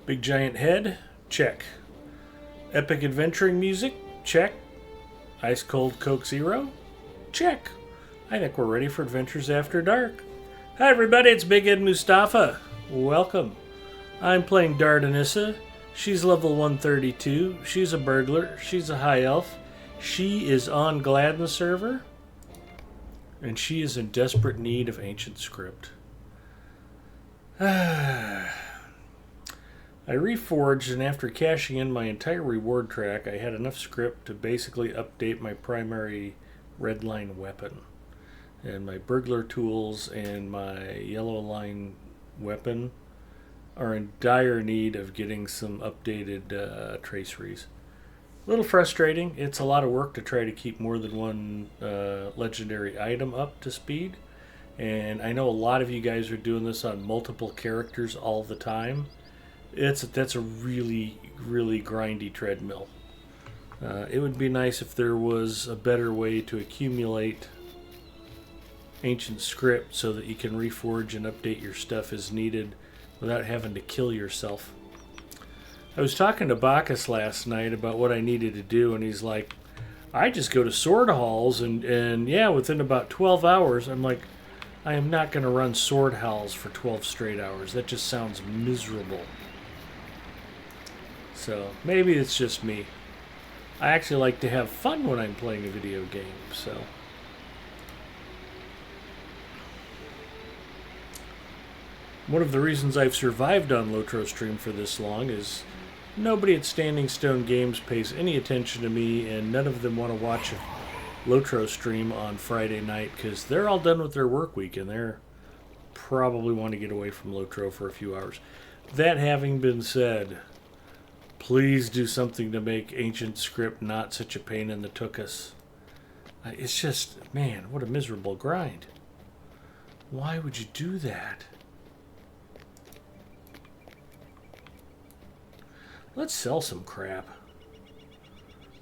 Big giant head? Check. Epic adventuring music? Check. Ice cold Coke Zero? Check. I think we're ready for Adventures After Dark. Hi everybody, it's Big Ed Mustafa. Welcome. I'm playing Dardanissa. She's level 132. She's a burglar. She's a high elf. She is on Gladden server. And she is in desperate need of ancient script. I reforged, and after cashing in my entire reward track, I had enough script to basically update my primary red line weapon. And my burglar tools and my yellow line weapon are in dire need of getting some updated traceries. A little frustrating. It's a lot of work to try to keep more than one legendary item up to speed. And I know a lot of you guys are doing this on multiple characters all the time. That's a really, really grindy treadmill. It would be nice if there was a better way to accumulate ancient script so that you can reforge and update your stuff as needed without having to kill yourself. I was talking to Bacchus last night about what I needed to do, and he's like, I just go to sword halls, and yeah, within about 12 hours, I'm like, I am not going to run sword halls for 12 straight hours. That just sounds miserable. So maybe it's just me. I actually like to have fun when I'm playing a video game, so. One of the reasons I've survived on Lotro Stream for this long is nobody at Standing Stone Games pays any attention to me, and none of them want to watch a Lotro stream on Friday night because they're all done with their work week and they're probably want to get away from Lotro for a few hours. That having been said, please do something to make ancient script not such a pain in the tuchus. It's just, man, what a miserable grind. Why would you do that? Let's sell some crap.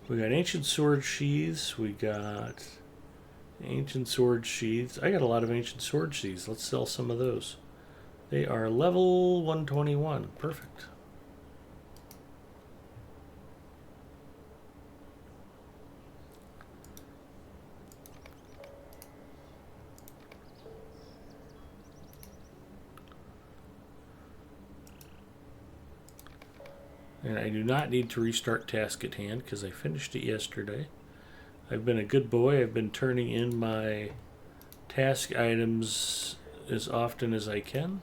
We got ancient sword sheaths. We got ancient sword sheaths. I got a lot of ancient sword sheaths. Let's sell some of those. They are level 121. Perfect. And I do not need to restart task at hand because I finished it yesterday. I've been a good boy. I've been turning in my task items as often as I can.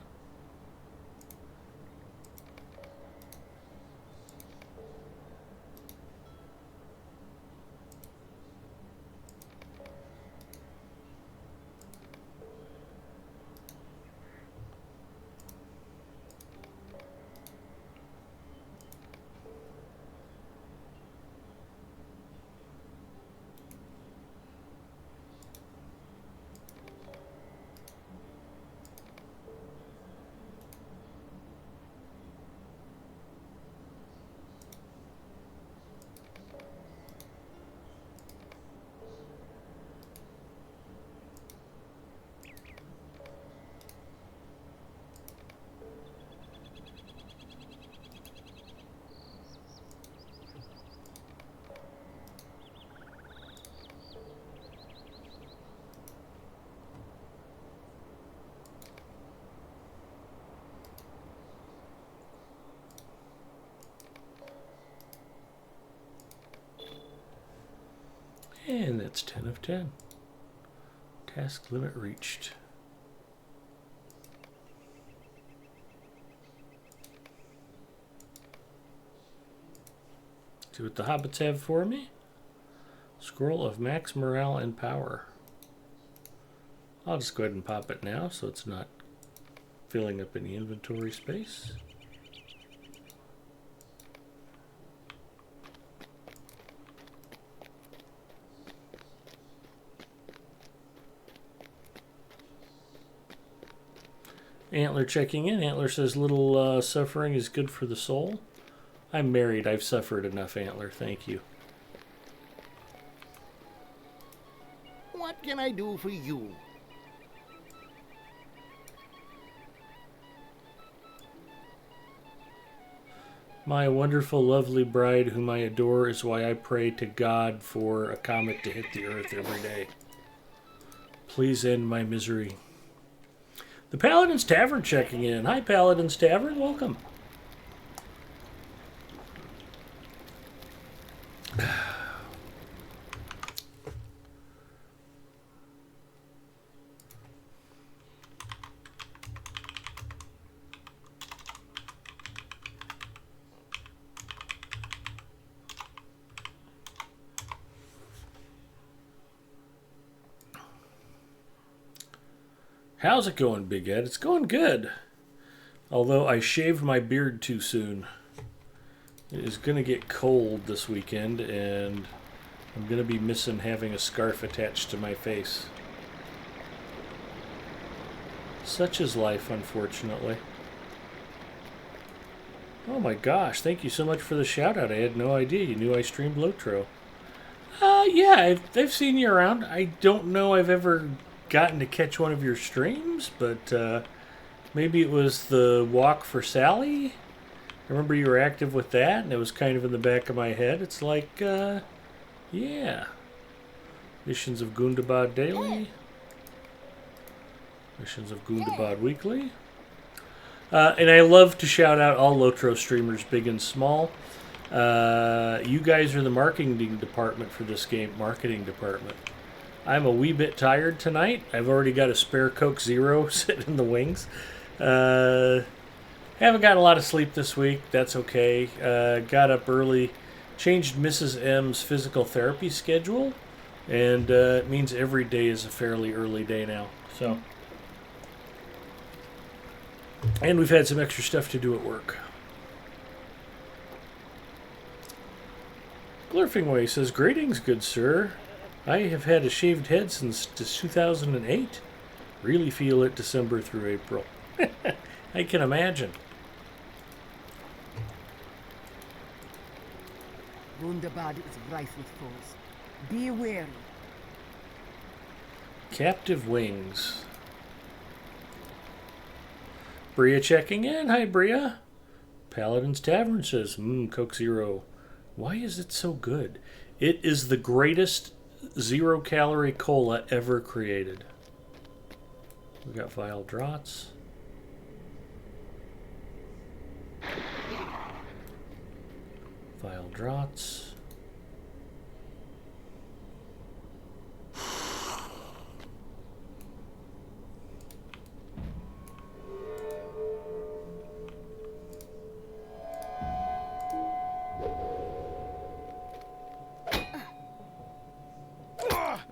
And that's 10 of 10. Task limit reached. See what the hobbits have for me. Scroll of max morale and power. I'll just go ahead and pop it now so it's not filling up any inventory space. Antler checking in. Antler says little suffering is good for the soul. I'm married. I've suffered enough, Antler. Thank you. What can I do for you? My wonderful, lovely bride, whom I adore, is why I pray to God for a comet to hit the earth every day. Please end my misery. The Paladin's Tavern checking in. Hi, Paladin's Tavern. Welcome. How's it going, Big Ed? It's going good. Although I shaved my beard too soon. It is going to get cold this weekend, and I'm going to be missing having a scarf attached to my face. Such is life, unfortunately. Oh my gosh, thank you so much for the shout out. I had no idea you knew I streamed Lotro. Yeah, I've seen you around. I don't know I've ever gotten to catch one of your streams, but maybe it was the Walk for Sally. I remember you were active with that, and it was kind of in the back of my head. It's like, yeah. Missions of Gundabad Daily. Missions of Gundabad Weekly. And I love to shout out all Lotro streamers, big and small. You guys are the marketing department for this game. Marketing department. I'm a wee bit tired tonight. I've already got a spare Coke Zero sitting in the wings. Haven't gotten a lot of sleep this week. That's okay. Got up early. Changed Mrs. M's physical therapy schedule. And it means every day is a fairly early day now. So... And we've had some extra stuff to do at work. Glurfingway says, "Greetings, good sir. I have had a shaved head since 2008. Really feel it December through April." I can imagine. Gundabad is rife with foes. Be wary. Captive Wings. Bria checking in. Hi, Bria. Paladin's Tavern says, Coke Zero. Why is it so good? It is the greatest 0-calorie cola ever created. We got Vile Draughts. Vile Draughts.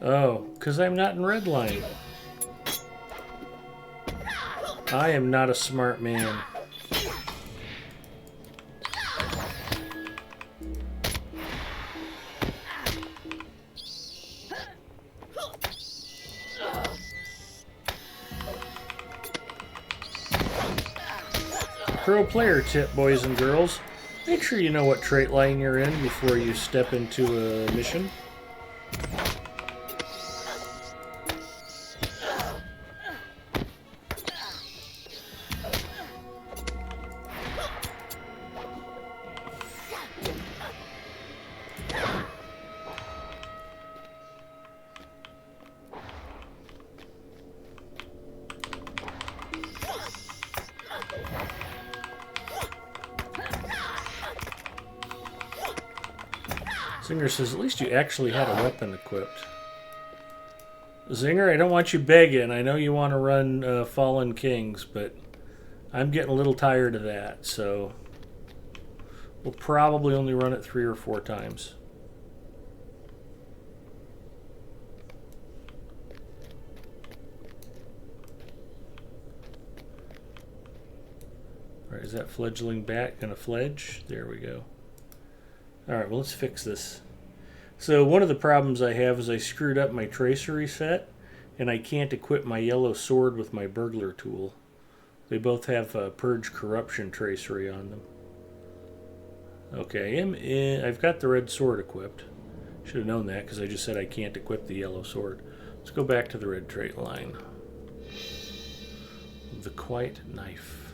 Oh, because I'm not in Redline. I am not a smart man. Pro player tip, boys and girls. Make sure you know what trait line you're in before you step into a mission. Zinger says, at least you actually had a weapon equipped. Zinger, I don't want you begging. I know you want to run Fallen Kings, but I'm getting a little tired of that, so we'll probably only run it 3 or 4 times. Alright, is that fledgling bat gonna fledge? There we go. Alright, well, let's fix this. So one of the problems I have is I screwed up my tracer reset, and I can't equip my yellow sword with my burglar tool. They both have Purge Corruption tracery on them. Okay, I've got the red sword equipped. Should have known that because I just said I can't equip the yellow sword. Let's go back to the red trait line. The Quiet Knife.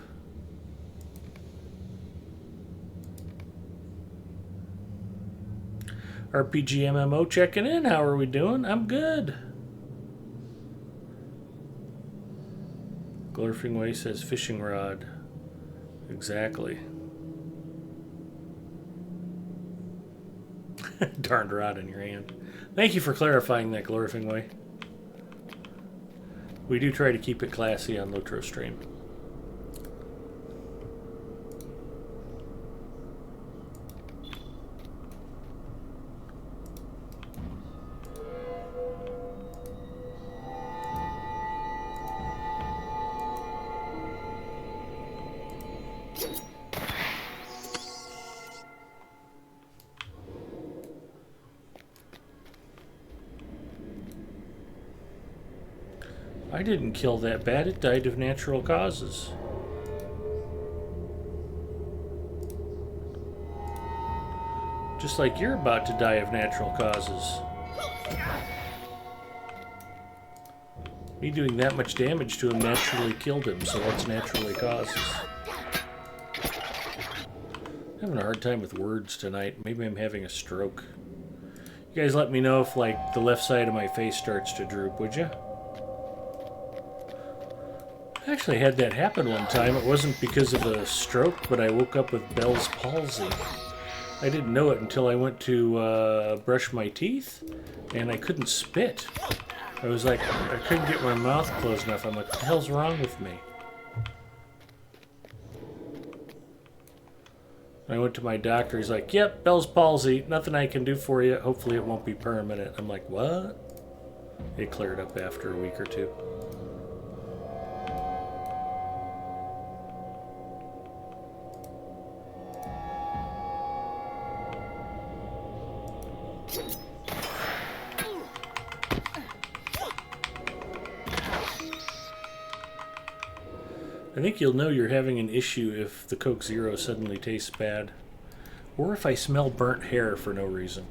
RPG MMO checking in. How are we doing? I'm good. Glorfing Way says fishing rod. Exactly. Darned rod in your hand. Thank you for clarifying that, Glorfing Way. We do try to keep it classy on Lotro Stream. I didn't kill that bat. It died of natural causes. Just like you're about to die of natural causes. Me doing that much damage to him naturally killed him, so what's naturally causes? I'm having a hard time with words tonight. Maybe I'm having a stroke. You guys let me know if, like, the left side of my face starts to droop, would you? I actually had that happen one time. It wasn't because of a stroke, but I woke up with Bell's palsy. I didn't know it until I went to brush my teeth, and I couldn't spit. I was like, I couldn't get my mouth closed enough. I'm like, what the hell's wrong with me? I went to my doctor. He's like, yep, Bell's palsy. Nothing I can do for you. Hopefully it won't be permanent. I'm like, what? It cleared up after a week or two. I think you'll know you're having an issue if the Coke Zero suddenly tastes bad. Or if I smell burnt hair for no reason.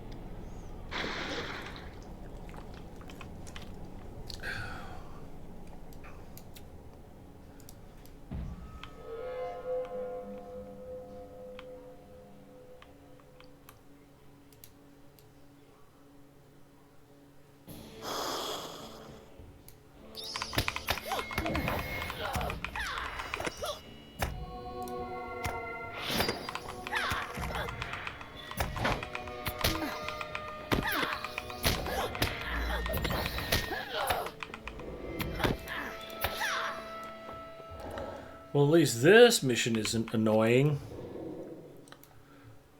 Well, at least this mission isn't annoying.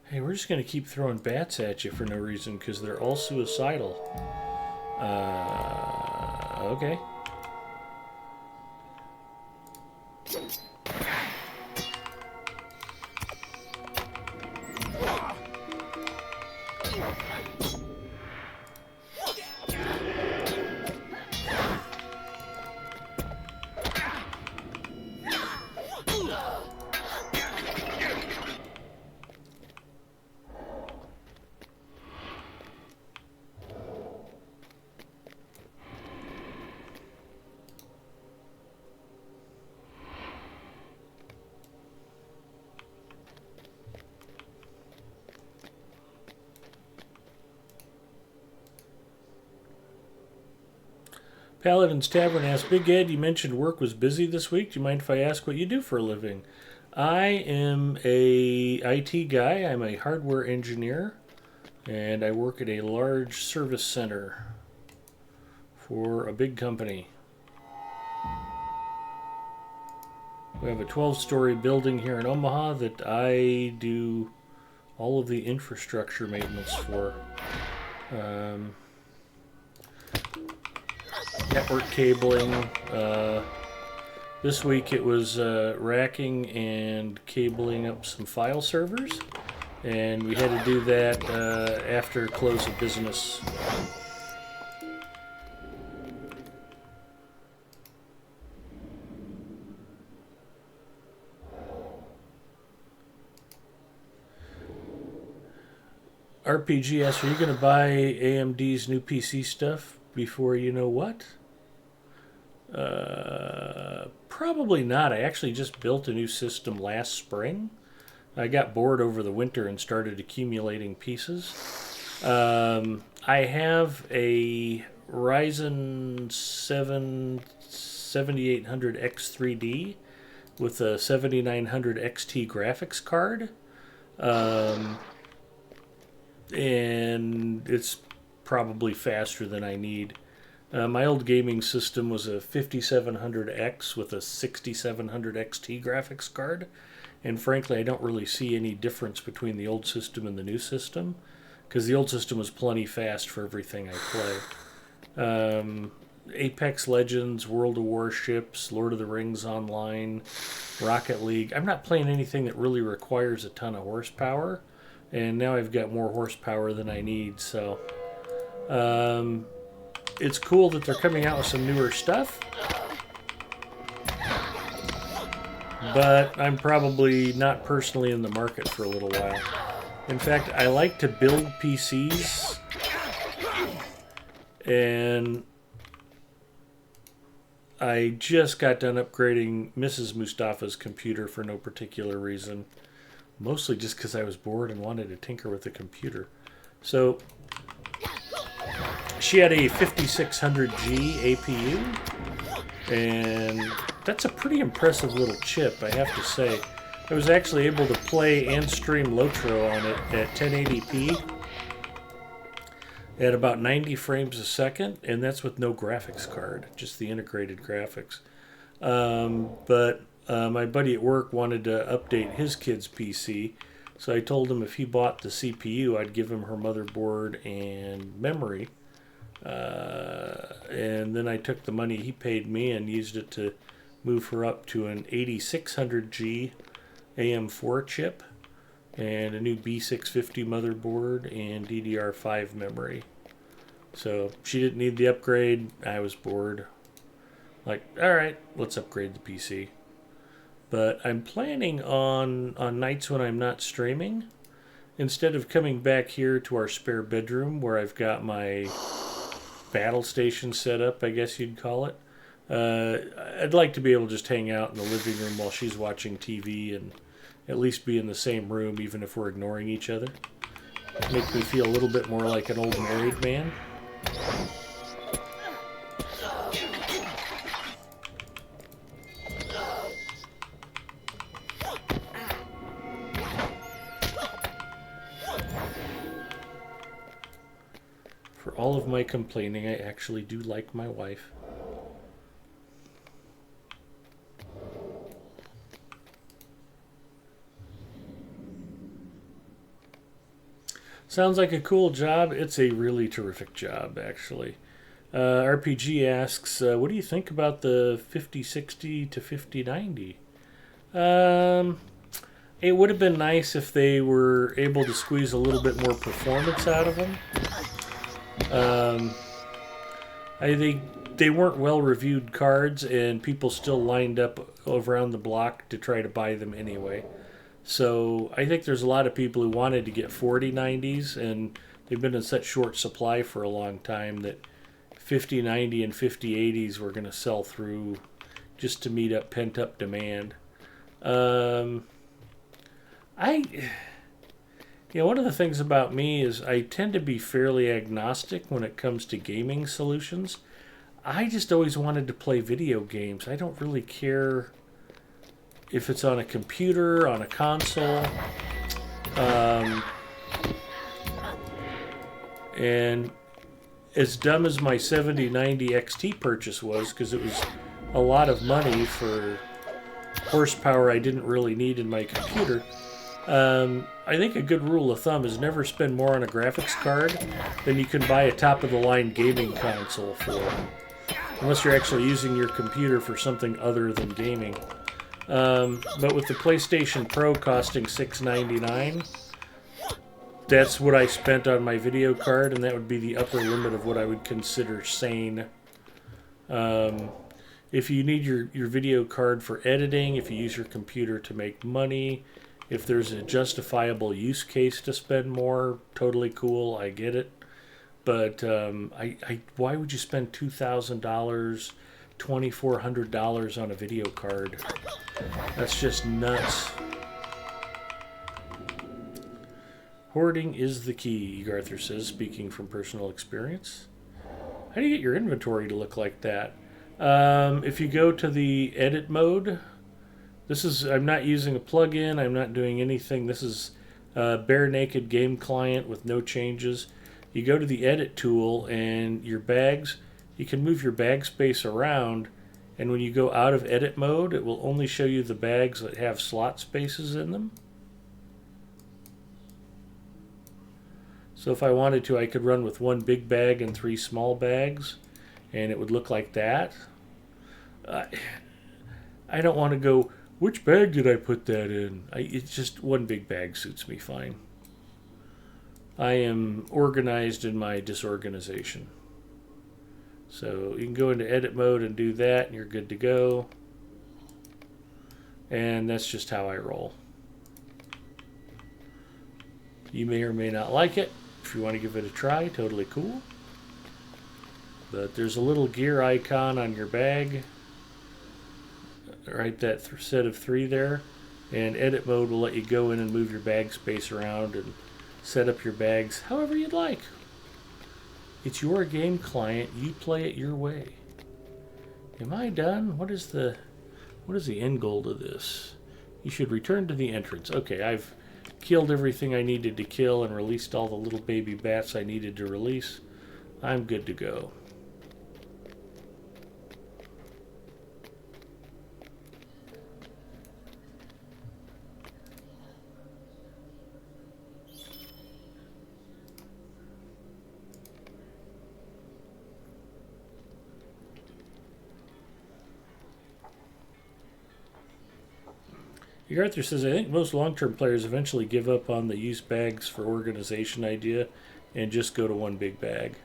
Hey, we're just going to keep throwing bats at you for no reason because they're all suicidal. Okay. Paladin's Tavern asks, Big Ed, you mentioned work was busy this week. Do you mind if I ask what you do for a living? I am a IT guy. I'm a hardware engineer, and I work at a large service center for a big company. We have a 12-story building here in Omaha that I do all of the infrastructure maintenance for. Network cabling. This week it was racking and cabling up some file servers, and we had to do that after close of business. RPG asks, are you going to buy AMD's new PC stuff before you know what? Probably not. I actually just built a new system last spring. I got bored over the winter and started accumulating pieces. I have a Ryzen 7 7800X3D with a 7900 XT graphics card. Um, and it's probably faster than I need. My old gaming system was a 5700X with a 6700 XT graphics card, and frankly, I don't really see any difference between the old system and the new system, because the old system was plenty fast for everything I play. Apex Legends, World of Warships, Lord of the Rings Online, Rocket League. I'm not playing anything that really requires a ton of horsepower, and now I've got more horsepower than I need, so it's cool that they're coming out with some newer stuff, but I'm probably not personally in the market for a little while. In fact, I like to build PCs, and I just got done upgrading Mrs. Mustafa's computer for no particular reason. Mostly just because I was bored and wanted to tinker with the computer. So, she had a 5600G APU, and that's a pretty impressive little chip, I have to say. I was actually able to play and stream Lotro on it at 1080p at about 90 frames a second, and that's with no graphics card, just the integrated graphics. But my buddy at work wanted to update his kid's PC, so I told him if he bought the CPU, I'd give him her motherboard and memory. And then I took the money he paid me and used it to move her up to an 8600G AM4 chip and a new B650 motherboard and DDR5 memory. So she didn't need the upgrade. I was bored. Like, alright, let's upgrade the PC. But I'm planning on nights when I'm not streaming, instead of coming back here to our spare bedroom where I've got my battle station set up, I guess you'd call it. I'd like to be able to just hang out in the living room while she's watching TV and at least be in the same room, even if we're ignoring each other. Make me feel a little bit more like an old married man. For all of my complaining, I actually do like my wife. Sounds like a cool job. It's a really terrific job, actually. RPG asks, what do you think about the 5060 to 5090? It would have been nice if they were able to squeeze a little bit more performance out of them. I think they weren't well-reviewed cards, and people still lined up around the block to try to buy them anyway. So I think there's a lot of people who wanted to get 4090s, and they've been in such short supply for a long time that 5090 and 5080s were going to sell through just to meet up pent-up demand. One of the things about me is I tend to be fairly agnostic when it comes to gaming solutions. I just always wanted to play video games. I don't really care if it's on a computer, on a console. And as dumb as my 7090 XT purchase was, because it was a lot of money for horsepower I didn't really need in my computer, I think a good rule of thumb is never spend more on a graphics card than you can buy a top-of-the-line gaming console for, unless you're actually using your computer for something other than gaming. But with the PlayStation Pro costing $699, that's what I spent on my video card, and that would be the upper limit of what I would consider sane. If you need your video card for editing, if you use your computer to make money, if there's a justifiable use case to spend more, totally cool, I get it. But why would you spend $2,000, $2,400 on a video card? That's just nuts. Hoarding is the key, Garther says, speaking from personal experience. How do you get your inventory to look like that? If you go to the edit mode, I'm not using a plugin, I'm not doing anything. This is a bare naked game client with no changes. You go to the edit tool and your bags, you can move your bag space around, and when you go out of edit mode, it will only show you the bags that have slot spaces in them. So if I wanted to, I could run with one big bag and 3 small bags, and it would look like that. I don't want to go, which bag did I put that in? It's just one big bag suits me fine. I am organized in my disorganization. So you can go into edit mode and do that, and you're good to go. And that's just how I roll. You may or may not like it. If you want to give it a try, totally cool. But there's a little gear icon on your bag. Right, that set of 3 there. And edit mode will let you go in and move your bag space around and set up your bags however you'd like. It's your game client. You play it your way. Am I done? What is the end goal to this? You should return to the entrance. Okay, I've killed everything I needed to kill and released all the little baby bats I needed to release. I'm good to go. Arthur says, I think most long-term players eventually give up on the use bags for organization idea and just go to one big bag.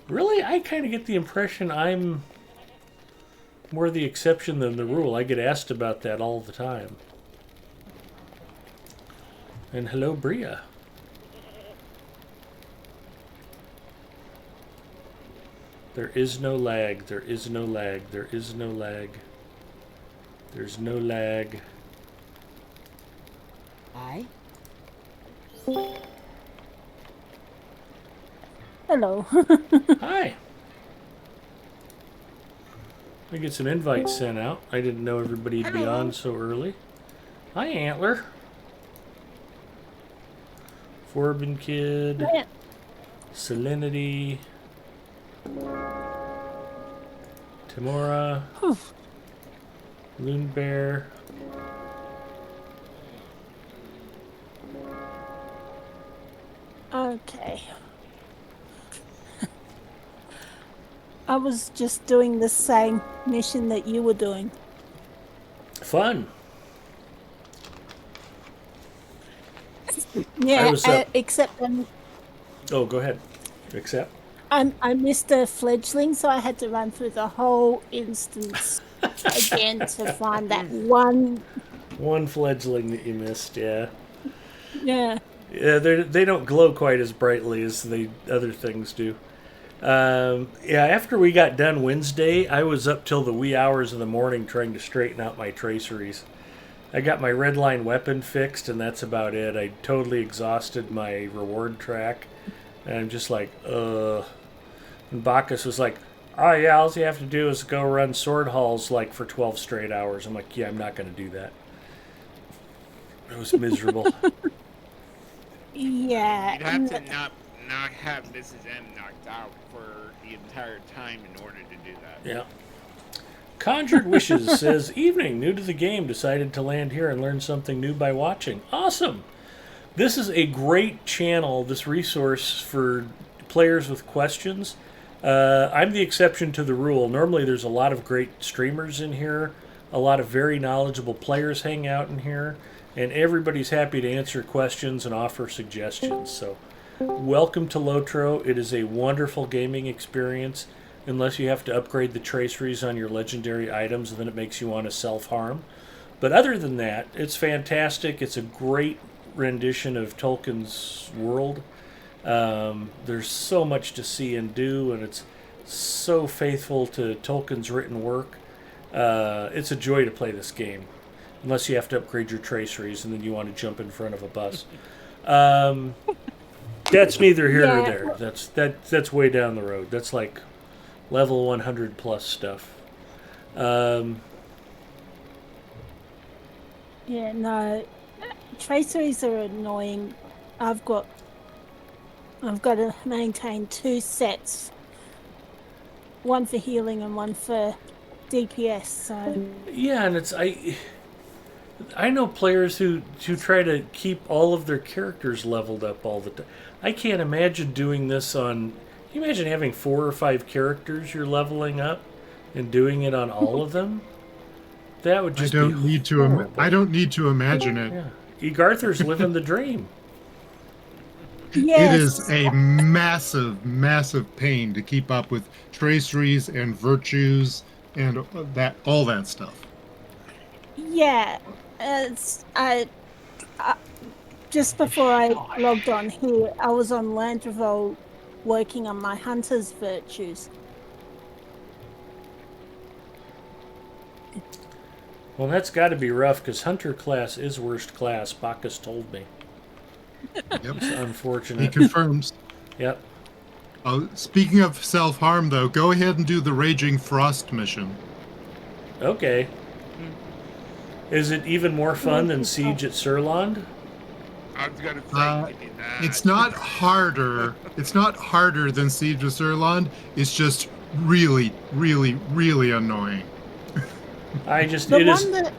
Really? I kind of get the impression I'm more the exception than the rule. I get asked about that all the time. And hello, Bria. There is no lag. There is no lag. There is no lag. There's no lag. Aye. Hello. Hi. I get some invites sent out. I didn't know everybody'd be on so early. Hi, Antler. Forbin Kid. Yeah. Salinity. Timora. Loon Bear. Okay. I was just doing the same mission that you were doing. Fun. Yeah, was up. except Oh, go ahead. Accept. I missed a fledgling, so I had to run through the whole instance again to find that one. One fledgling that you missed, yeah. Yeah. Yeah, they don't glow quite as brightly as the other things do. After we got done Wednesday, I was up till the wee hours of the morning trying to straighten out my traceries. I got my red line weapon fixed, and that's about it. I totally exhausted my reward track, and I'm just like, ugh. And Bacchus was like, oh yeah, all you have to do is go run sword halls like for 12 straight hours. I'm like, yeah, I'm not going to do that. It was miserable. Yeah. You'd have to not have Mrs. M knocked out for the entire time in order to do that. Yeah. Conjured Wishes says, evening, new to the game, decided to land here and learn something new by watching. Awesome! This is a great channel, this resource for players with questions. I'm the exception to the rule. Normally there's a lot of great streamers in here, a lot of very knowledgeable players hang out in here, and everybody's happy to answer questions and offer suggestions. So, welcome to Lotro. It is a wonderful gaming experience, unless you have to upgrade the traceries on your legendary items, and then it makes you want to self-harm. But other than that, it's fantastic. It's a great rendition of Tolkien's world. There's so much to see and do, and it's so faithful to Tolkien's written work. It's a joy to play this game. Unless you have to upgrade your traceries and then you want to jump in front of a bus. That's neither here nor Yeah. there. That's way down the road. That's like level 100 plus stuff. Yeah, no. Traceries are annoying. I've got to maintain two sets. One for healing and one for DPS, so Yeah, and I know players who try to keep all of their characters leveled up all the time. I can't imagine doing this on. Can you imagine having 4 or 5 characters you're leveling up and doing it on all of them? That would just be horrible. I don't need to imagine it. Yeah, Egarther's living the dream. It is yes. a massive, massive pain to keep up with traceries and virtues and all that stuff. Yeah. It's just before I logged on here, I was on Landreval working on my hunter's virtues. Well, that's got to be rough because Hunter class is worst class. Bacchus told me. Yep. It's He unfortunate. confirms. Yep. Oh, speaking of self-harm, though, go ahead and do the Raging Frost mission. Okay. Is it even more fun than Siege at Surland? I was gonna say maybe not. It's not harder. It's not harder than Siege of Surland. It's just really, really, really annoying. The It is one that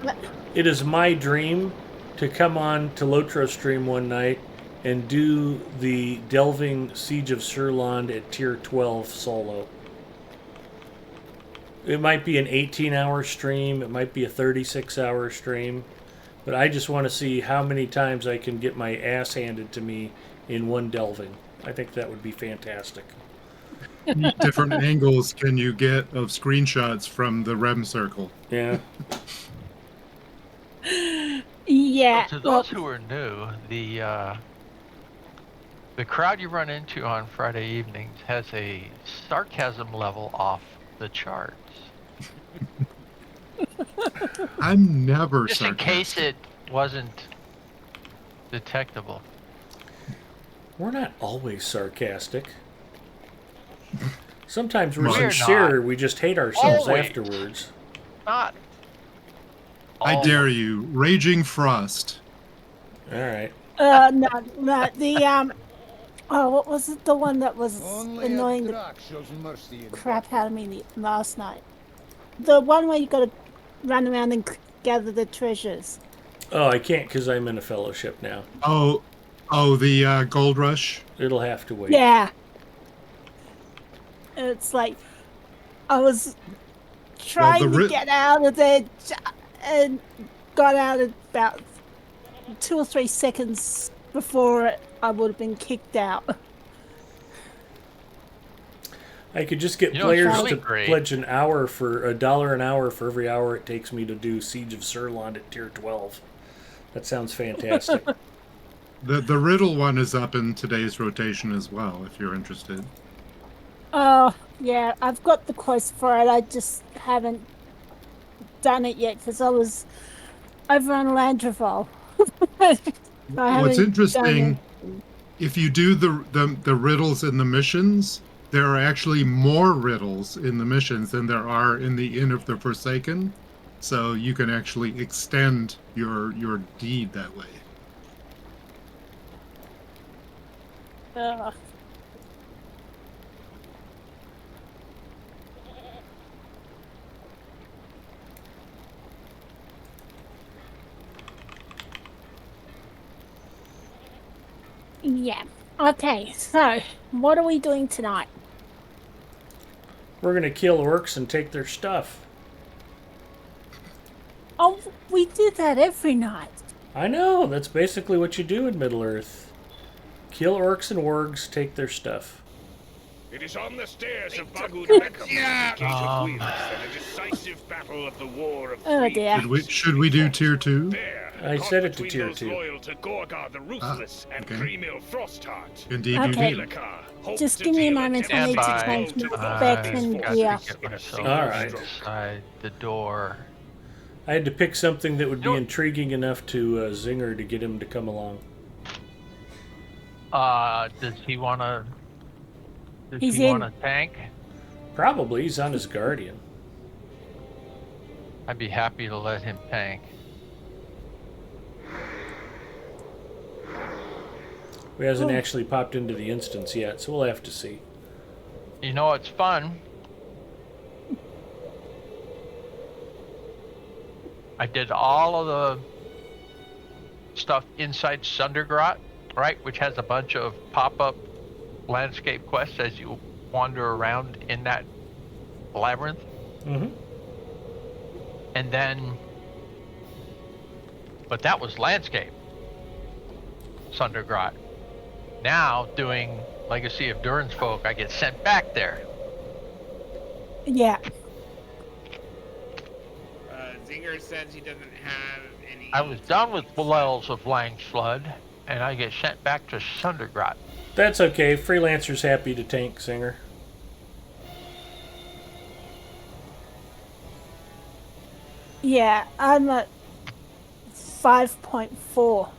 it is my dream to come on to Lotro stream one night and do the Delving Siege of Surland at tier 12 solo. It might be an 18-hour stream, it might be a 36-hour stream, but I just want to see how many times I can get my ass handed to me in one delving. I think that would be fantastic. Different angles can you get of screenshots from the REM circle? Yeah. yeah. To Well, those who are new, the crowd you run into on Friday evenings has a sarcasm level off the charts. I'm never Just in sarcastic. case it wasn't detectable. We're not always sarcastic. Sometimes we're We're sincere, not. we just hate ourselves Always. afterwards. Not. I dare you. Raging Frost. Alright. no, the oh, what was it? The one that was annoying the crap out of me last night. The one where you got to run around and gather the treasures. Oh, I can't because I'm in a fellowship now. Oh, the Gold Rush. It'll have to wait. Yeah. It's like I was trying to get out of there and got out about 2 or 3 seconds before I would have been kicked out. I could just get You know, it's players really to great. pledge an hour for $1 an hour for every hour it takes me to do Siege of Surland at tier 12. That sounds fantastic. The riddle one is up in today's rotation as well, if you're interested. Oh, yeah, I've got the quest for it. I just haven't done it yet because I was over on Landreval. What's interesting, if you do the riddles in the missions, there are actually more riddles in the missions than there are in the Inn of the Forsaken. So you can actually extend your deed that way. Yeah. Okay, so what are we doing tonight? We're going to kill orcs and take their stuff. Oh, we do that every night. I know, that's basically what you do in Middle-earth. Kill orcs and wargs, take their stuff. It is on the stairs of Bagud Yeah. Gate of Wheels and a decisive battle of the War of Oh Three. dear. Should we do tier 2? There, I caught set it to between tier those 2. loyal to Gorgar the Ruthless and okay. Cremil Frostheart. Indeed Okay. you do. Illicar hopes Just to give me a deal moment, I Stand need to by. change my to back these and forces gear. Get in a myself single Alright. stroke. inside the door. I had to pick something that would be You know- intriguing enough to Zinger to get him to come along. Does he want to? Does He's he want in. a tank? Probably. He's on his guardian. I'd be happy to let him tank. He hasn't actually popped into the instance yet, so we'll have to see. You know, it's fun. I did all of the stuff inside Sundergrot, right, which has a bunch of pop-up landscape quests as you wander around in that labyrinth. Mm-hmm. And then, but that was landscape, Sundergrot. Now, doing Legacy of Durin's Folk, I get sent back there. Yeah. Zinger says he doesn't have any... I was done with Wells of Langsflood, and I get sent back to Sundergrot. That's okay. Freelancer's happy to tank Singer. Yeah, I'm at 5.4 for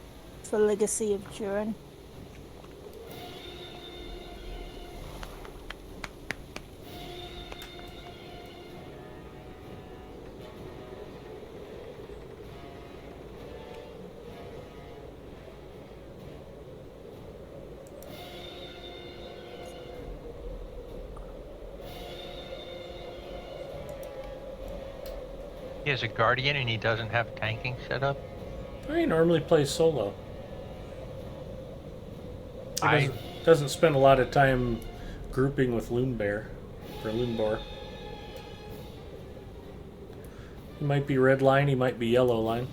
Legacy of Durin. He has a Guardian and he doesn't have tanking set up. He normally plays solo. He doesn't spend a lot of time grouping with Loonbear or Loonbor. He might be red line, he might be yellow line.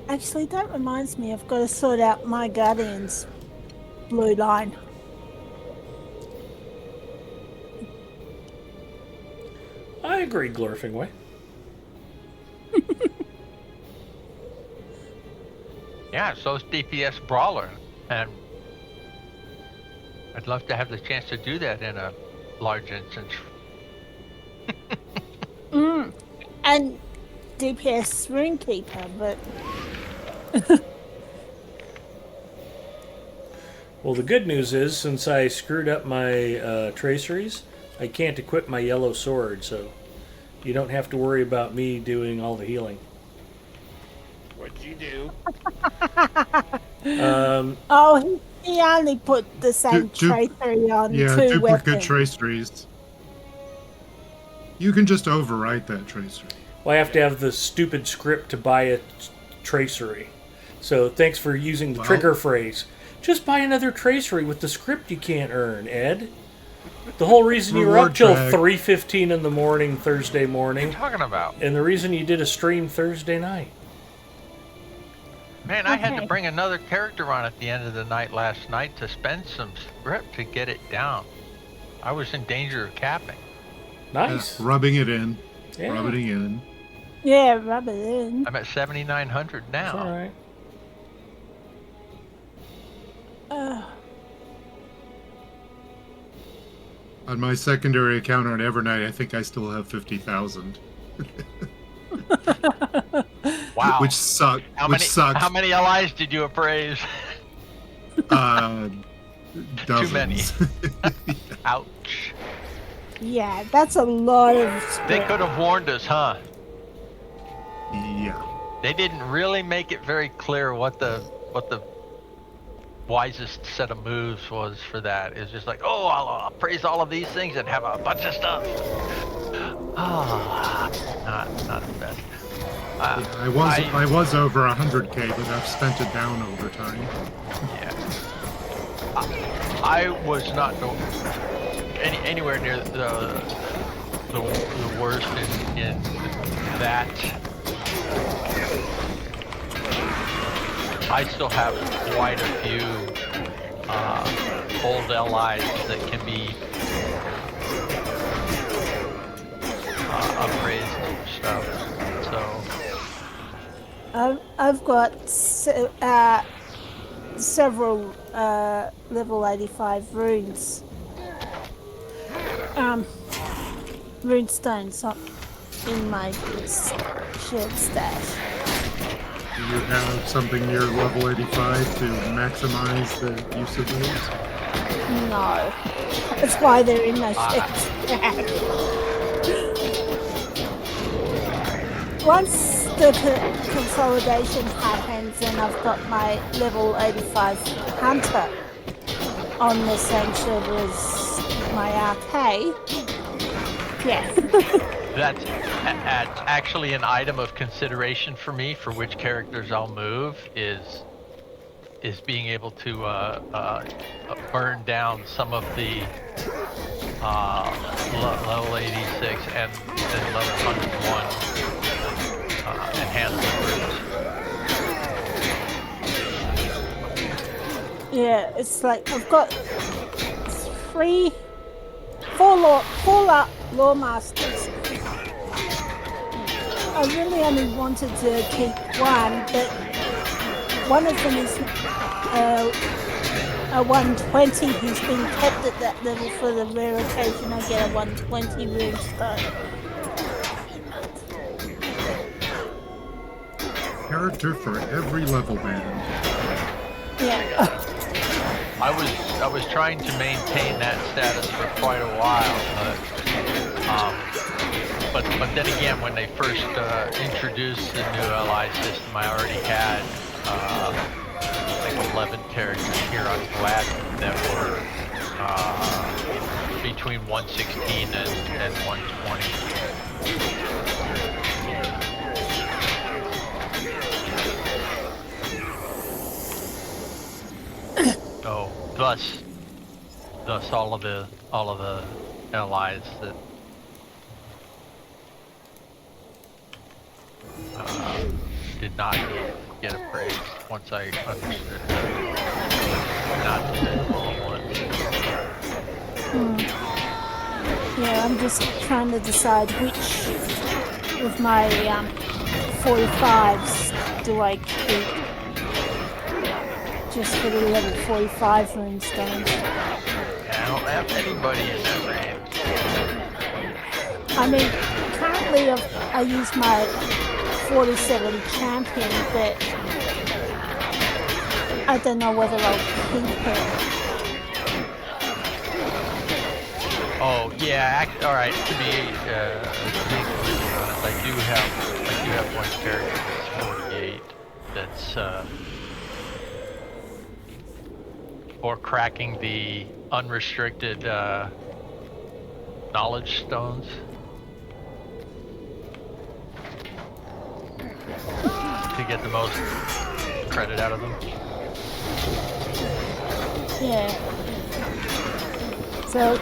Actually, that reminds me, I've got to sort out my Guardian's blue line. I agree, Glorfingway. Yeah, so is DPS Brawler, and I'd love to have the chance to do that in a large instance. And DPS Runekeeper, but... Well, the good news is, since I screwed up my traceries, I can't equip my yellow sword, so you don't have to worry about me doing all the healing. What'd you do? Oh, he only put the same tracery on two duplicate weapons. traceries. You can just overwrite that tracery. Well, I have to have the stupid script to buy a tracery. So thanks for using the trigger phrase. Just buy another tracery with the script you can't earn, Ed. The whole reason you were up till 3:15 in the morning Thursday morning. What are you talking about? And the reason you did a stream Thursday night. Man, I had to bring another character on at the end of the night last night to spend some script to get it down. I was in danger of capping. Nice. Rubbing it in. Yeah. Rubbing it in. Yeah, rub it in. I'm at 7,900 now. That's all right. On my secondary account on Evernight, I think I still have 50,000. Wow. Which sucks. How many allies did you appraise? Dozens. Too many. Ouch. Yeah, that's a lot of script. They could have warned us, huh? Yeah. They didn't really make it very clear what the wisest set of moves was for that. It's just like, oh, I'll appraise all of these things and have a bunch of stuff. Not the best. I was over 100K, but I've spent it down over time. Yeah. I was not anywhere near the worst in that. I still have quite a few old allies that can be appraised and stuff. So I've got several level 85 runes. Runestones in my shared stash. you have something near level 85 to maximize the use of those? No. That's why they're in my ship's Once the consolidation happens and I've got my level 85 hunter on the same server as my arcade, yeah. That's actually an item of consideration for me for which characters I'll move is being able to burn down some of the level 86 and level 101 enhancement. Yeah, it's like I've got four law masters. I really only wanted to keep one, but one of them is a 120 who's been kept at that level for the rare occasion I get a 120 runestone. Character for every level band. Yeah. I was trying to maintain that status for quite a while, but then again, when they first introduced the new ally system, I already had like 11 characters here on Gladden that were between 116 and 120. Oh, thus all of the allies that did not get appraised once I understood not to roll it. Yeah, I'm just trying to decide which of my 45s do I keep. Just for the level 45 runestones. Yeah, I don't have anybody in that range. I mean, currently I use my 47 champion, but I don't know whether I'll keep it. Oh yeah, all right. To be honest, I do have one character that's 48. That's or cracking the unrestricted knowledge stones to get the most credit out of them. Yeah. So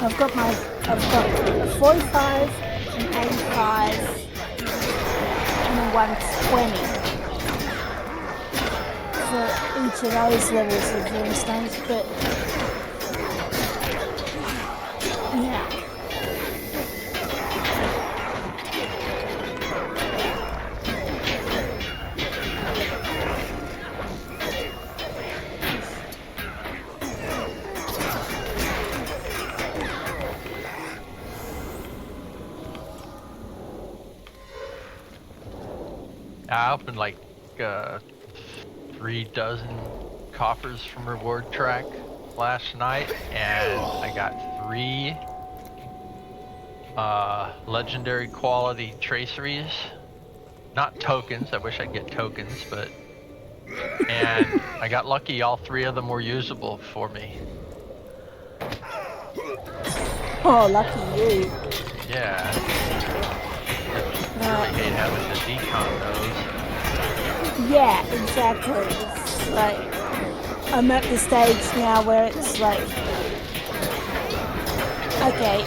I've got 45, an 85, and a 120. For each of those levels of runestones, but yeah. I opened like 3 dozen coffers from Reward Track last night, and I got 3 legendary quality traceries. Not tokens, I wish I'd get tokens, but... And I got lucky, all 3 of them were usable for me. Oh, lucky you. Yeah. Really hate having to decon those. Yeah, exactly. It's like I'm at the stage now where it's like, okay,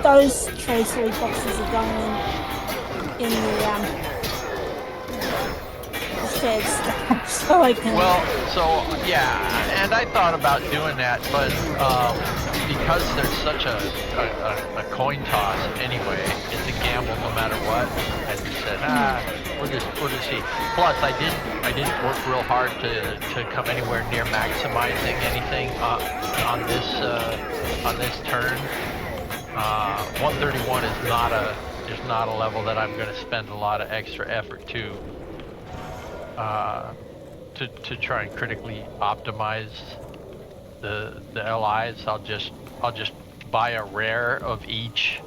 those tracery boxes are going in the shed stuff, so I can. Well, so yeah, and I thought about doing that, but because there's such a coin toss anyway, it's a gamble no matter what. I just said, we'll just see. Plus, I didn't work real hard to come anywhere near maximizing anything on this turn. 131 is not a level that I'm going to spend a lot of extra effort to to try and critically optimize the LIs. I'll just buy a rare of each.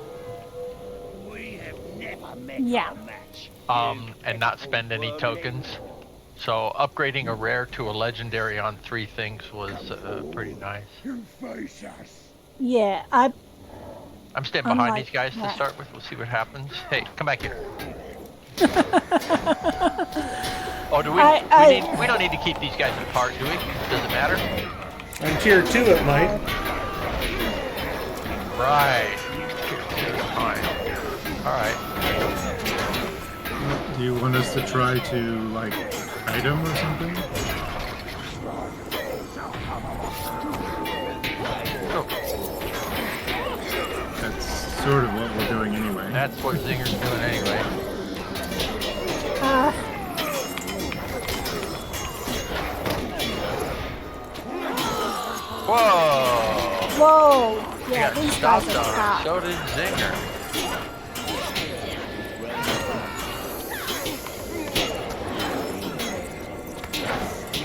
We have never met Yeah. a match. And not spend any tokens. So upgrading a rare to a legendary on 3 things was pretty nice. You face us. Yeah, I'm standing behind Unlike these guys to that. start with. We'll see what happens. Hey, come back here. Oh, do we? We don't need to keep these guys apart, do we? Does it matter? On tier 2 it might. Right. Fine. All right. Do you want us to try to, like, fight him or something? That's sort of what we're doing anyway. That's what Zinger's doing anyway. Whoa! Whoa! Yeah, Got these guys stopped are on. tough. So did Zinger.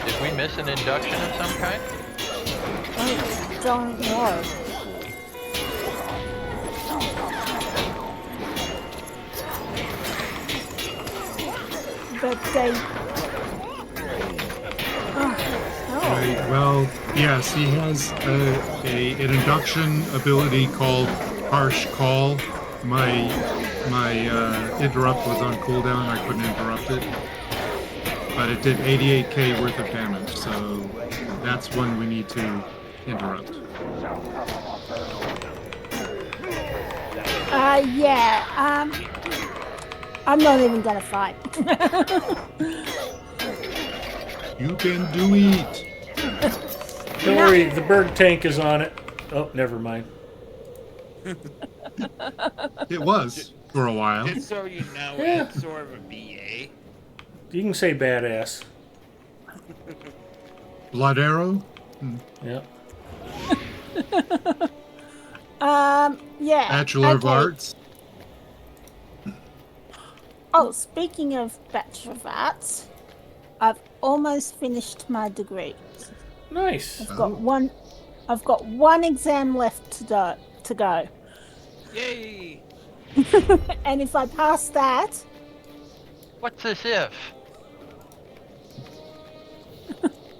Did we miss an induction of some kind? I don't know. But they... Right, well, yes, he has an induction ability called Harsh Call. My interrupt was on cooldown, I couldn't interrupt it. But it did 88k worth of damage, so that's one we need to interrupt. Yeah, I'm not even gonna fight. You can do it! Don't worry, the Berg tank is on it. Oh, never mind. It was, for a while. Just so you know, Yeah. it's sort of a BA. You can say badass. Blood Arrow? Yep. Yeah. Bachelor of okay. Arts? Oh, speaking of Bachelor of Arts, I've almost finished my degree. Nice. I've got one exam left to go. Yay! And if I pass that, What's this if?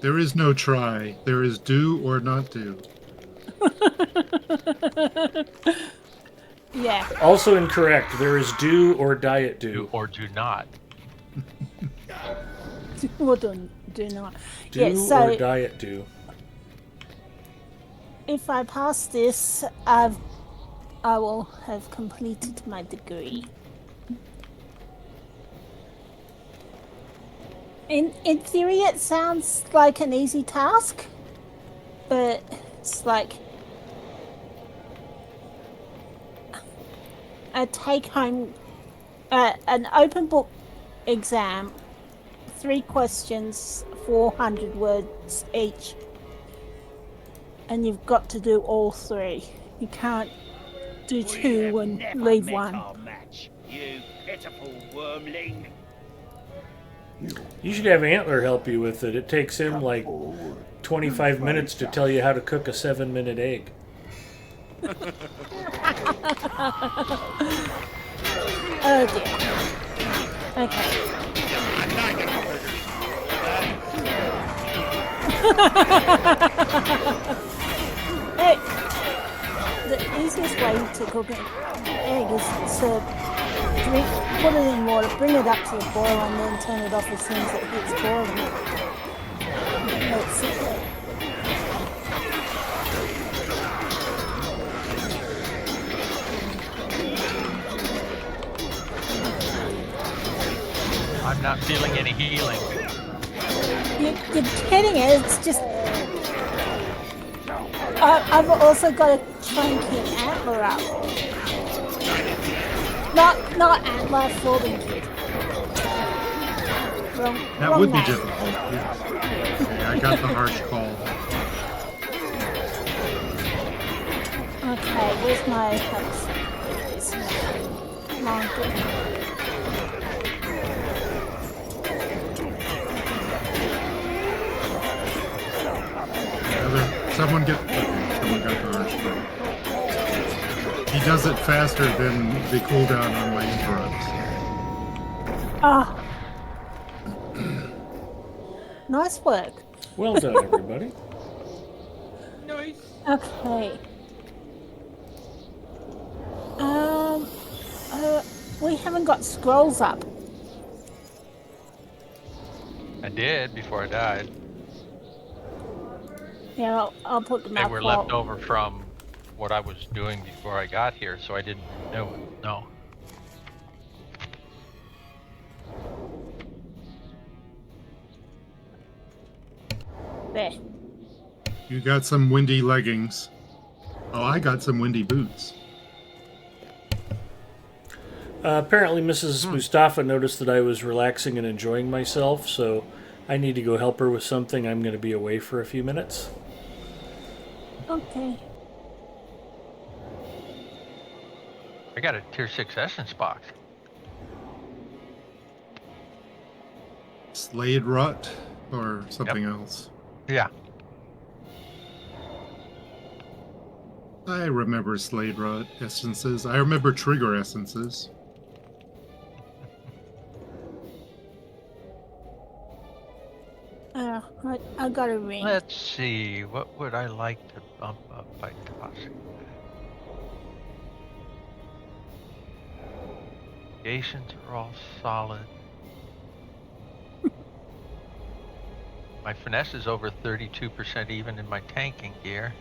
There is no try. There is do or not do. yeah. Also incorrect. There is do or diet do. Or do not. Well, do not. Do Yeah, so or diet do. if I pass this, I will have completed my degree. In theory, it sounds like an easy task, but it's like a take-home, an open book exam, 3 questions, 400 words each, and you've got to do all 3. You can't do 2 and leave 1. Match. You pitiful wormling. You should have Antler help you with it. It takes him like 25 minutes to tell you how to cook a 7-minute egg. Oh dear. Okay. I'm not gonna figure Hey, the easiest way to cook an egg is to put it in water, bring it up to the boil, and then turn it off as soon as it hits boiling. That's it. I'm not feeling any healing. You're getting it. It's just I've also got to try and keep Antler up. Not Antler, Forbin Kid. That wrong would be name. difficult, yes. Yeah, I got the harsh call. Okay, where's my house? Mountain. someone get? Okay, someone got the harsh throw. He does it faster than the cooldown on my interrupts. Ah. Nice work. Well done, everybody. Nice. Okay. We haven't got scrolls up. I did before I died. Yeah, I'll put them They up. were left over from what I was doing before I got here, so I didn't know. No. There. You got some windy leggings. Oh, I got some windy boots. Apparently, Mrs. Mustafa noticed that I was relaxing and enjoying myself, so I need to go help her with something. I'm going to be away for a few minutes. Okay. I got a tier 6 essence box. Slade rot or something else. Yeah. I remember Slade rot essences. I remember trigger essences. I got a ring. Let's see. What would I like to bump up by tossing? Negations are all solid. My finesse is over 32% even in my tanking gear.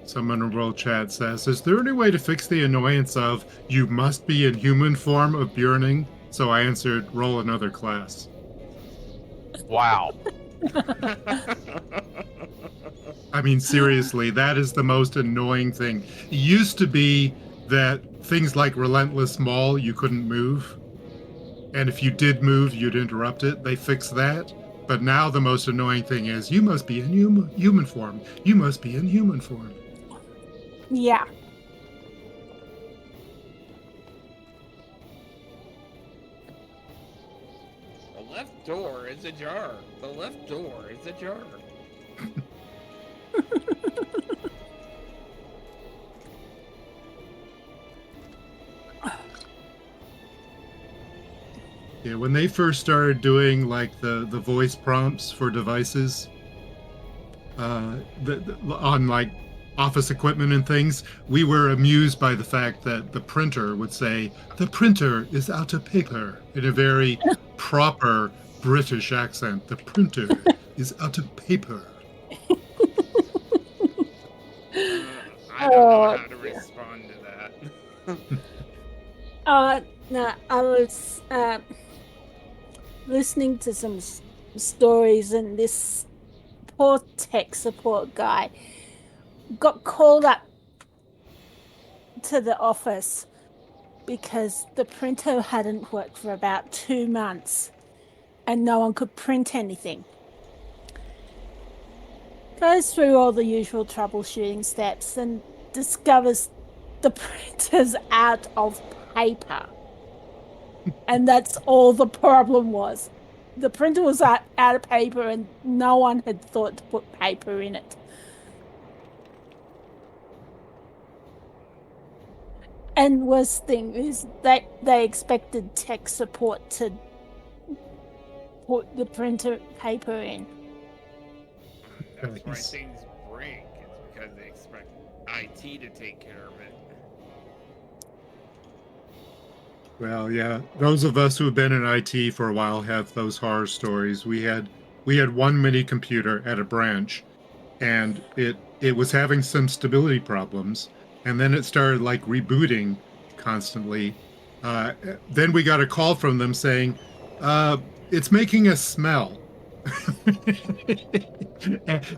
Someone in World Chat says, is there any way to fix the annoyance of you must be in human form of burning? So I answered, roll another class. Wow. I mean, seriously, that is the most annoying thing. It used to be that things like Relentless Maul, you couldn't move. And if you did move, you'd interrupt it. They fixed that. But now the most annoying thing is, you must be in human form. You must be in human form. Yeah. The left door is ajar. The left door is ajar. Yeah, when they first started doing like the voice prompts for devices, on like office equipment and things, we were amused by the fact that the printer would say, "The printer is out of paper," in a very proper British accent. The printer is out of paper. I don't know how to respond to that. No, I was listening to some stories, and this poor tech support guy got called up to the office because the printer hadn't worked for about 2 months and no one could print anything. Goes through all the usual troubleshooting steps and discovers the printer's out of paper. And that's all the problem was. The printer was out of paper and no one had thought to put paper in it. And worst thing is they expected tech support to put the printer paper in. That's why things break. It's because they expect IT to take care of it. Well, yeah, those of us who have been in IT for a while have those horror stories. We had one mini computer at a branch, and it was having some stability problems, and then it started like rebooting constantly. Then we got a call from them saying, it's making a smell.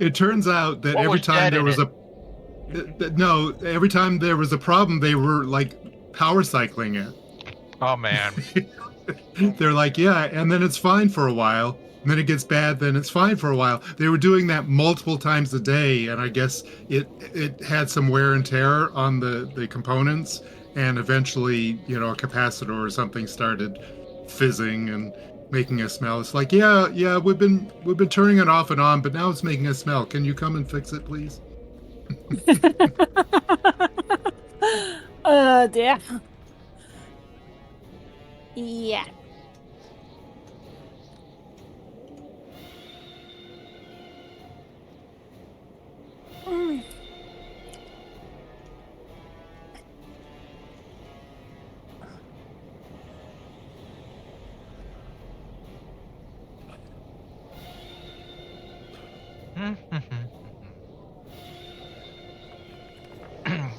It turns out that every time there was every time there was a problem, they were like power cycling it. Oh man. They're like, yeah, and then it's fine for a while, and then it gets bad, then it's fine for a while. They were doing that multiple times a day, and I guess it had some wear and tear on the components, and eventually, you know, a capacitor or something started fizzing and making a smell. It's like, yeah, we've been turning it off and on, but now it's making a smell. Can you come and fix it, please? Oh dear. Yeah. Mm.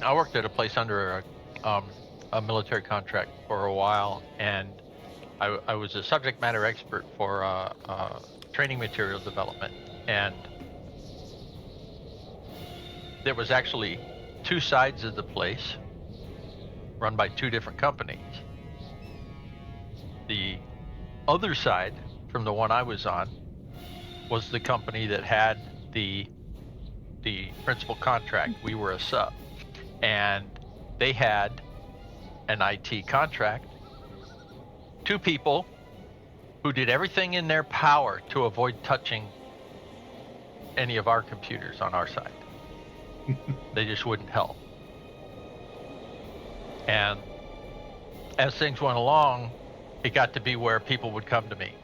I worked at a place under a military contract for a while, and I was a subject matter expert for training material development, and there was actually two sides of the place run by two different companies. The other side, from the one I was on, was the company that had the principal contract. We were a sub, and they had an IT contract, two people who did everything in their power to avoid touching any of our computers on our side. They just wouldn't help. And as things went along, it got to be where people would come to me.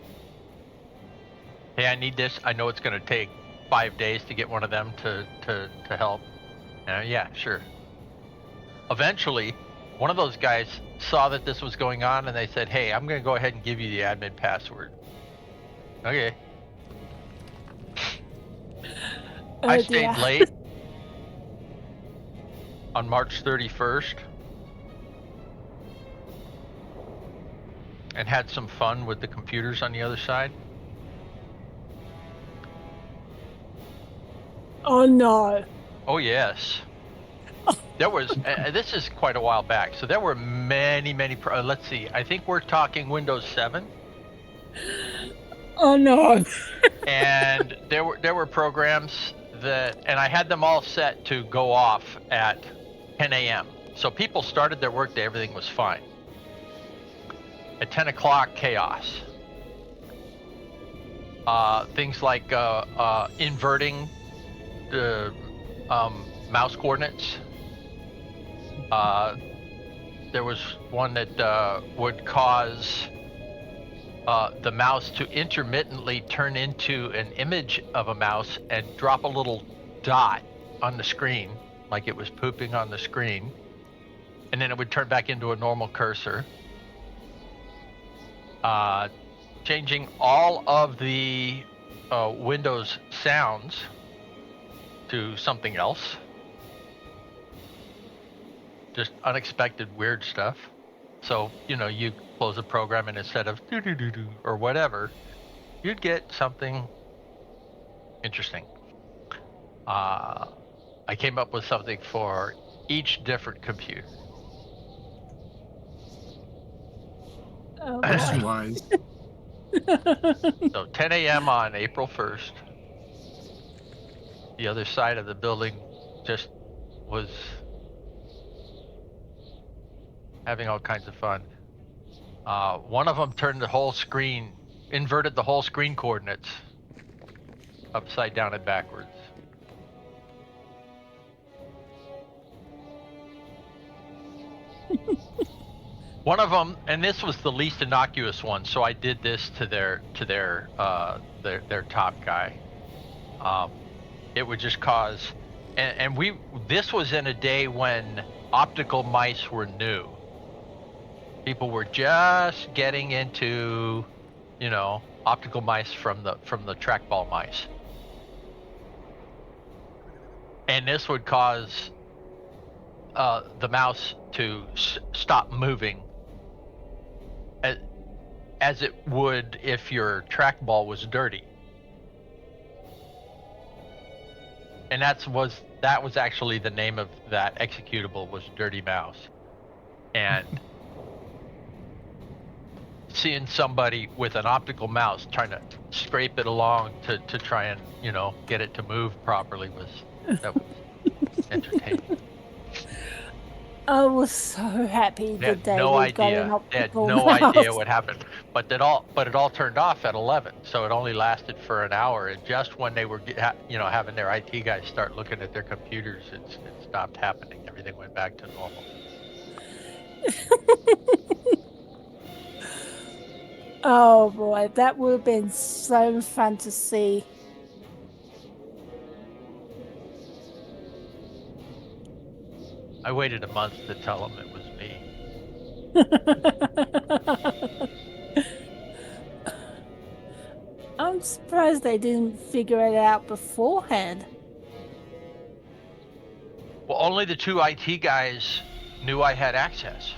Hey, I need this. I know it's going to take 5 days to get one of them to help. Yeah, sure. Eventually, one of those guys saw that this was going on, and they said, hey, I'm going to go ahead and give you the admin password. Okay. Oh I dear. stayed late on March 31st and had some fun with the computers on the other side. Oh no. Oh, yes. There was, this is quite a while back, so there were many, let's see, I think we're talking Windows 7. Oh no. And there were programs that, and I had them all set to go off at 10 a.m. So people started their workday, everything was fine. At 10 o'clock, chaos. Things like inverting the mouse coordinates. There was one that would cause the mouse to intermittently turn into an image of a mouse and drop a little dot on the screen, like it was pooping on the screen, and then it would turn back into a normal cursor. Changing all of the Windows sounds to something else. Just unexpected weird stuff. So, you know, you close a program and instead of do-do-do-do or whatever, you'd get something interesting. I came up with something for each different computer. Oh That's boy. wise. So 10 a.m. on April 1st, the other side of the building just was having all kinds of fun. One of them turned the whole screen, inverted the whole screen coordinates upside down and backwards. One of them, and this was the least innocuous one, so I did this to their top guy. It would just cause, and this was in a day when optical mice were new. People were just getting into, you know, optical mice from the trackball mice, and this would cause the mouse to stop moving, as it would if your trackball was dirty. And that was actually the name of that executable, was Dirty Mouse. And seeing somebody with an optical mouse trying to scrape it along to try and, you know, get it to move properly was entertaining. I was so happy They the had day no we got an idea. They had optical no mouse. idea what happened. But it all turned off at 11, so it only lasted for an hour. And just when they were, having their IT guys start looking at their computers, it stopped happening. Everything went back to normal. Oh boy, that would have been so fun to see. I waited a month to tell them it was me. I'm surprised they didn't figure it out beforehand. Well, only the 2 IT guys knew I had access.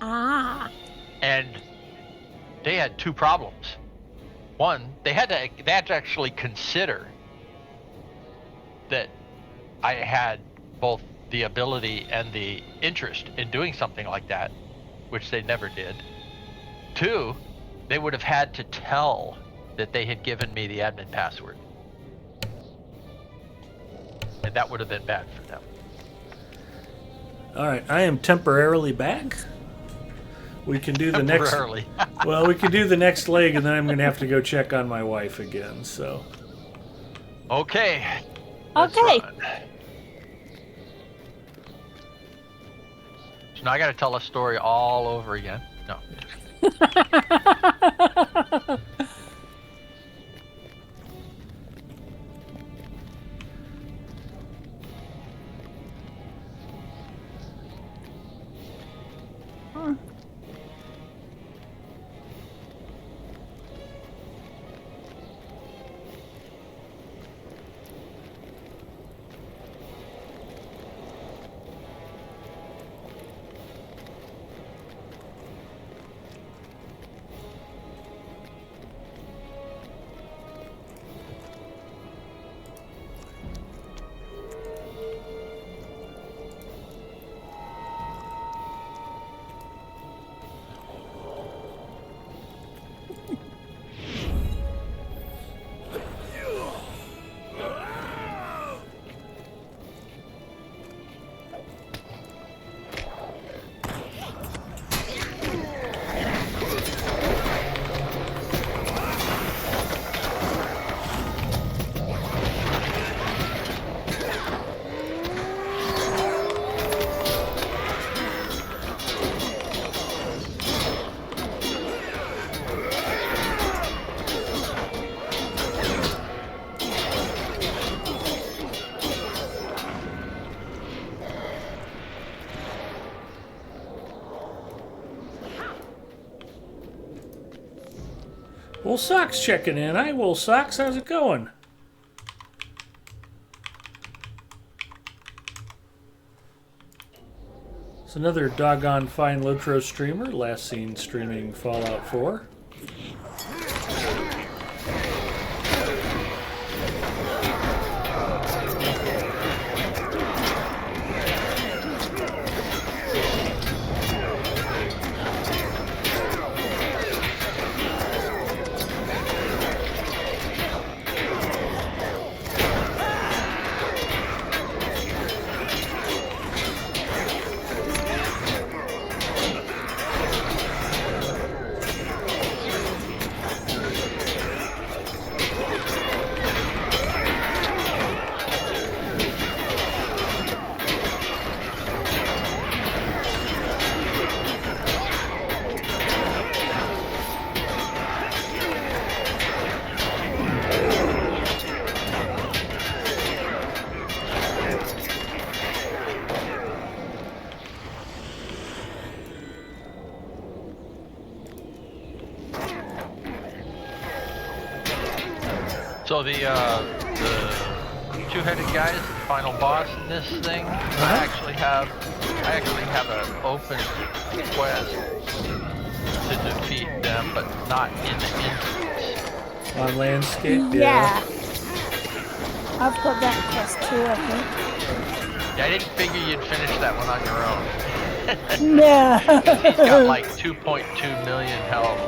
Ah. And they had 2 problems. One, they had to actually consider that I had both the ability and the interest in doing something like that, which they never did. 2, they would have had to tell that they had given me the admin password. And that would have been bad for them. All right, I am temporarily back. We can do the next. Temporarily. Well, we can do the next leg, and then I'm going to have to go check on my wife again. So. Okay. Okay. Run. So now I got to tell a story all over again. No. Well, Sock's checking in. Hi, Will Socks. How's it going? It's another doggone fine Lotro streamer. Last seen streaming Fallout 4. So the two-headed guy is the final boss in this thing. I actually have an open quest to defeat them, but not in the instance. On landscape? Yeah. I've got that quest too, I think. Yeah, I didn't figure you'd finish that one on your own. No. He's got like 2.2 million health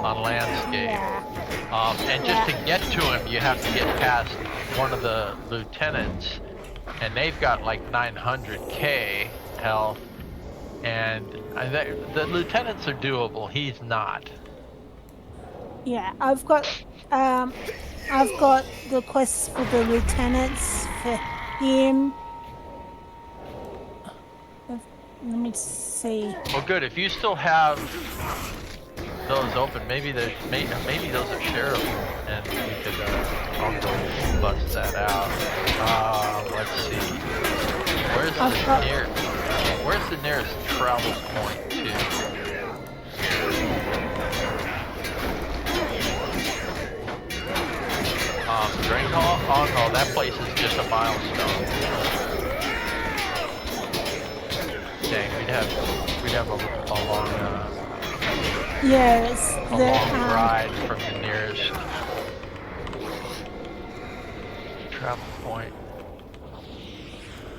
on landscape. Yeah. And just to get to him, you have to get past one of the lieutenants, and they've got like 900k, health, and the lieutenants are doable. He's not. Yeah, I've got the quests for the lieutenants for him. Let me see. Well, good. If you still have those open, maybe those are shareable, and we could I'll go bust that out. Let's see. Where's the nearest travel point to? Drain Hall? Oh no, that place is just a milestone. Dang, we'd have a long Yeah, it's a long ride from the nearest travel point.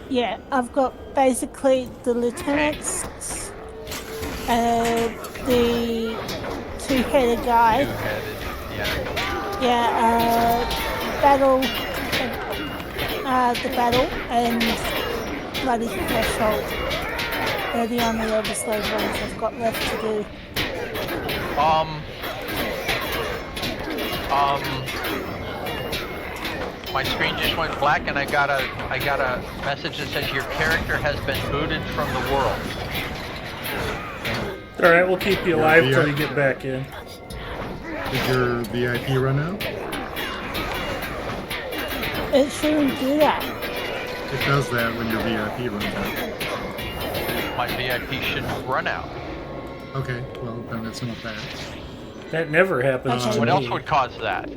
Yeah, I've got basically the lieutenants, the two-headed guy. Two-headed, yeah. Yeah, the battle and bloody threshold. They're the only overslave ones I've got left to do. My screen just went black, and I got a message that says your character has been booted from the world. All right, we'll keep you alive till you get back in. Did your VIP run out? It shouldn't do that. It does that when your VIP runs out. My VIP shouldn't run out. Okay, well then it's not bad. That never happens to me. What else would cause that?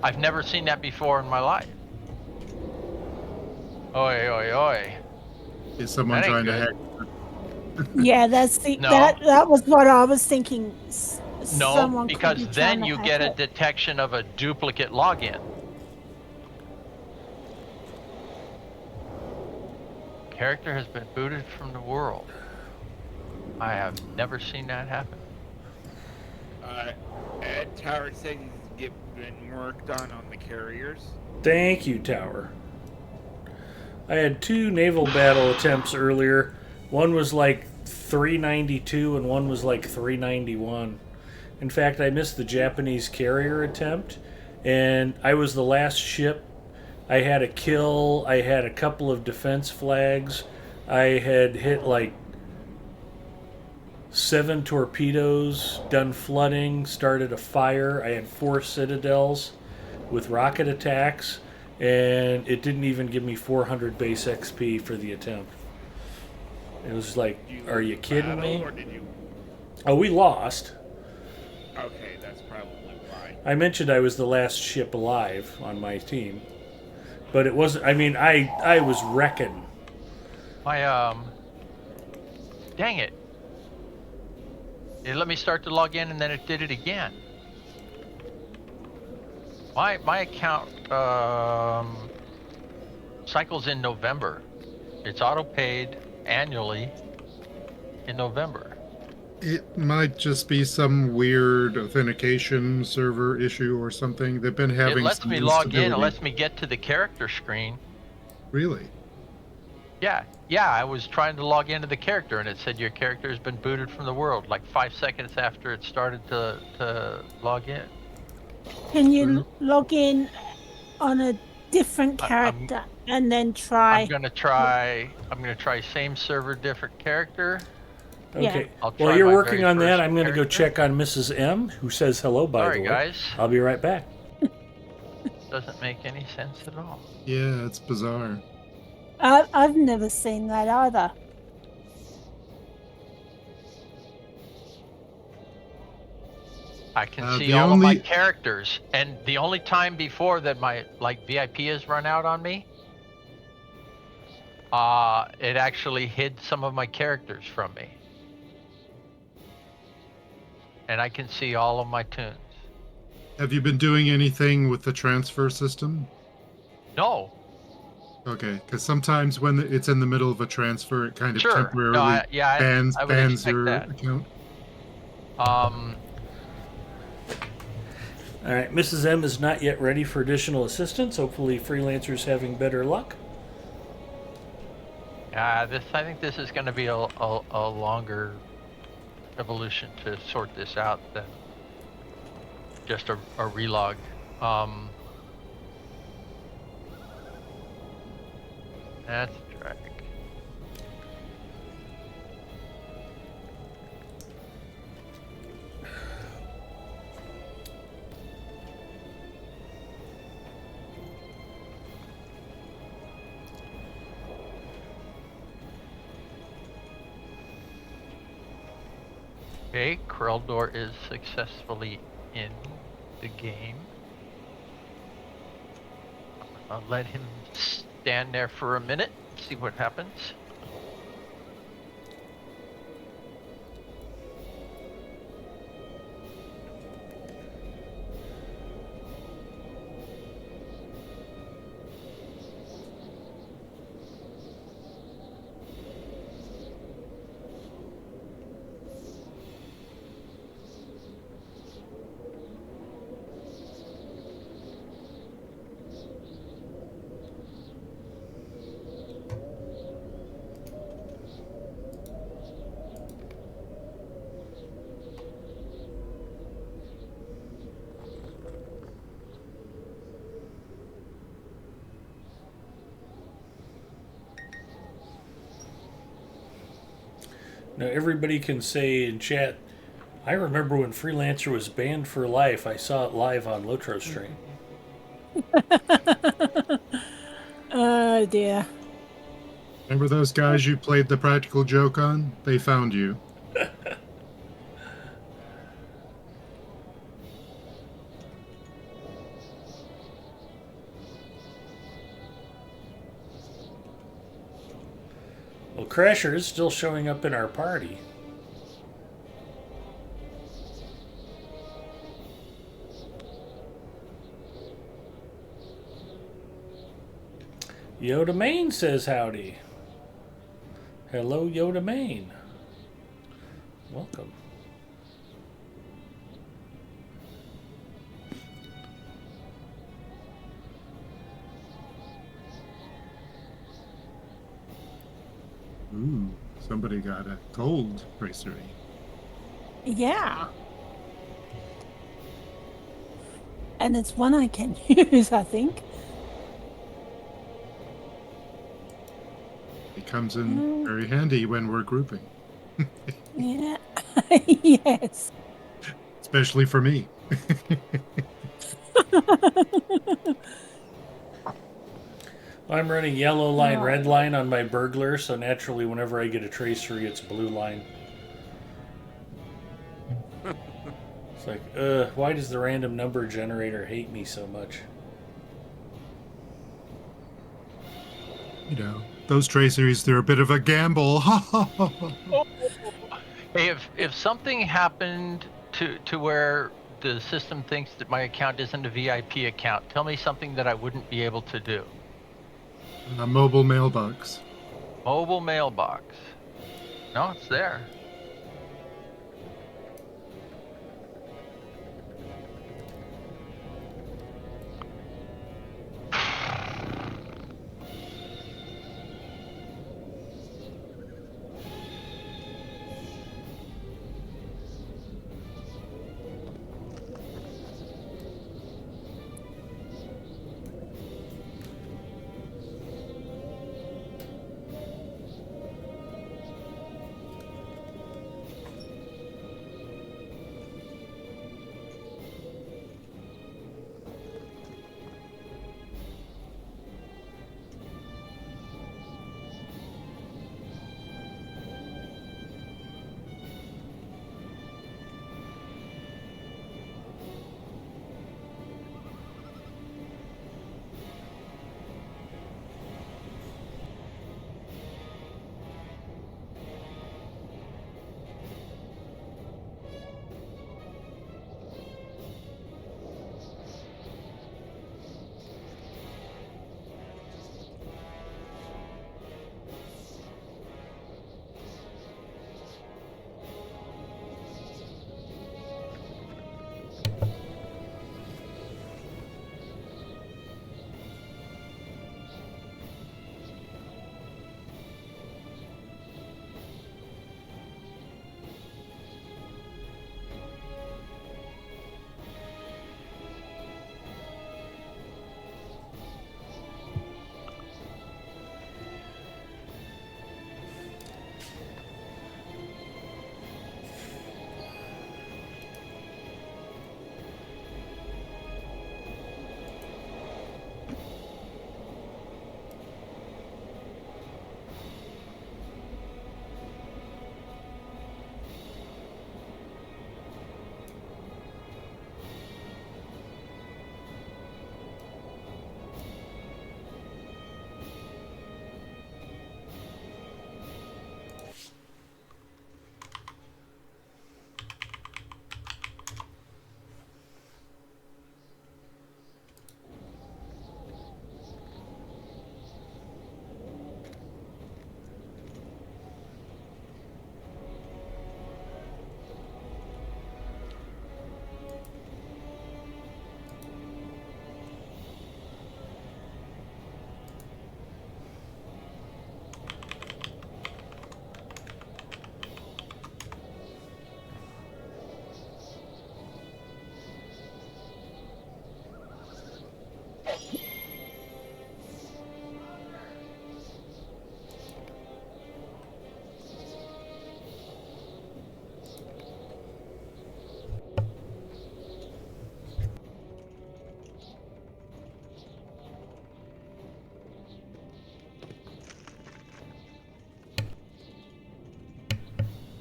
I've never seen that before in my life. Oi, oi, oi. Is someone trying to hack? Yeah, that's the No. that was what I was thinking. No, Someone could because be then trying to you hack get a it. detection of a duplicate login. Character has been booted from the world. I have never seen that happen. Ed Tower said he's been worked on the carriers. Thank you, Tower. I had 2 naval battle attempts earlier. One was like 392 and one was like 391. In fact, I missed the Japanese carrier attempt, and I was the last ship. I had a kill. I had a couple of defense flags. I had hit like 7 torpedoes, done flooding, started a fire. I had 4 citadels with rocket attacks, and it didn't even give me 400 base XP for the attempt. It was like, are you kidding me? Or did you... Oh, we lost. Okay, that's probably why. I mentioned I was the last ship alive on my team, but it wasn't. I mean, I was wrecking. Dang it. It let me start to log in, and then it did it again. My account cycles in November. It's auto paid annually in November. It might just be some weird authentication server issue or something. They've been having. It lets some me log in. It instability. lets me get to the character screen. Really? Yeah. I was trying to log into the character, and it said your character has been booted from the world. Like 5 seconds after it started to log in. Can you log in on a different character and then try? I'm gonna try same server, different character. Okay. I'll try While you're my working very on that, first I'm going to go character. check on Mrs. M, who says hello, by All the right, way. guys. I'll be right back. Doesn't make any sense at all. Yeah, it's bizarre. I've never seen that either. I can see the all of my only- characters, and the only time before that my VIP has run out on me, it actually hid some of my characters from me, and I can see all of my tunes. Have you been doing anything with the transfer system? No. Okay, because sometimes when it's in the middle of a transfer, it kind of Sure. temporarily No, I bans would expect your that. account. All right, Mrs. M is not yet ready for additional assistance. Hopefully, Freelancer's having better luck. I think this is going to be a longer evolution to sort this out than just a relog. That's a drag. Okay, Kreldor is successfully in the game. I'll let him stand there for a minute, see what happens. Now everybody can say in chat, I remember when Freelancer was banned for life. I saw it live on Lotro stream. Oh dear. Remember those guys you played the practical joke on? They found you. Well, Crasher is still showing up in our party. Yoda Main says howdy. Hello, Yoda Main. Welcome. Ooh, somebody got a gold tracery. Yeah. And it's one I can use, I think. It comes in very handy when we're grouping. Yeah. Yes. Especially for me. I'm running yellow line, red line on my burglar, so naturally whenever I get a tracery, it's blue line. It's like, why does the random number generator hate me so much? You know, those traceries, they're a bit of a gamble. Hey, if something happened to where the system thinks that my account isn't a VIP account, tell me something that I wouldn't be able to do. A mobile mailbox. Mobile mailbox. No, it's there.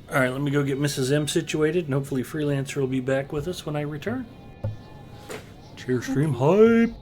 All right, let me go get Mrs. M situated, and hopefully Freelancer will be back with us when I return. Cheers, stream hype!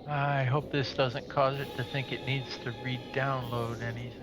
I hope this doesn't cause it to think it needs to re-download anything.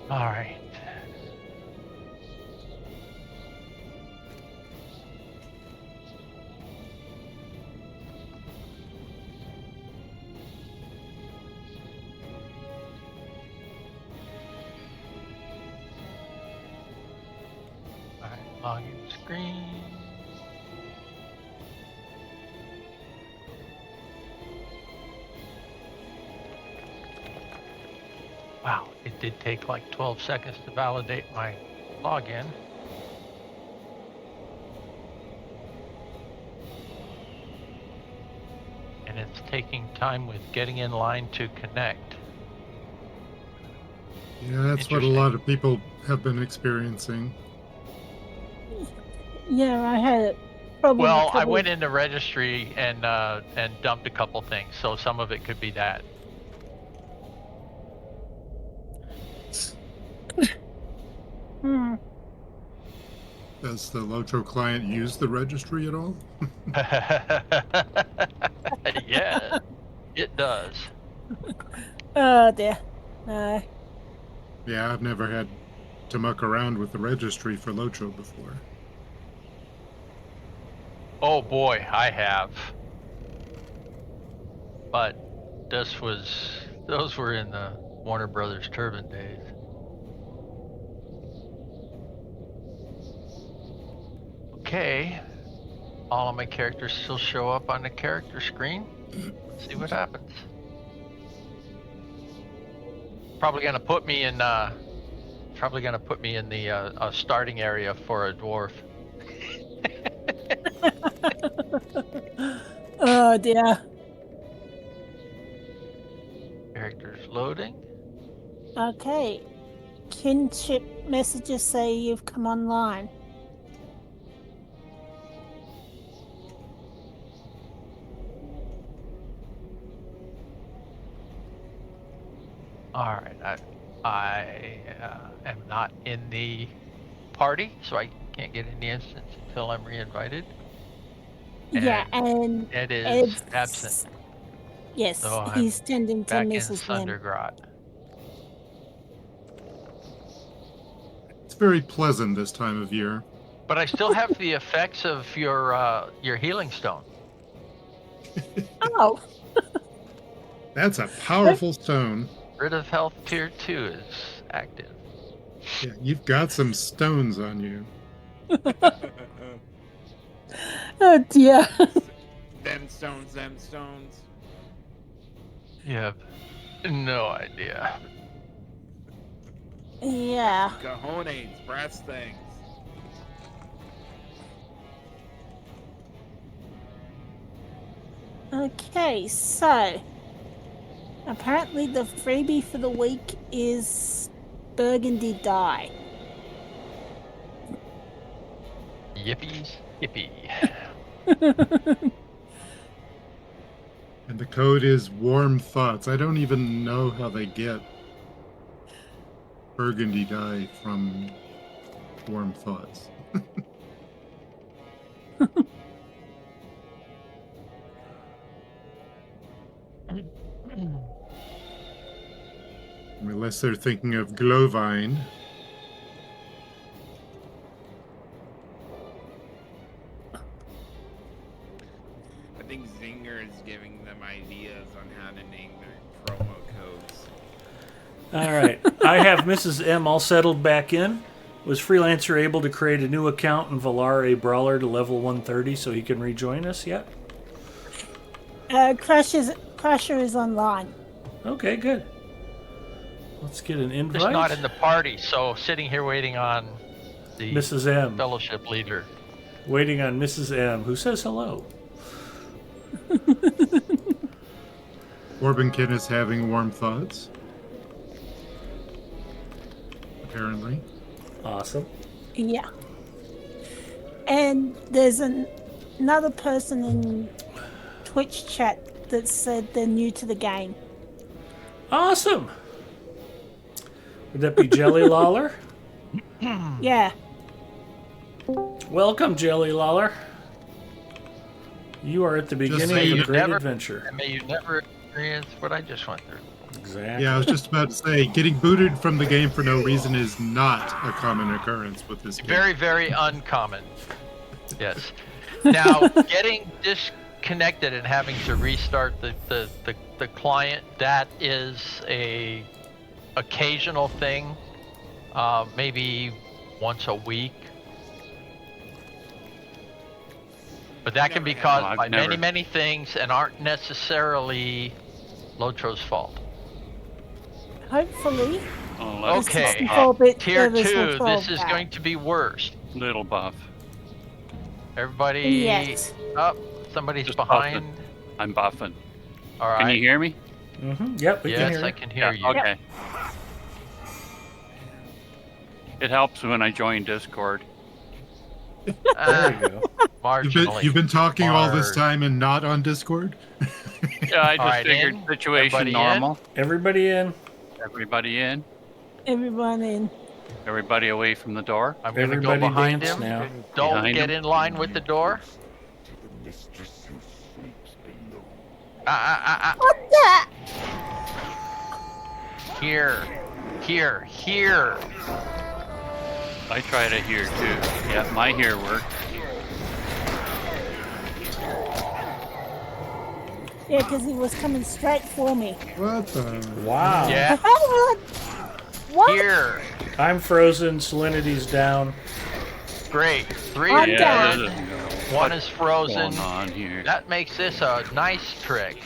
All right. All right, login screen. Wow, it did take like 12 seconds to validate my login. And it's taking time with getting in line to connect. Yeah, that's what a lot of people have been experiencing. Yeah, I had it. Probably Well, I went into registry and dumped a couple things, so some of it could be that. Does the Loto client use the registry at all? Yeah, it does. Oh dear. Yeah, I've never had to muck around with the registry for Loto before. Oh boy, I have. But those were in the Warner Brothers Turbine days. Okay, all of my characters still show up on the character screen. Let's see what happens. Probably gonna put me in the starting area for a dwarf. Oh dear. Characters loading. Okay. Kinship messages say you've come online. All right, I am not in the party, so I can't get in the instance until I'm re-invited. Yeah, and Ed is absent. Yes, So he's tending to back in Mrs. Lim. Sundergrot. very pleasant this time of year. But I still have the effects of your healing stone. Oh, That's a powerful stone. Rid of health tier 2 is active. Yeah, you've got some stones on you. oh dear. Them stones, them stones. You have no idea. Yeah. Cojones, brass things. Okay, so apparently the freebie for the week is Burgundy Dye. Yippee, yippee. And the code is Warm Thoughts. I don't even know how they get Burgundy dye from Warm Thoughts. Unless they're thinking of Glowvine. I think Zinger is giving them ideas on how to name their promo codes. All right. I have Mrs. M all settled back in. Was Freelancer able to create a new account and Valar a brawler to level 130 so he can rejoin us yet? Crusher is online. Okay, good. Let's get an invite. Just not in the party, so sitting here waiting on the Mrs. M. fellowship leader. Waiting on Mrs. M, who says hello. Orbankin is having warm thoughts. Apparently. Awesome. Yeah. And there's another person in Twitch chat that said they're new to the game. Awesome. Would that be Jelly Lawler? Yeah. Welcome, Jelly Lawler. You are at the beginning say of a you great never- adventure. And may you never experience what I just went through. Exactly. Yeah, I was just about to say, getting booted from the game for no reason is not a common occurrence with this game. Very, very uncommon. Yes. Now, getting disconnected and having to restart the client, that is a occasional thing, maybe once a week. But that can be caused by many things and aren't necessarily Lotro's fault. Hopefully. Okay, Four-bit tier servers 2, will solve this is that. going to be worse. Little buff. Everybody Yes. up. Somebody's Just behind. buffing. I'm buffing. All right. Can you hear me? Mm-hmm. Yep, we can Yes, hear I you. can hear you. Okay. It helps when I join Discord. There you go. Marginally. You've been talking all this time and not on Discord? Yeah, I just All right, figured in. situation Everybody normal. Everybody in. Everybody in. Everyone in. Everybody away from the door. I'm going to go Everybody behind dance him. now. Don't Behind get him. in line with the door. What the? Here. I try to hear too. Yeah, my hear works. Yeah, because he was coming straight for me. What the? Wow. Yeah. What? Here. I'm frozen. Salinity's down. Great. 3 I'm to down. I don't know 1 is frozen. what's going on here. That makes this a nice trick.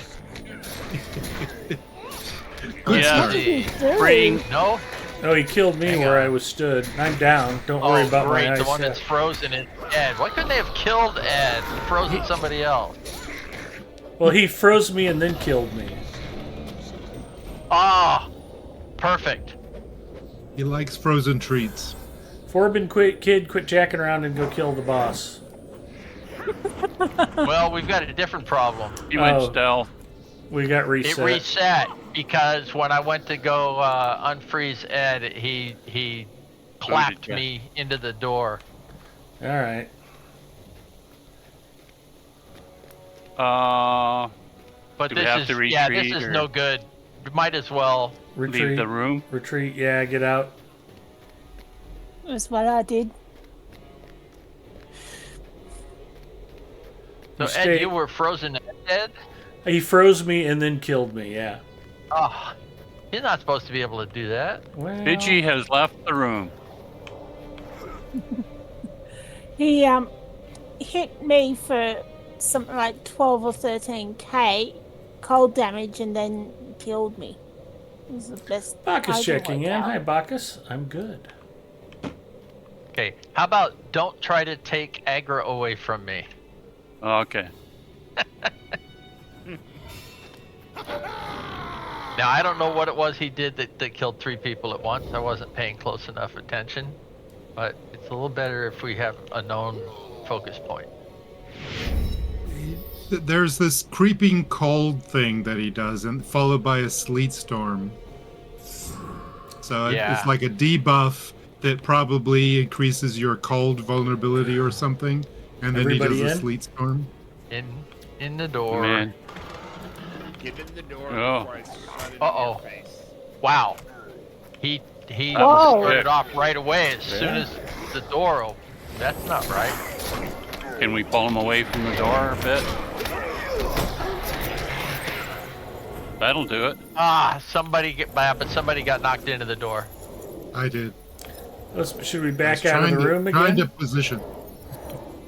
Good Yeah. start. See. Bring No? Oh, he killed me Hang where on. I was stood. I'm down. Don't worry Oh, about great. my The one eyesight. that's frozen is Ed. Why couldn't they have killed Ed and frozen somebody else? Well, he froze me and then killed me. Ah, perfect. He likes frozen treats. Forbin, kid, quit jacking around and go kill the boss. Well, we've got a different problem. He went Oh. stealth. We got reset. It reset because when I went to go unfreeze Ed, he clapped ya? me into the door. All right. But Do we this have is to this retreat, is or- no good. We might as well. Retreat. leave the room. Retreat. Yeah, get out. That's what I did. So Ed, you were frozen dead? He froze me and then killed me, yeah. Oh, he's not supposed to be able to do that. Well, Pidgey has left the room. He hit me for something like 12 or 13k cold damage and then killed me. It was the best. Bacchus checking in. out. Hi, Bacchus. I'm good. Okay, how about don't try to take aggro away from me? Okay. Now, I don't know what it was he did that killed 3 people at once. I wasn't paying close enough attention. But it's a little better if we have a known focus point. There's this creeping cold thing that he does, and followed by a sleet storm. So it's like a debuff that probably increases your cold vulnerability or something. And then Everybody he does in? a sleet storm. In the door. Man. Get in the door Oh. before I shut it in Uh-oh. your face. Wow. He Whoa. started off right away as soon as the door opened. That's not right. Can we pull him away from the door a bit? That'll do it. Somebody got knocked into the door. I did. Should we I was back out of the room Trying to again? position.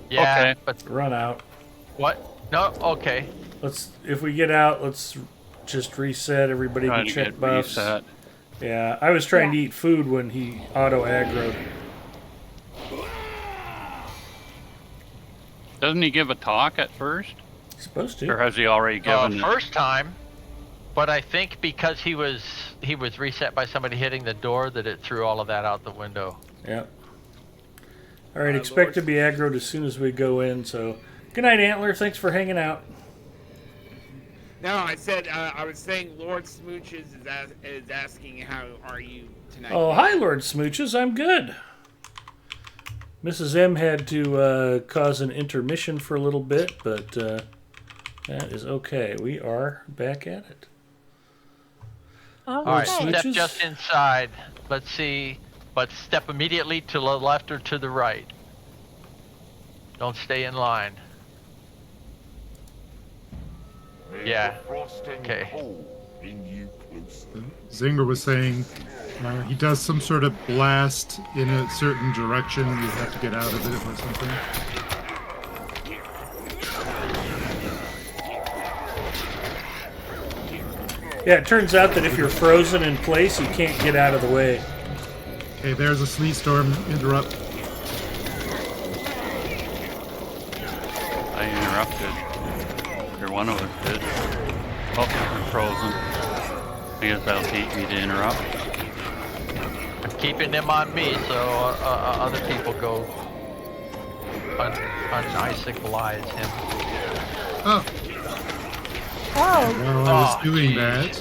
Yeah, Okay. but Run out. what? No, okay. If we get out, let's just reset. Everybody Trying can to check get buffs. reset. Yeah, I was trying to eat food when he auto aggroed. Doesn't he give a talk at first? Supposed to. Or has he already given it? First time, but I think because he was reset by somebody hitting the door that it threw all of that out the window. Yep. All right, expect to be aggroed as soon as we go in. So, good night, Antler. Thanks for hanging out. No, I said I was saying Lord Smooches is asking how are you tonight. Oh, hi, Lord Smooches. I'm good. Mrs. M had to cause an intermission for a little bit, but that is okay. We are back at it. All right, step Smooches? just inside. Let's see, but step immediately to the left or to the right. Don't stay in line. Yeah. Okay. Zinger was saying he does some sort of blast in a certain direction. You have to get out of it or something. Yeah, it turns out that if you're frozen in place, you can't get out of the way. Okay, there's a sleet storm. Interrupt. I interrupted. Or one of us did. Oh, I'm frozen. I guess that'll teach me to interrupt. I'm keeping them on me so other people go un-icicleize him. Oh. Oh. While I was doing that,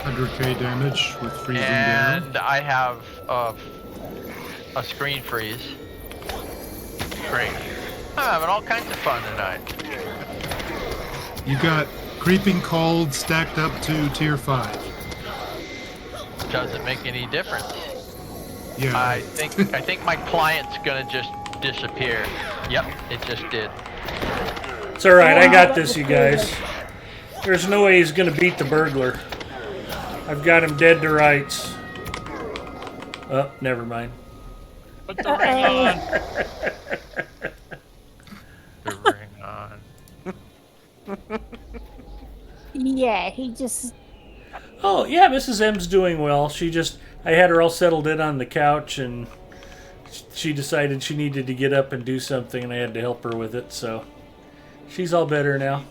100k damage with freezing down. And I have a screen freeze. Great. I'm having all kinds of fun tonight. You got creeping cold stacked up to tier 5. Doesn't make any difference. Yeah. I think my client's gonna just disappear. Yep, it just did. It's all right. I got this, you guys. There's no way he's going to beat the burglar. I've got him dead to rights. Oh, never mind. Put the ring on. The ring on. Yeah, he just. Oh, yeah, Mrs. M's doing well. I had her all settled in on the couch, and she decided she needed to get up and do something, and I had to help her with it, so she's all better now.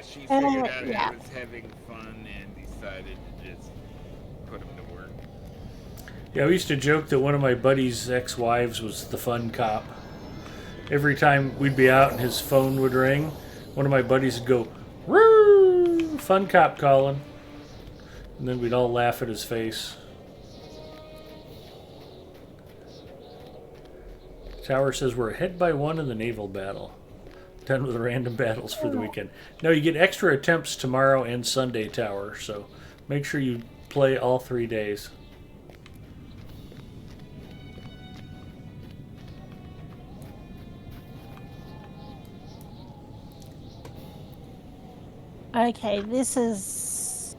She figured out yeah. I was having fun and decided to just put him to work. Yeah, we used to joke that one of my buddy's ex-wives was the fun cop. Every time we'd be out and his phone would ring, one of my buddies would go, "Woo! Fun cop calling." And then we'd all laugh at his face. Tower says we're ahead by 1 in the naval battle. Done with the random battles for the weekend. No, you get extra attempts tomorrow and Sunday, Tower, so make sure you play all 3 days. Okay, this is...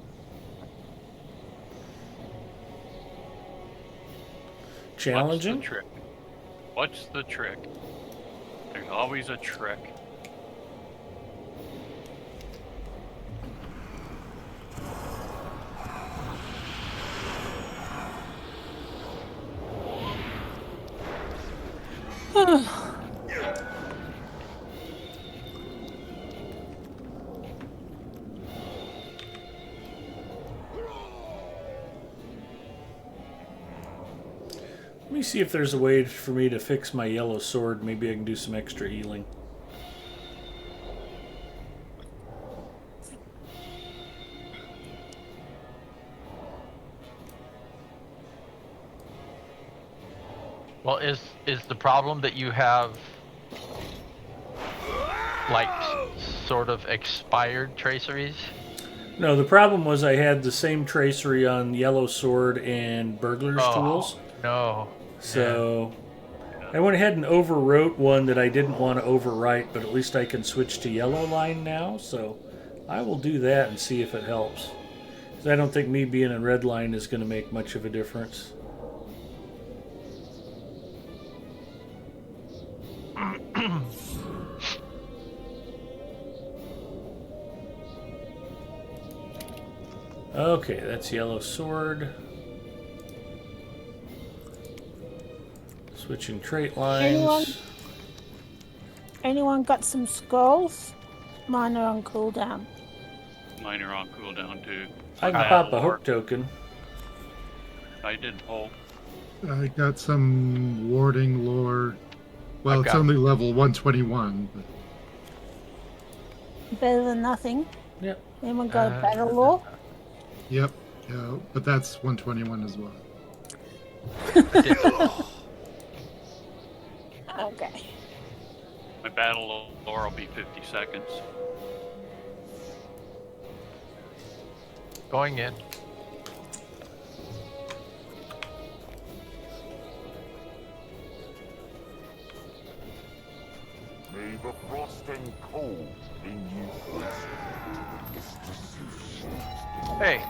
Challenging? What's the trick? What's the trick? There's always a trick. Let me see if there's a way for me to fix my yellow sword. Maybe I can do some extra healing. Well, is the problem that you have like sort of expired traceries? No, the problem was I had the same tracery on yellow sword and burglar's tools. No. So I went ahead and overwrote one that I didn't want to overwrite, but at least I can switch to yellow line now. So I will do that and see if it helps. 'Cause I don't think me being in red line is going to make much of a difference. Okay, that's yellow sword. Switching trait lines. Anyone got some scrolls? Mine are on cooldown. Mine are on cooldown too. I can pop a hook token. I did pull. I got some warding lore. Well, it's only level 121. But... Better than nothing. Yep. Anyone got a battle lore? Yep. Yeah, but that's 121 as well. Okay. My battle lore will be 50 seconds. Going in. May the frost and cold in you closer. Hey.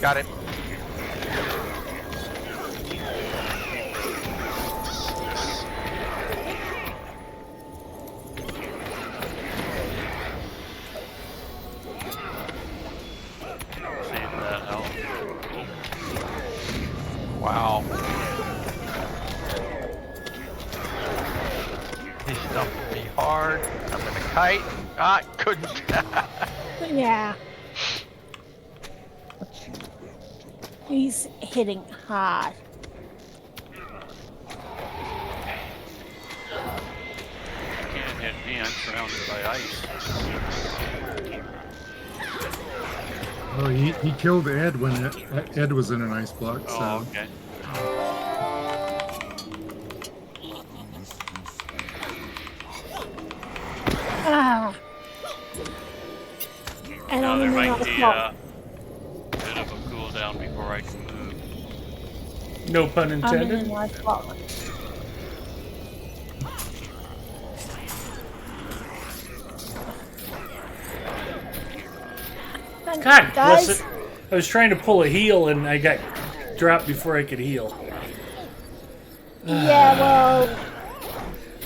Got it. Wow. He stumped me hard. I'm gonna kite. Ah, couldn't. Yeah. He's hitting hard. Can't hit me, I'm surrounded by ice. Oh, he killed Ed when Ed was in an ice block. So. Oh, okay. Ah. And Now I'm there in the might ice be block. a bit of a cooldown before I can move. No pun I'm in intended. an ice block. God Guys? bless it. I was trying to pull a heal and I got dropped before I could heal. Yeah, well,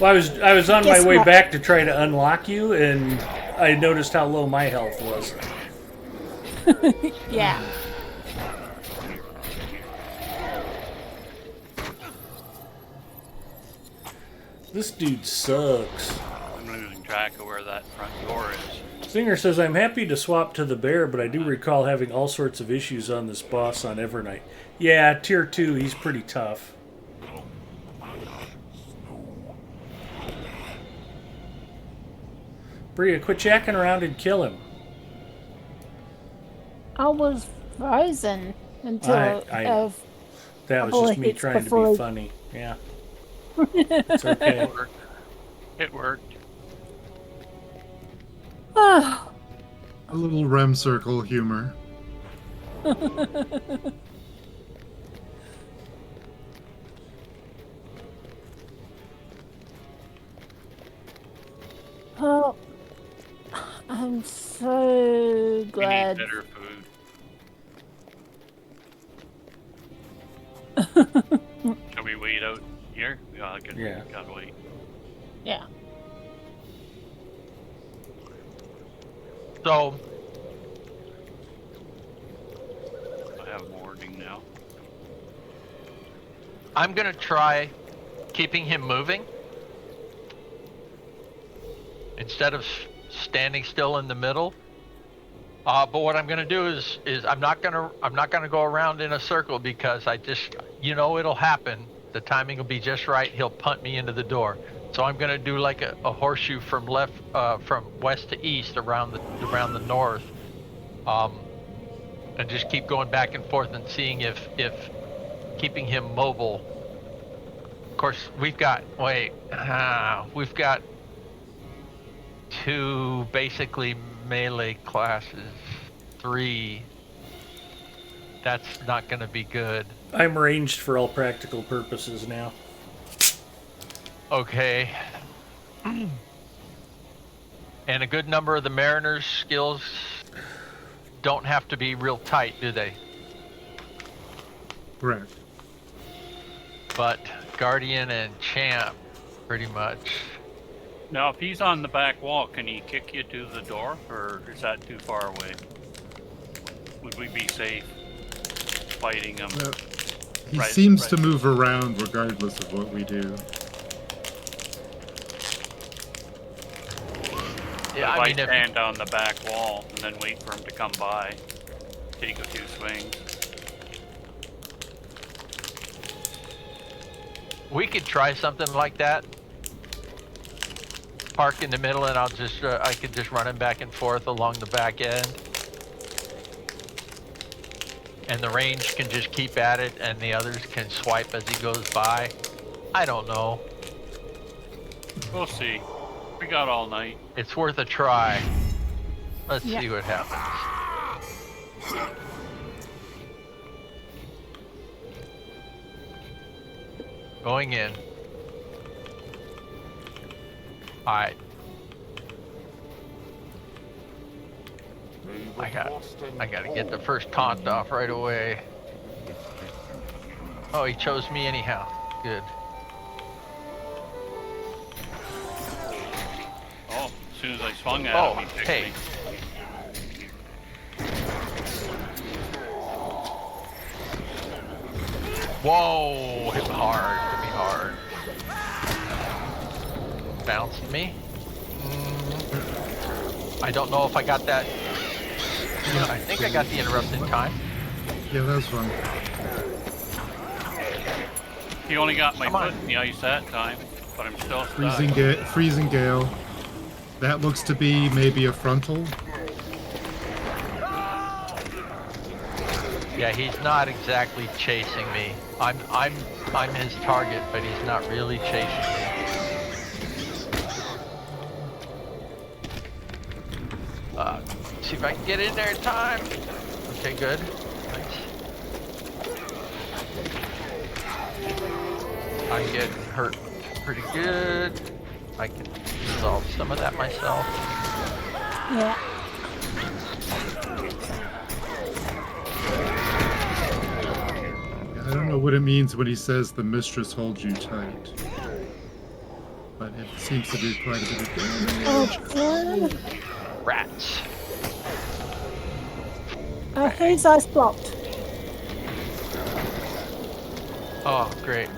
Well, I was on my Guess way what? back to try to unlock you, and I noticed how low my health was. yeah. This dude sucks. I'm losing track of where that front door is. Singer says, I'm happy to swap to the bear, but I do recall having all sorts of issues on this boss on Evernight. Yeah, tier 2, he's pretty tough. Bria, quit jacking around and kill him. I was frozen until that was couple just of me hits trying to before be funny. Yeah. It's okay. It worked. A little REM circle humor. Oh, I'm so glad. We need better food. Shall we wait out here? Yeah, gotta wait. Yeah. So I have morning now. I'm gonna try keeping him moving instead of standing still in the middle. But what I'm gonna do is I'm not gonna go around in a circle because it'll happen. The timing will be just right. He'll punt me into the door. So I'm gonna do like a horseshoe from west to east around the north, and just keep going back and forth and seeing if keeping him mobile. Of course, we've got 2 basically melee classes, 3. That's not going to be good. I'm ranged for all practical purposes now. Okay. And a good number of the Mariner's skills don't have to be real tight, do they? Correct. But Guardian and Champ, pretty much. Now, if he's on the back wall, can he kick you to the door, or is that too far away? Would we be safe fighting him? He seems to move around regardless of what we do. Yeah, if I stand on the back wall and then wait for him to come by, take a few swings. We could try something like that. Park in the middle, and I could just run him back and forth along the back end. And the range can just keep at it, and the others can swipe as he goes by. I don't know. We'll see. We got all night. It's worth a try. Let's see what happens. Going in. Alright. I gotta get the first taunt off right away. Oh, he chose me anyhow. Good. Oh, as soon as I swung at him, he picked me. Whoa, hit me hard, Bounced me. I don't know if I got that. I think I got the interrupt in time. Yeah, that was fun. He only got my foot in the ice that time, but I'm still stuck. Freezing gale. That looks to be maybe a frontal. Yeah, he's not exactly chasing me. I'm his target, but he's not really chasing me. See if I can get in there in time. Okay, good. Nice. I'm getting hurt pretty good. I can resolve some of that myself. Yeah. I don't know what it means when he says the mistress holds you tight. But it seems to be quite a bit of damage. Oh, Rats. who's ice blocked? Oh, great.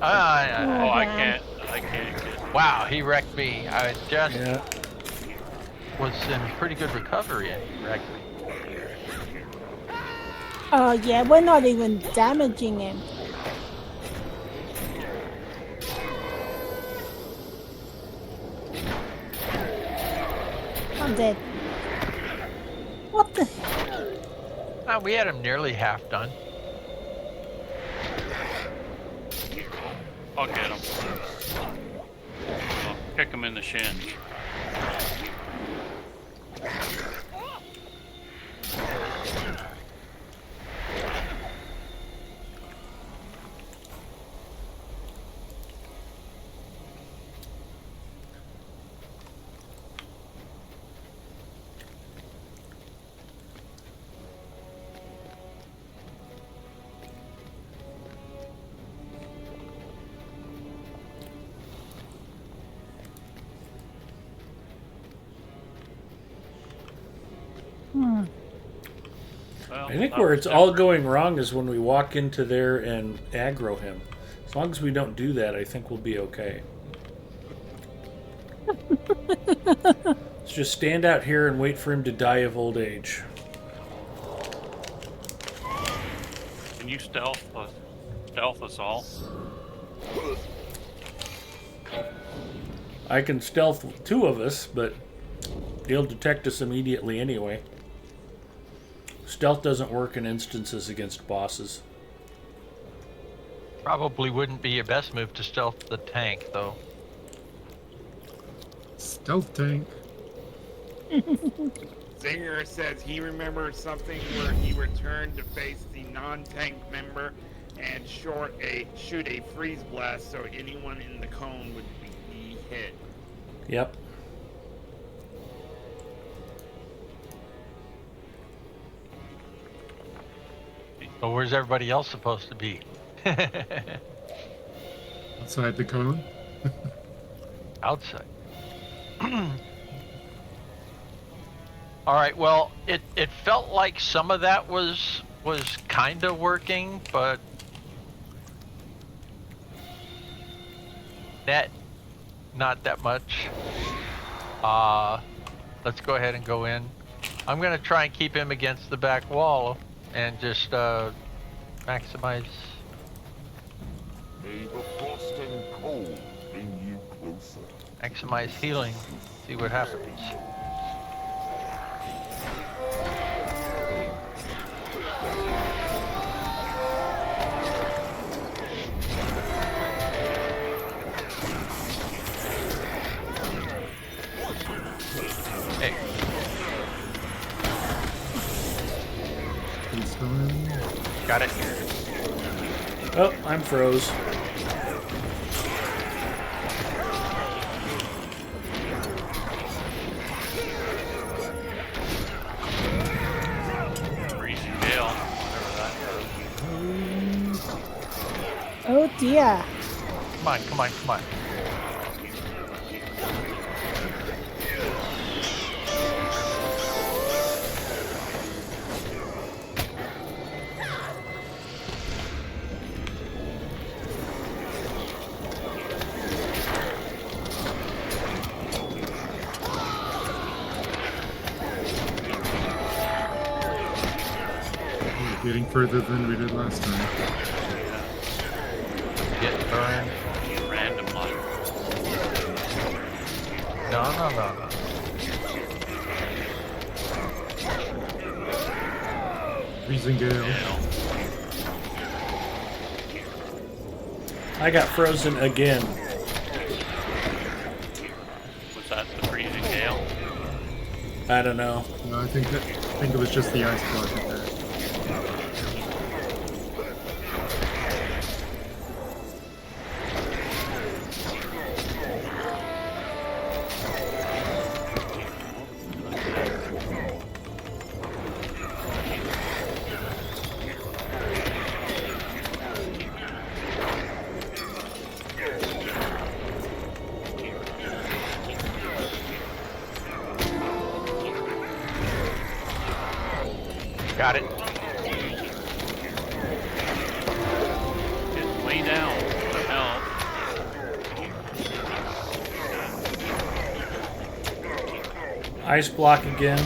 I can't get. Wow, he wrecked me. I just was in pretty good recovery and he wrecked me. Oh yeah, we're not even damaging him. I'm dead. What the? We had him nearly half done. I'll get him. I'll kick him in the shins. Hmm. Well, I think that where was it's all different. going wrong is when we walk into there and aggro him. As long as we don't do that, I think we'll be okay. Let's just stand out here and wait for him to die of old age. Can you stealth us all? I can stealth two of us, but he'll detect us immediately anyway. Stealth doesn't work in instances against bosses. Probably wouldn't be your best move to stealth the tank, though. Stealth tank. Zinger says he remembers something where he returned to face the non-tank member and shoot a freeze blast so anyone in the cone would be hit. Yep. But where's everybody else supposed to be? Outside the cone. Outside. All right. Well, it felt like some of that was kind of working, but not that much. Let's go ahead and go in. I'm gonna try and keep him against the back wall and just maximize. May the frost and cold bring you closer. Maximize healing. See what happens. Hey. Got it. Oh, I'm froze. Freezing gale, whatever that does. Oh dear. Come on, come on, come on. We're getting further than we did last time. Get burned. Random light. No. Freezing gale. I got frozen again. Was that the freezing gale? I don't know. No, I think it was just the ice block attack. Got it. Get way down. What the hell? Ice block again.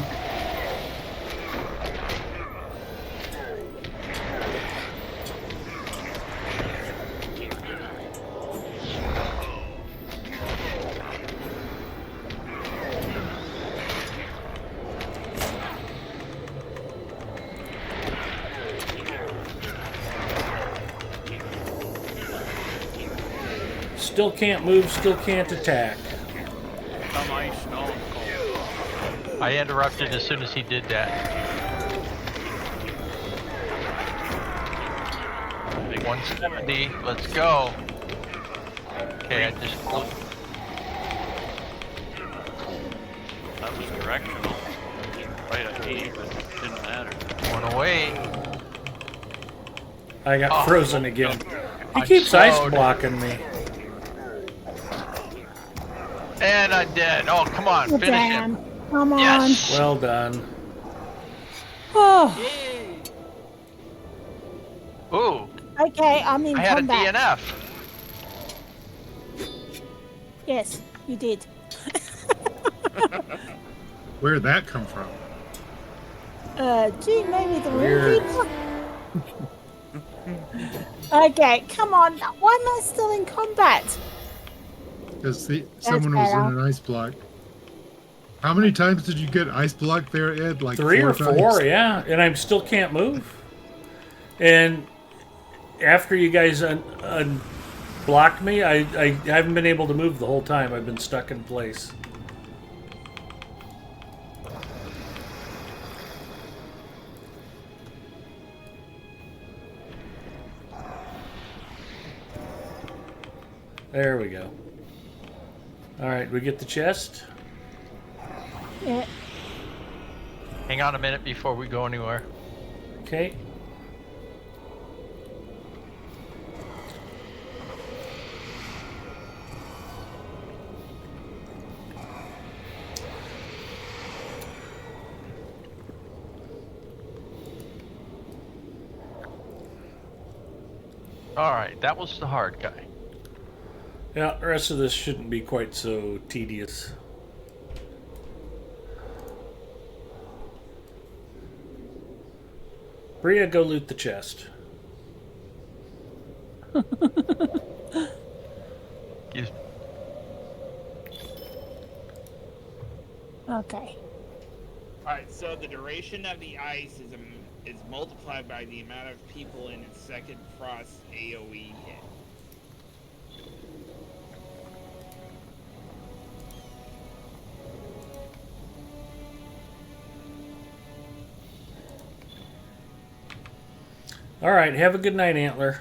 Still can't move, still can't attack. Some ice, snow, and cold. I interrupted as soon as he did that. 170. Let's go. Okay, I just. That was directional. Right at me, but it didn't matter. One away. I got Oh. frozen again. He I'm keeps ice slowed. blocking me. And I'm dead. Oh, come on. Oh, Finish damn. him. Come on. Yes. Well done. Oh, Yay! Ooh, okay, I'm in I had combat. a DNF. Yes, you did. Where'd that come from? Gee, maybe the Weird. room keeper? Okay, come on. Why am I still in combat? Because someone was in better. an ice block. How many times did you get ice block there, Ed? Like 3 4 or 4, times? yeah, and I still can't move. And after you guys blocked me, I haven't been able to move the whole time. I've been stuck in place. There we go. All right, we get the chest. Yeah. Hang on a minute before we go anywhere. Okay. All right, that was the hard guy. Yeah, the rest of this shouldn't be quite so tedious. Bria, go loot the chest. Excuse me. Okay. Alright, so the duration of the ice is multiplied by the amount of people in its second frost AoE hit. All right, have a good night, Antler.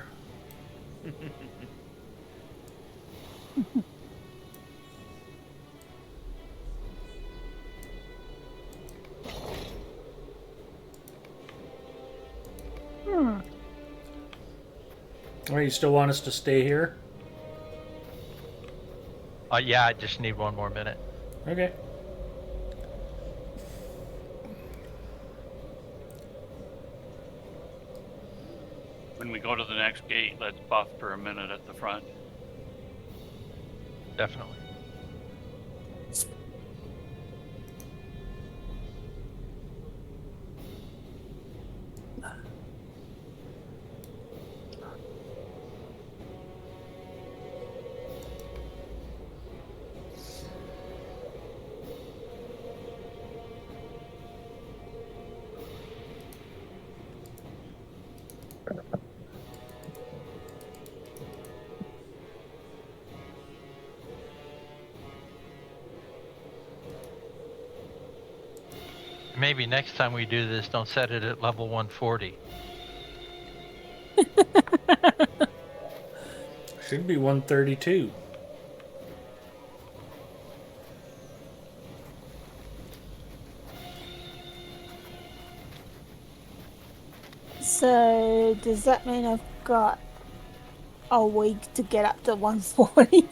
All right, you still want us to stay here? Yeah, I just need 1 more minute. Okay. When we go to the next gate, let's buff for a minute at the front. Definitely. Maybe next time we do this, don't set it at level 140. Should be 132. So, does that mean I've got a week to get up to 140?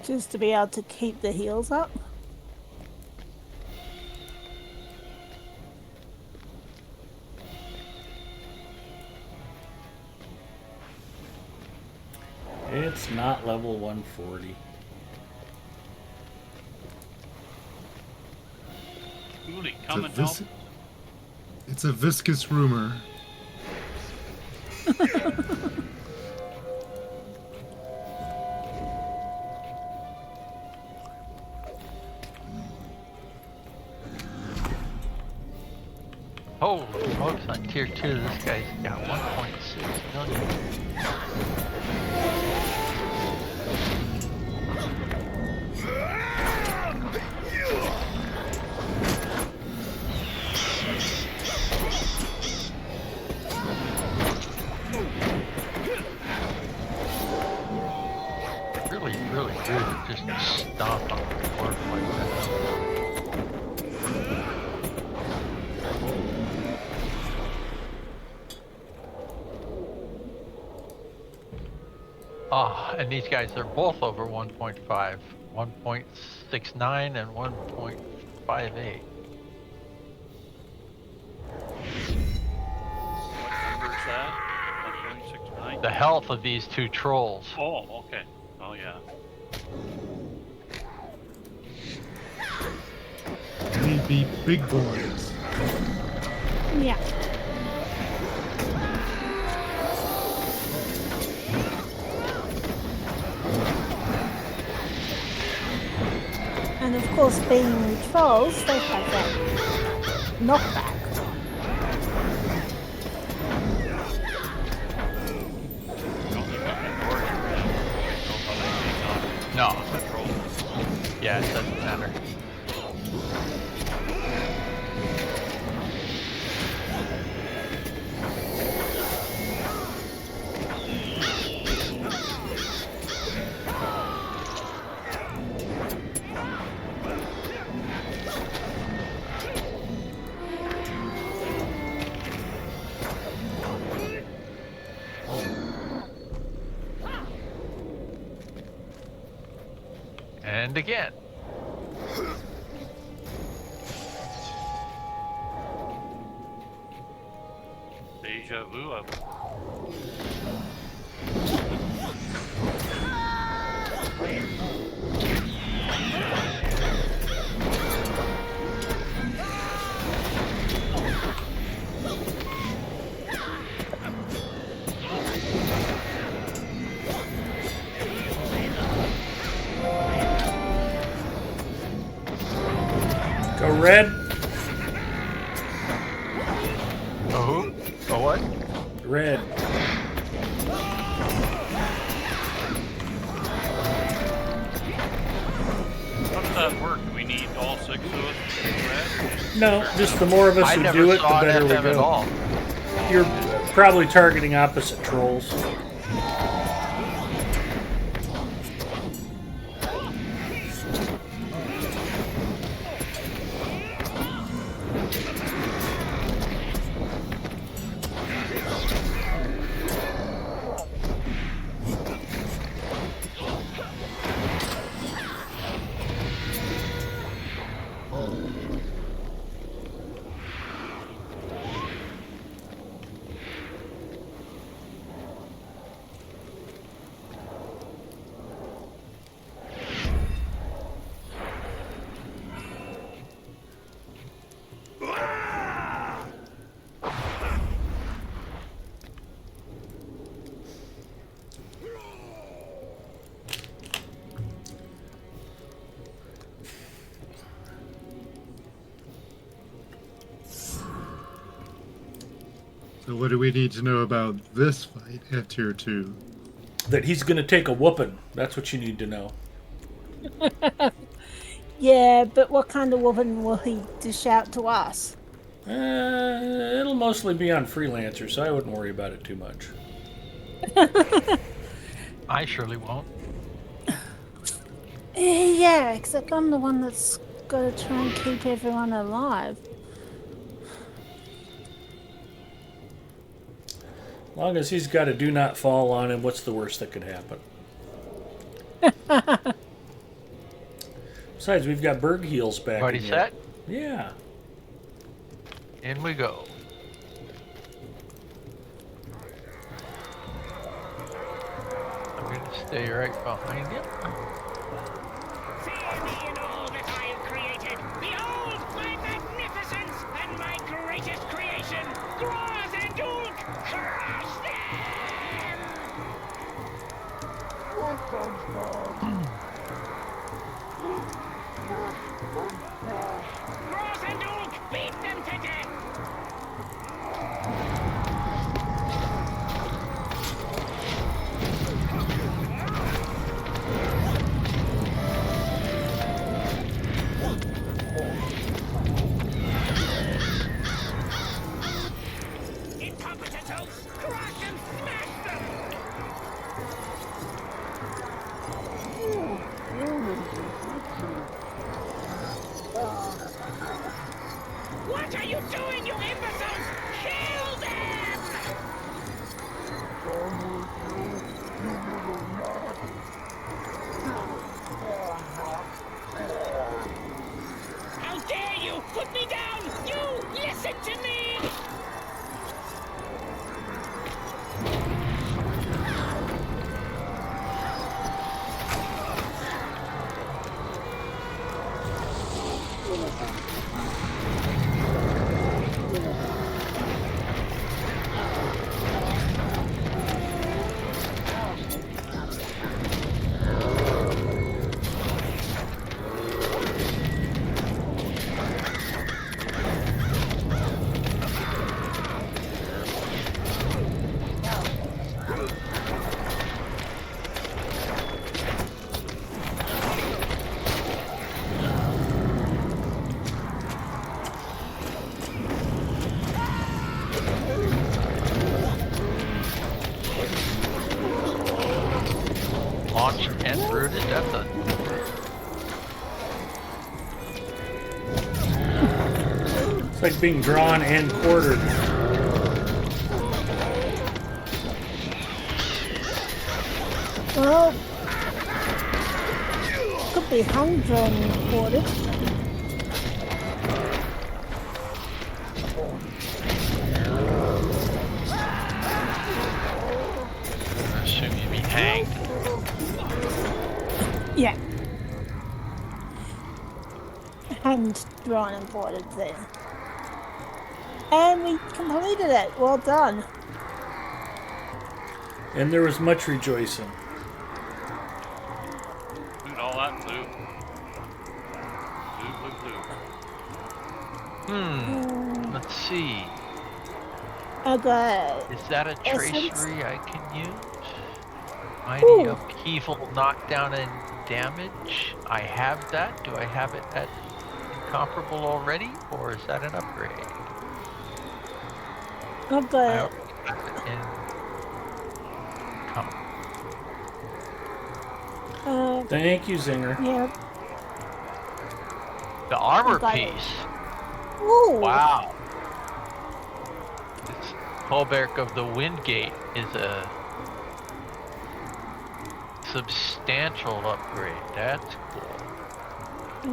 Just to be able to keep the heals up? It's not level 140. Uli, come and help. It's a viscous rumor. Holy smokes, on tier 2, this guy's got 1.6 million. Really, really good at just stomp on the board like that. Ah, and these guys are both over 1.5, 1.69 and 1.58. the health of these two trolls. Oh, okay. Oh, yeah. We be big boys. Yeah. And of course, being trolls, they have that knockback. No. Yeah, it doesn't matter. And again. Deja vu. Go red. Oh, oh what? Red. How does that work? Do we need all 6 of us to be red? No, just the more of us I who never do it, the saw better an we FM at go. all. You're probably targeting opposite trolls. So what do we need to know about this fight at Tier 2? That he's going to take a whooping. That's what you need to know. Yeah, but what kind of woman will he dish out to us? It'll mostly be on Freelancer, so I wouldn't worry about it too much. I surely won't. Yeah, except I'm the one that's got to try and keep everyone alive. As long as he's got a do not fall on him, what's the worst that could happen? Besides, we've got Berg heals back. Party set? Yeah. In we go. I'm going to stay right behind you. See me in all that I have created. Behold my magnificence and my greatest creation. Groz and Dulk, crush them! Groz and Dulk, beat them to death! Incompetents, crush and smash them! What are you doing, you imbeciles? Kill them! How dare you put me down? You listen to me! Launched and rooted. That's a It's like being drawn and quartered. Well, could be hung, drawn, and quartered. I assume you'd be hanged. Yeah. Hanged, drawn, and quartered there. And we completed it. Well done. And there was much rejoicing. Loot all that loot. Loot. Let's see. Okay. Is that a Essence? tracery I can use? Mighty upheaval, knockdown, and damage. I have that. Do I have it at incomparable already, or is that an upgrade? I've I got it. already have it in Thank you, Zinger. Yeah. the armor got it. piece. Ooh. Wow. This Hallberg of the Windgate is a substantial upgrade. That's cool.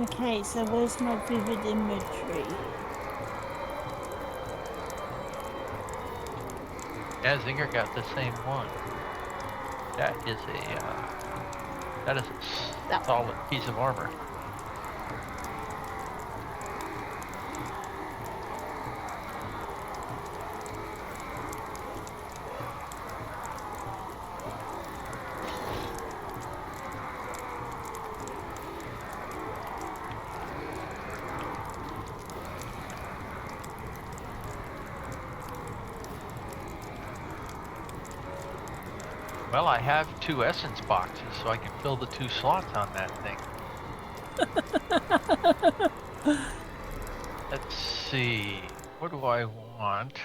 Okay, so where's my vivid imagery? Yeah, Zinger got the same one. That is a solid piece of armor. Well, I have 2 essence boxes, so I can fill the 2 slots on that thing. Let's see. What do I want?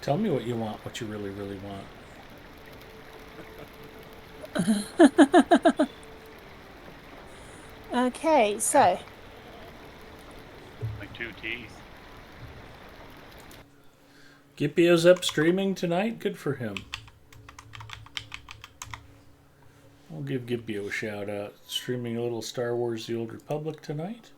Tell me what you want, what you really, really want. Okay, so. Like 2 teeth. Gippio's up streaming tonight. Good for him. I'll give Gippio a shout out. Streaming a little Star Wars The Old Republic tonight.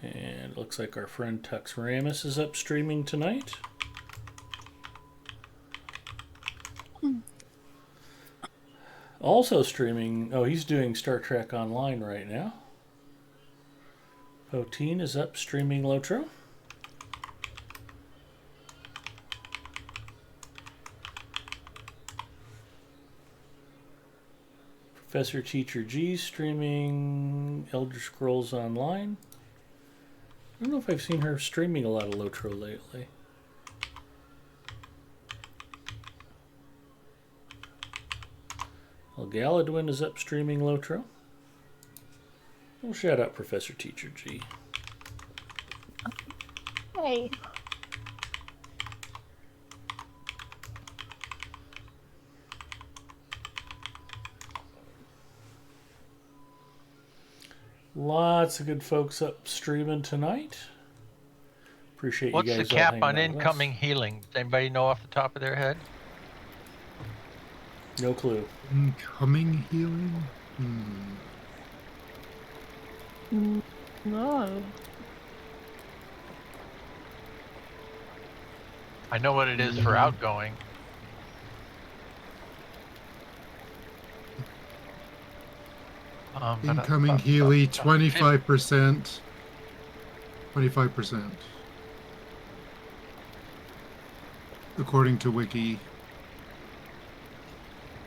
And it looks like our friend Tux Ramus is up streaming tonight. Also streaming, oh, he's doing Star Trek Online right now. Poteen is up streaming Lotro. Professor Teacher G streaming Elder Scrolls Online. I don't know if I've seen her streaming a lot of Lotro lately. Well, Galadwin is up streaming Lotro. Well, shout out Professor Teacher G. Hey. Lots of good folks up streaming tonight. Appreciate What's you guys the cap all on hanging out with us. incoming healing? Does anybody know off the top of their head? No clue. Incoming healing? No. I know what it is for outgoing. Incoming Healy 25%. 25%. According to Wiki.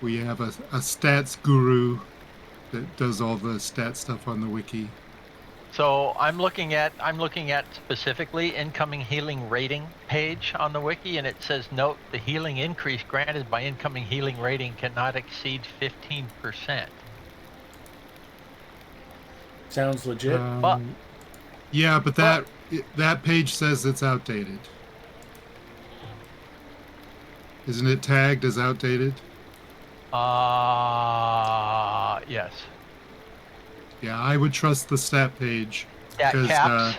We have a stats guru that does all the stat stuff on the Wiki. So I'm looking at specifically incoming healing rating page on the Wiki, and it says, note the healing increase granted by incoming healing rating cannot exceed 15%. Sounds legit. Yeah, but that page says it's outdated. Isn't it tagged as outdated? Yes. Yeah, I would trust the stat page. Stat caps.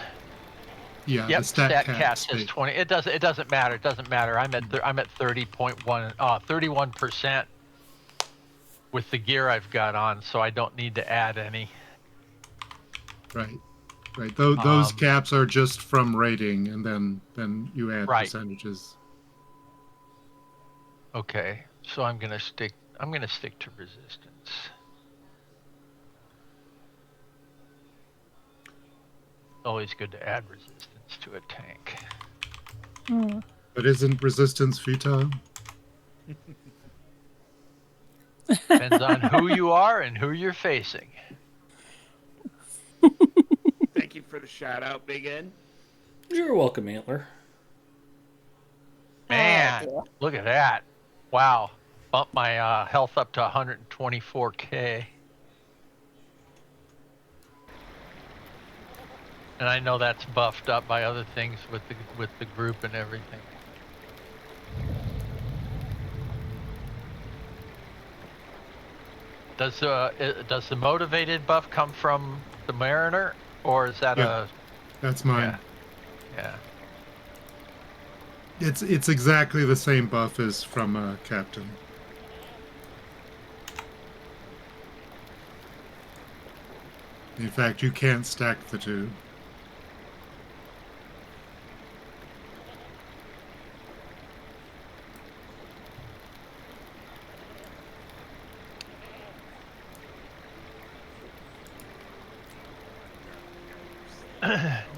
Yeah, yep, the stat caps says 20. It doesn't matter. It doesn't matter. I'm at 30.1, 31% with the gear I've got on, so I don't need to add any. Right. Those caps are just from rating, and then you add percentages. Okay, so I'm gonna stick to resistance. Always good to add resistance to a tank. But isn't resistance futile? Depends on who you are and who you're facing. Thank you for the shout out, Big Ed. You're welcome, Antler. Man, look at that. Wow. Bumped my health up to 124k. And I know that's buffed up by other things with the group and everything. Does the motivated buff come from the Mariner, or is that That's mine. Yeah. It's exactly the same buff as from Captain. In fact, you can't stack the two.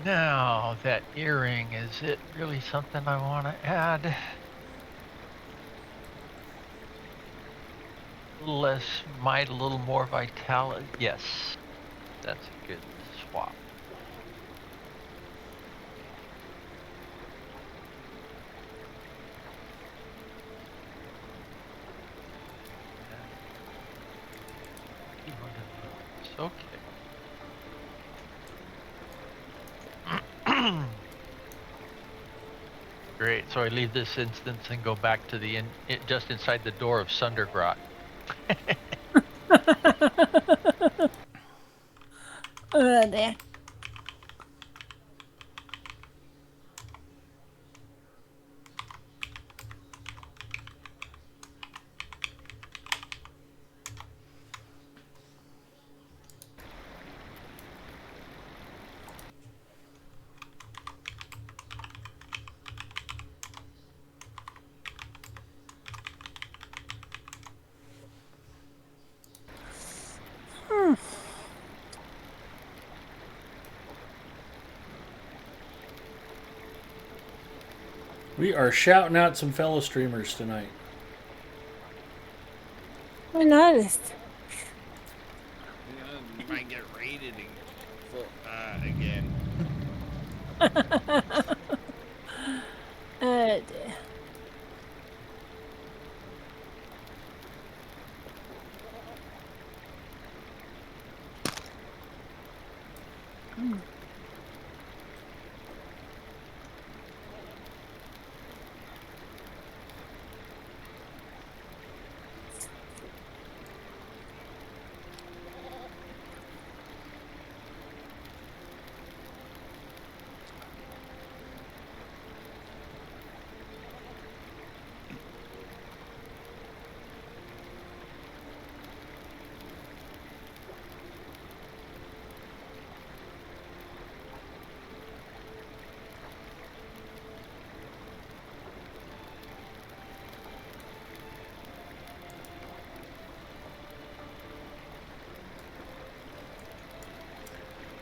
Now, that earring, is it really something I want to add? A little less might, a little more vitality. Yes, that's a good swap. Okay. Great, so I leave this instance and go back to the just inside the door of Sundergrot. There. We are shouting out some fellow streamers tonight. I noticed. You might get raided again. Dear.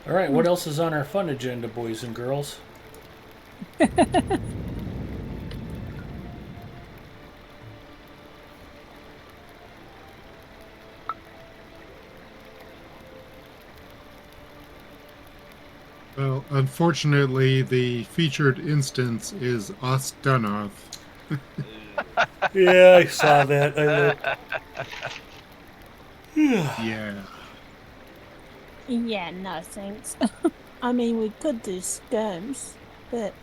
All right, what else is on our fun agenda, boys and girls? Well, unfortunately, the featured instance is Ostunov. Yeah, I saw that. I looked. Yeah. Yeah, no thanks. I mean, we could do skirms, but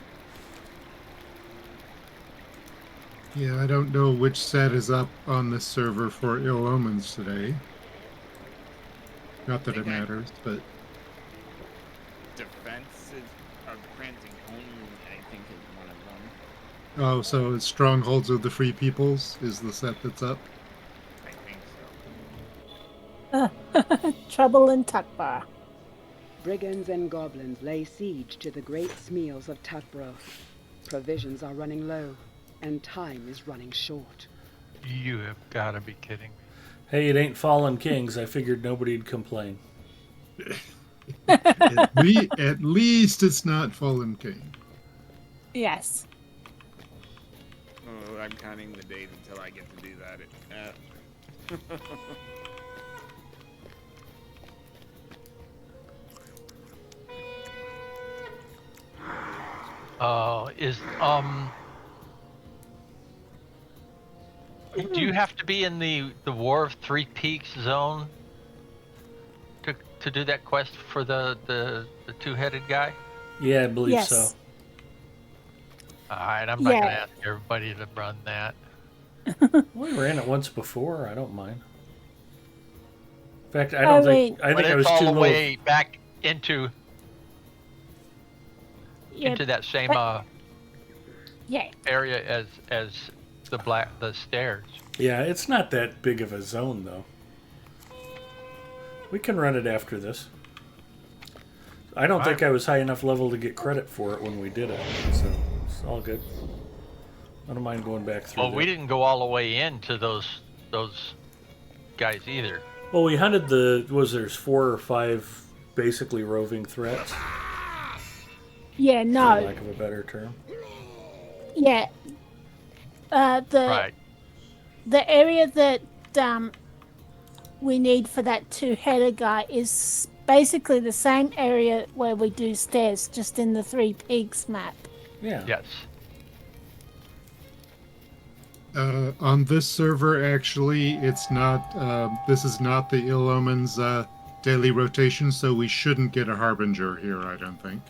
Yeah, I don't know which set is up on this server for Ill Omens today. Not that it matters, but Defenses of Cranston Cone, I think, is one of them. oh, so it's Strongholds of the Free Peoples is the set that's up. I think so. trouble in Takbar. Brigands and goblins lay siege to the great smeals of Tutbro. Provisions are running low, and time is running short. You have got to be kidding me. Hey, it ain't Fallen Kings. I figured nobody'd complain. At least it's not Fallen King. Yes. Oh, I'm counting the days until I get to do that. Do you have to be in the War of Three Peaks zone to do that quest for the two-headed guy? Yeah, I believe Yes. so. All right, I'm not going to Yeah. ask everybody to run that. We ran it once before. I don't mind. In fact, I don't think But I was it's all too the low. way back into Yeah, that same yeah. area as the stairs. Yeah, it's not that big of a zone though. We can run it after this. I don't think I was high enough level to get credit for it when we did it, so it's all good. I don't mind going back through. Well, we didn't go all the way into those guys either. Well, we hunted there's 4 or 5 basically roving threats, Yeah, for no. lack of a better term. Yeah. Right. The area that we need for that two-headed guy is basically the same area where we do stairs, just in the Three Peaks map. Yeah. Yes. On this server, actually, it's not. This is not the Ill Omens daily rotation, so we shouldn't get a Harbinger here, I don't think.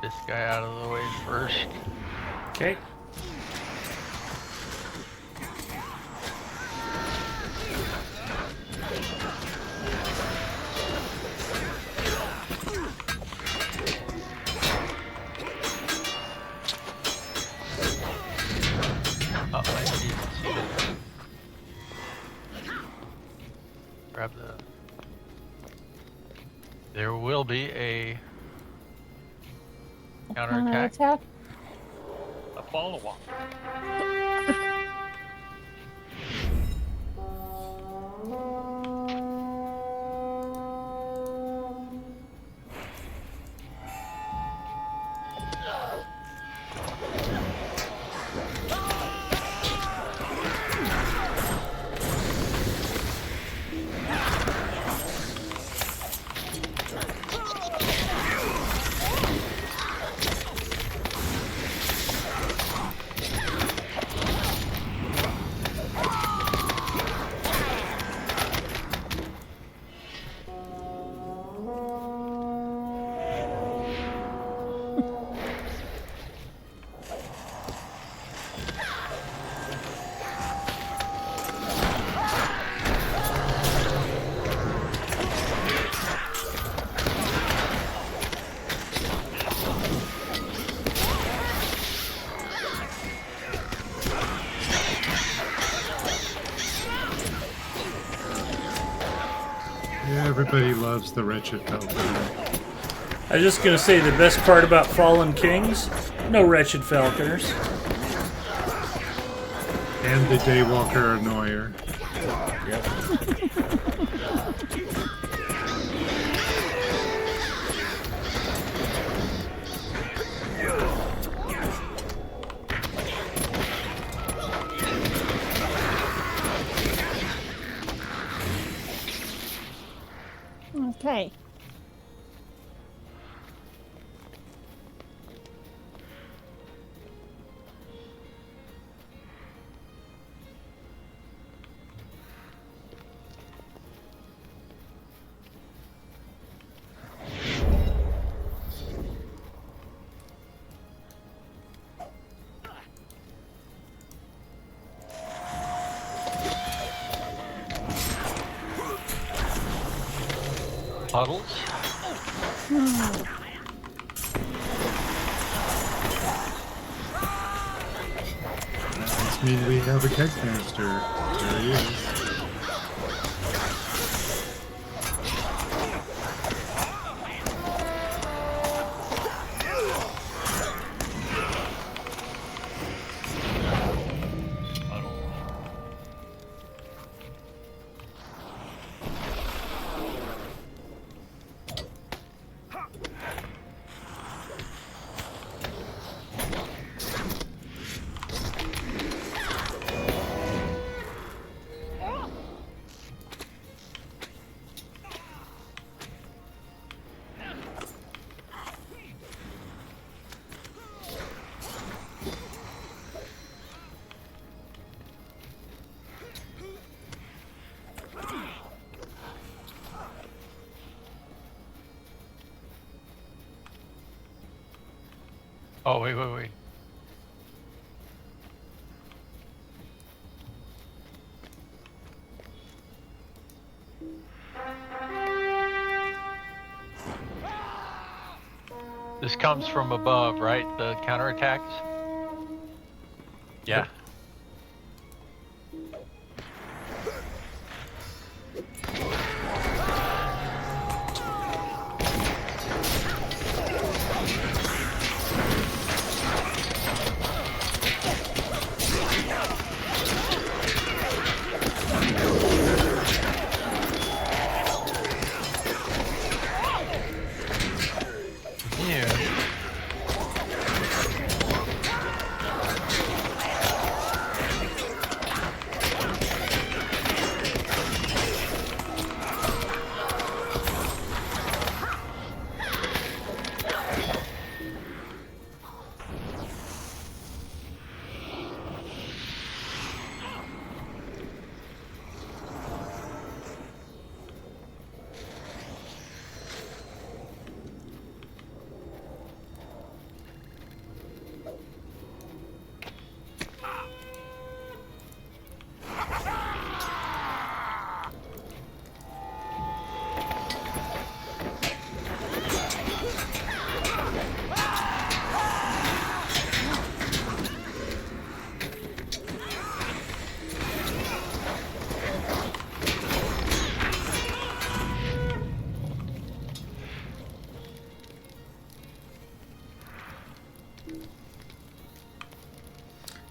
This guy out of the way first. Okay. Oh, I didn't even see that. Grab the. There will be a counterattack. Counterattack? A follow-up. Everybody loves the Wretched Falconer. I was just gonna say the best part about Fallen Kings, no Wretched Falconers. And the Daywalker Annoyer. Yep. Okay. Puddles? That must mean we have a keg master. There he is. Oh, wait. This comes from above, right? The counterattacks? Yeah.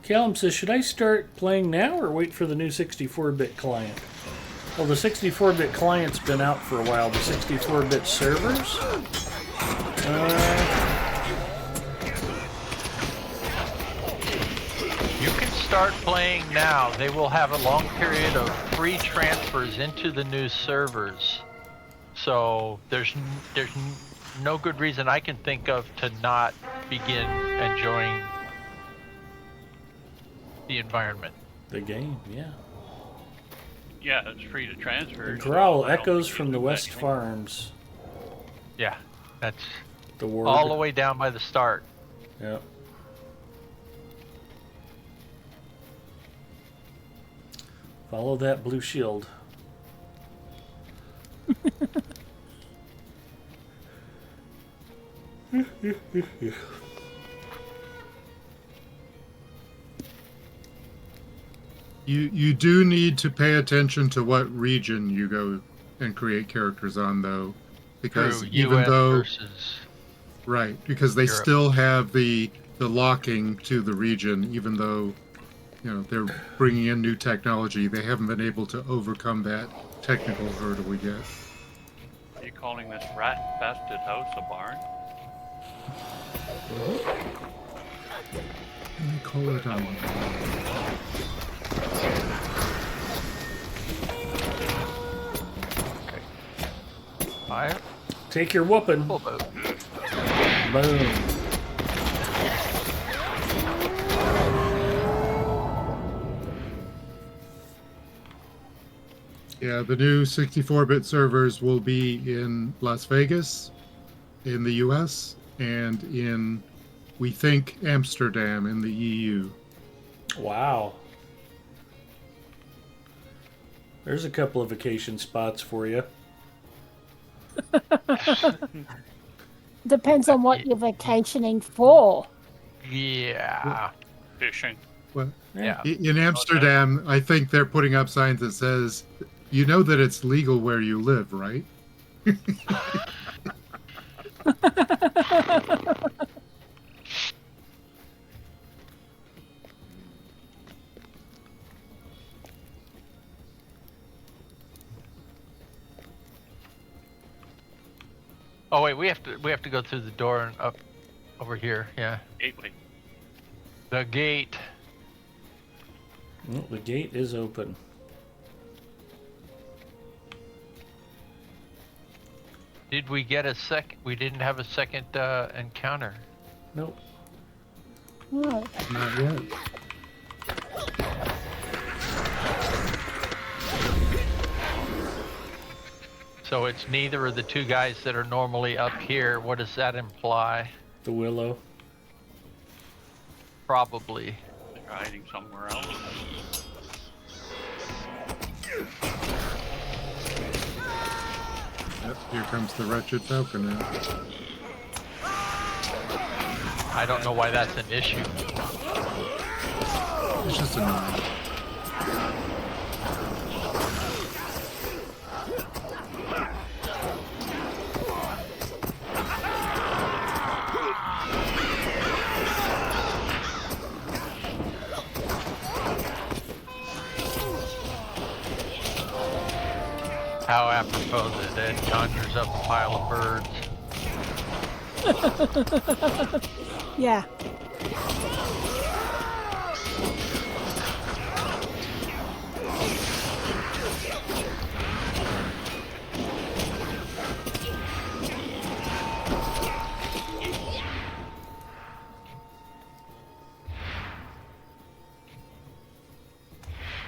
Callum says, should I start playing now or wait for the new 64-bit client? Well, the 64-bit client's been out for a while. The 64-bit servers? You can start playing now. They will have a long period of free transfers into the new servers. So there's no good reason I can think of to not begin enjoying the environment. The game, yeah. Yeah, it's free to transfer. The growl so echoes from the West Farms. Yeah, that's the word. All the way down by the start. Yep. Follow that blue shield. You do need to pay attention to what region you go and create characters on, though, because True, even US though versus right, because they Europe. still have the locking to the region, even though they're bringing in new technology, they haven't been able to overcome that technical hurdle we get. Are you calling this rat-infested house a barn? Can they call it Fire. Take your whooping. Full boat. Boom. Yeah, the new 64-bit servers will be in Las Vegas, in the US, and in, we think, Amsterdam in the EU. Wow. There's a couple of vacation spots for you. Depends on what you're vacationing for. Yeah. Fishing. Well, Yeah. in Amsterdam, I think they're putting up signs that says, you know that it's legal where you live, right? Oh wait, we have to go through the door and up over here. Yeah. Gateway. The gate. Well, the gate is open. Did we get a we didn't have a second encounter. Nope. No. Not yet. So it's neither of the two guys that are normally up here. What does that imply? The willow. Probably. They're hiding somewhere else. Yep, here comes the wretched falconer. I don't know why that's an issue. It's just annoying. How apropos that it conjures up a pile of birds. Yeah.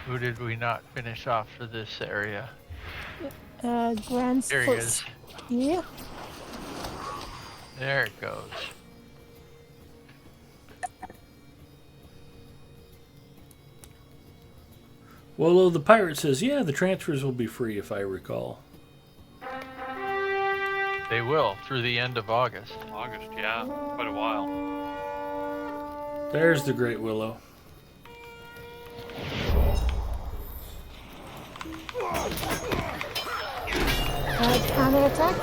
Who did we not finish off for this area? Grand's There he is. Yeah. There it goes. Well, the pirate says, yeah, the transfers will be free if I recall. They will through the end of August. August, yeah, quite a while. There's the Great Willow. Counterattack.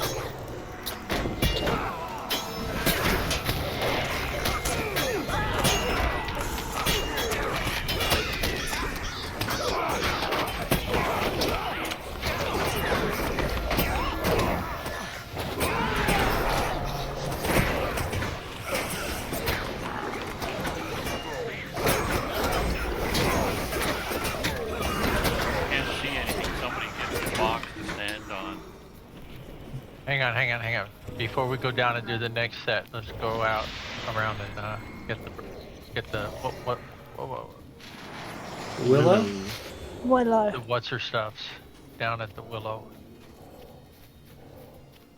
Can't see anything. Somebody give me a box to stand on. Hang on. Before we go down and do the next set, let's go out around and get the what Willow? Willow. the what's her stuffs down at the Willow.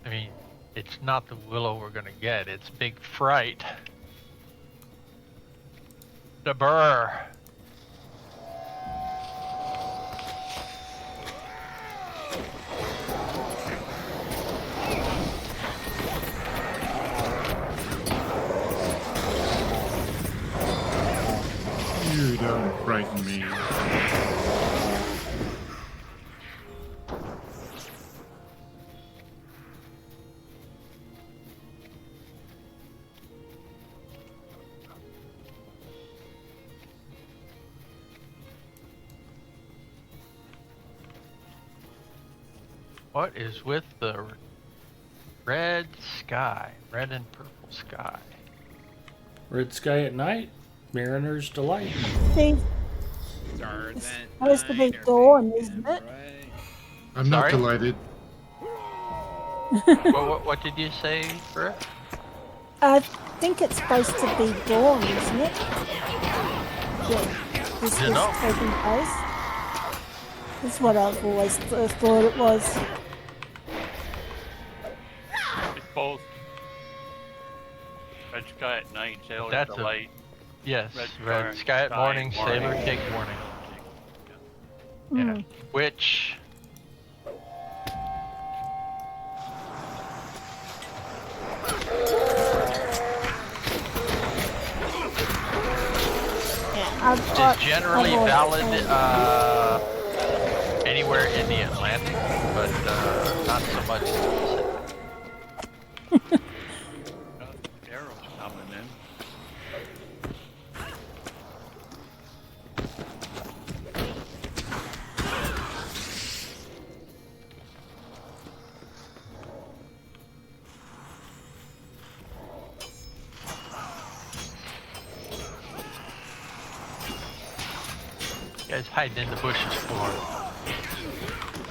I mean, it's not the Willow we're gonna get. It's Big Fright. The Burr. You don't frighten me. What is with the red sky? Red and purple sky. Red sky at night, mariner's delight. See, Stars it's at supposed to be night are dawn, big isn't and it? bright. I'm not Sorry? delighted. What did you say, Britt? I think it's supposed to be dawn, isn't it? Yeah, this You was know. taking place. That's what I've always thought it was. It's both. Red sky at night, sailor's That's a- delight. Yes, Red red sky- sky at sky morning, morning. sailor cake warning. Hmm. Yeah. Which Yeah, is generally valid anywhere in the Atlantic, but not so much in the Pacific. Arrows coming in. You guys hiding in the bushes for?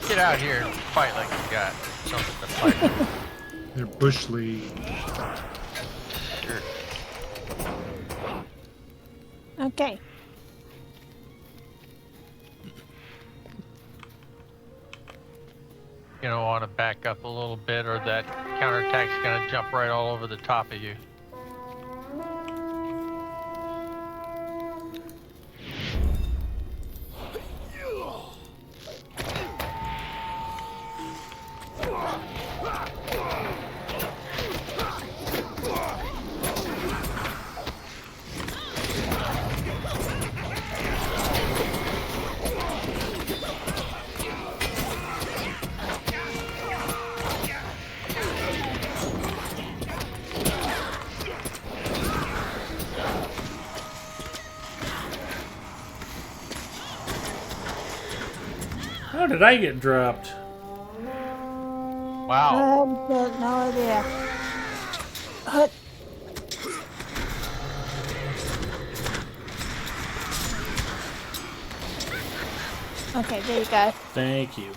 Get out here and fight like you got something to fight with. They're bush league. Sure. Okay. You don't want to back up a little bit, or that counterattack's gonna jump right all over the top of you. How did I get dropped? Wow. I've got no idea. Hut. Okay, there you go. Thank you.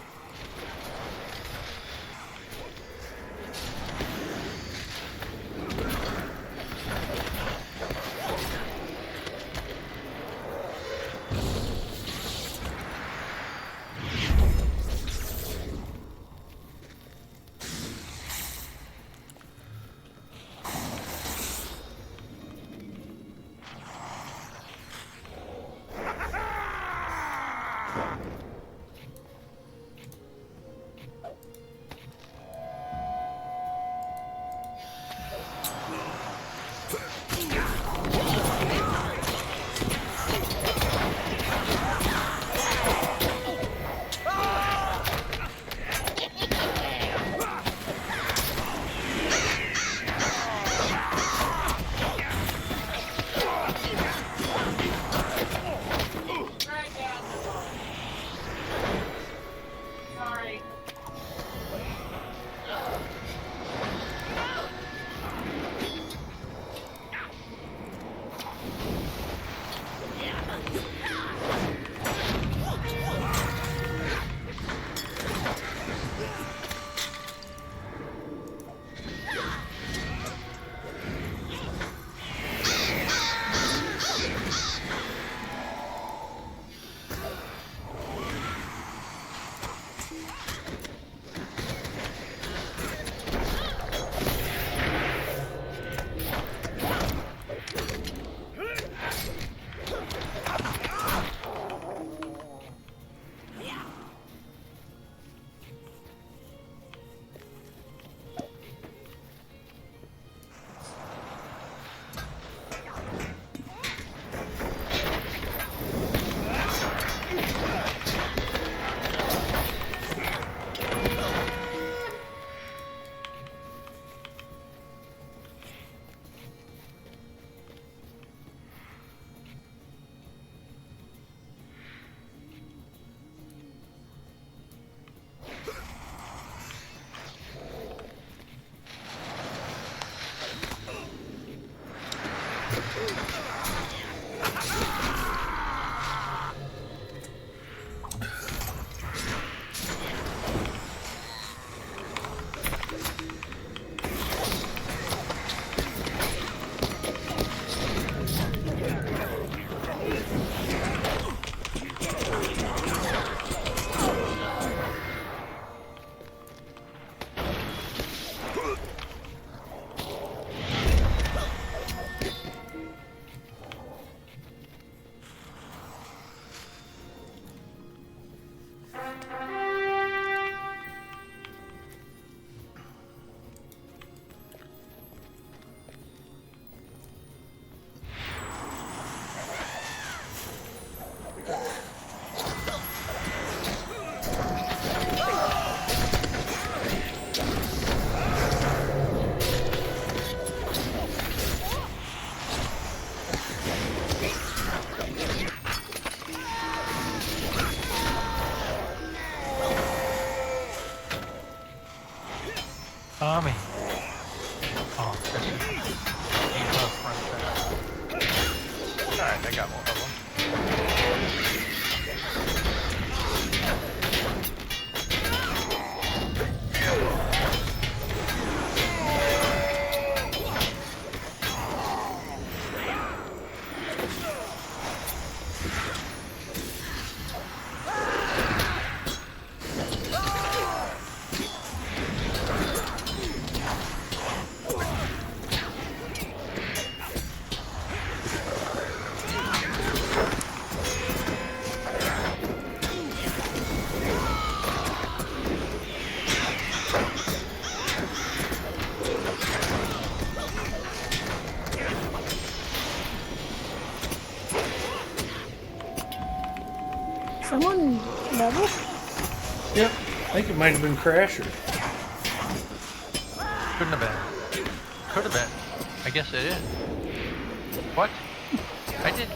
Tommy. Oh, this is alright, I got one of them. Someone level? Yep, I think it might have been Crasher. Couldn't have been. Could have been. I guess it is. What? I did.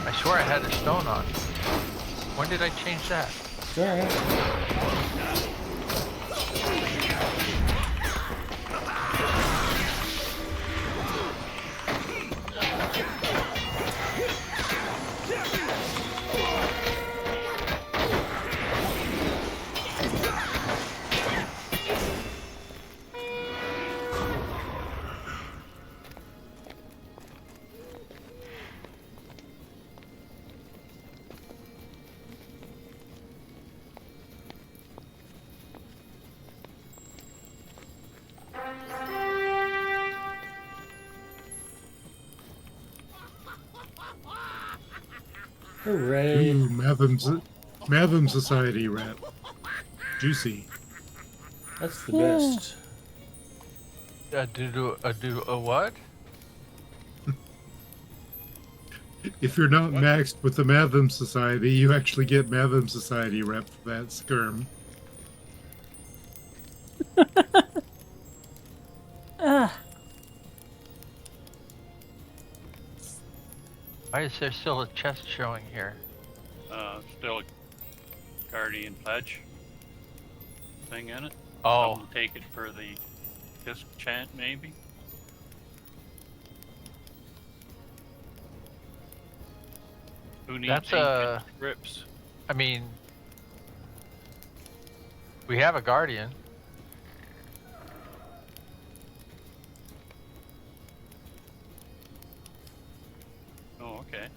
I swear I had a stone on. When did I change that? It's alright. Hooray. Ooh, Matham Society rep. Juicy. That's the best. Do a what? If you're not maxed with the Matham Society, you actually get Matham Society rep for that skirm. Why is there still a chest showing here? Still a Guardian Pledge thing in it. Oh. I'll take it for the disc chant, maybe. Who needs That's ancient scripts? I mean, we have a Guardian. Oh, okay.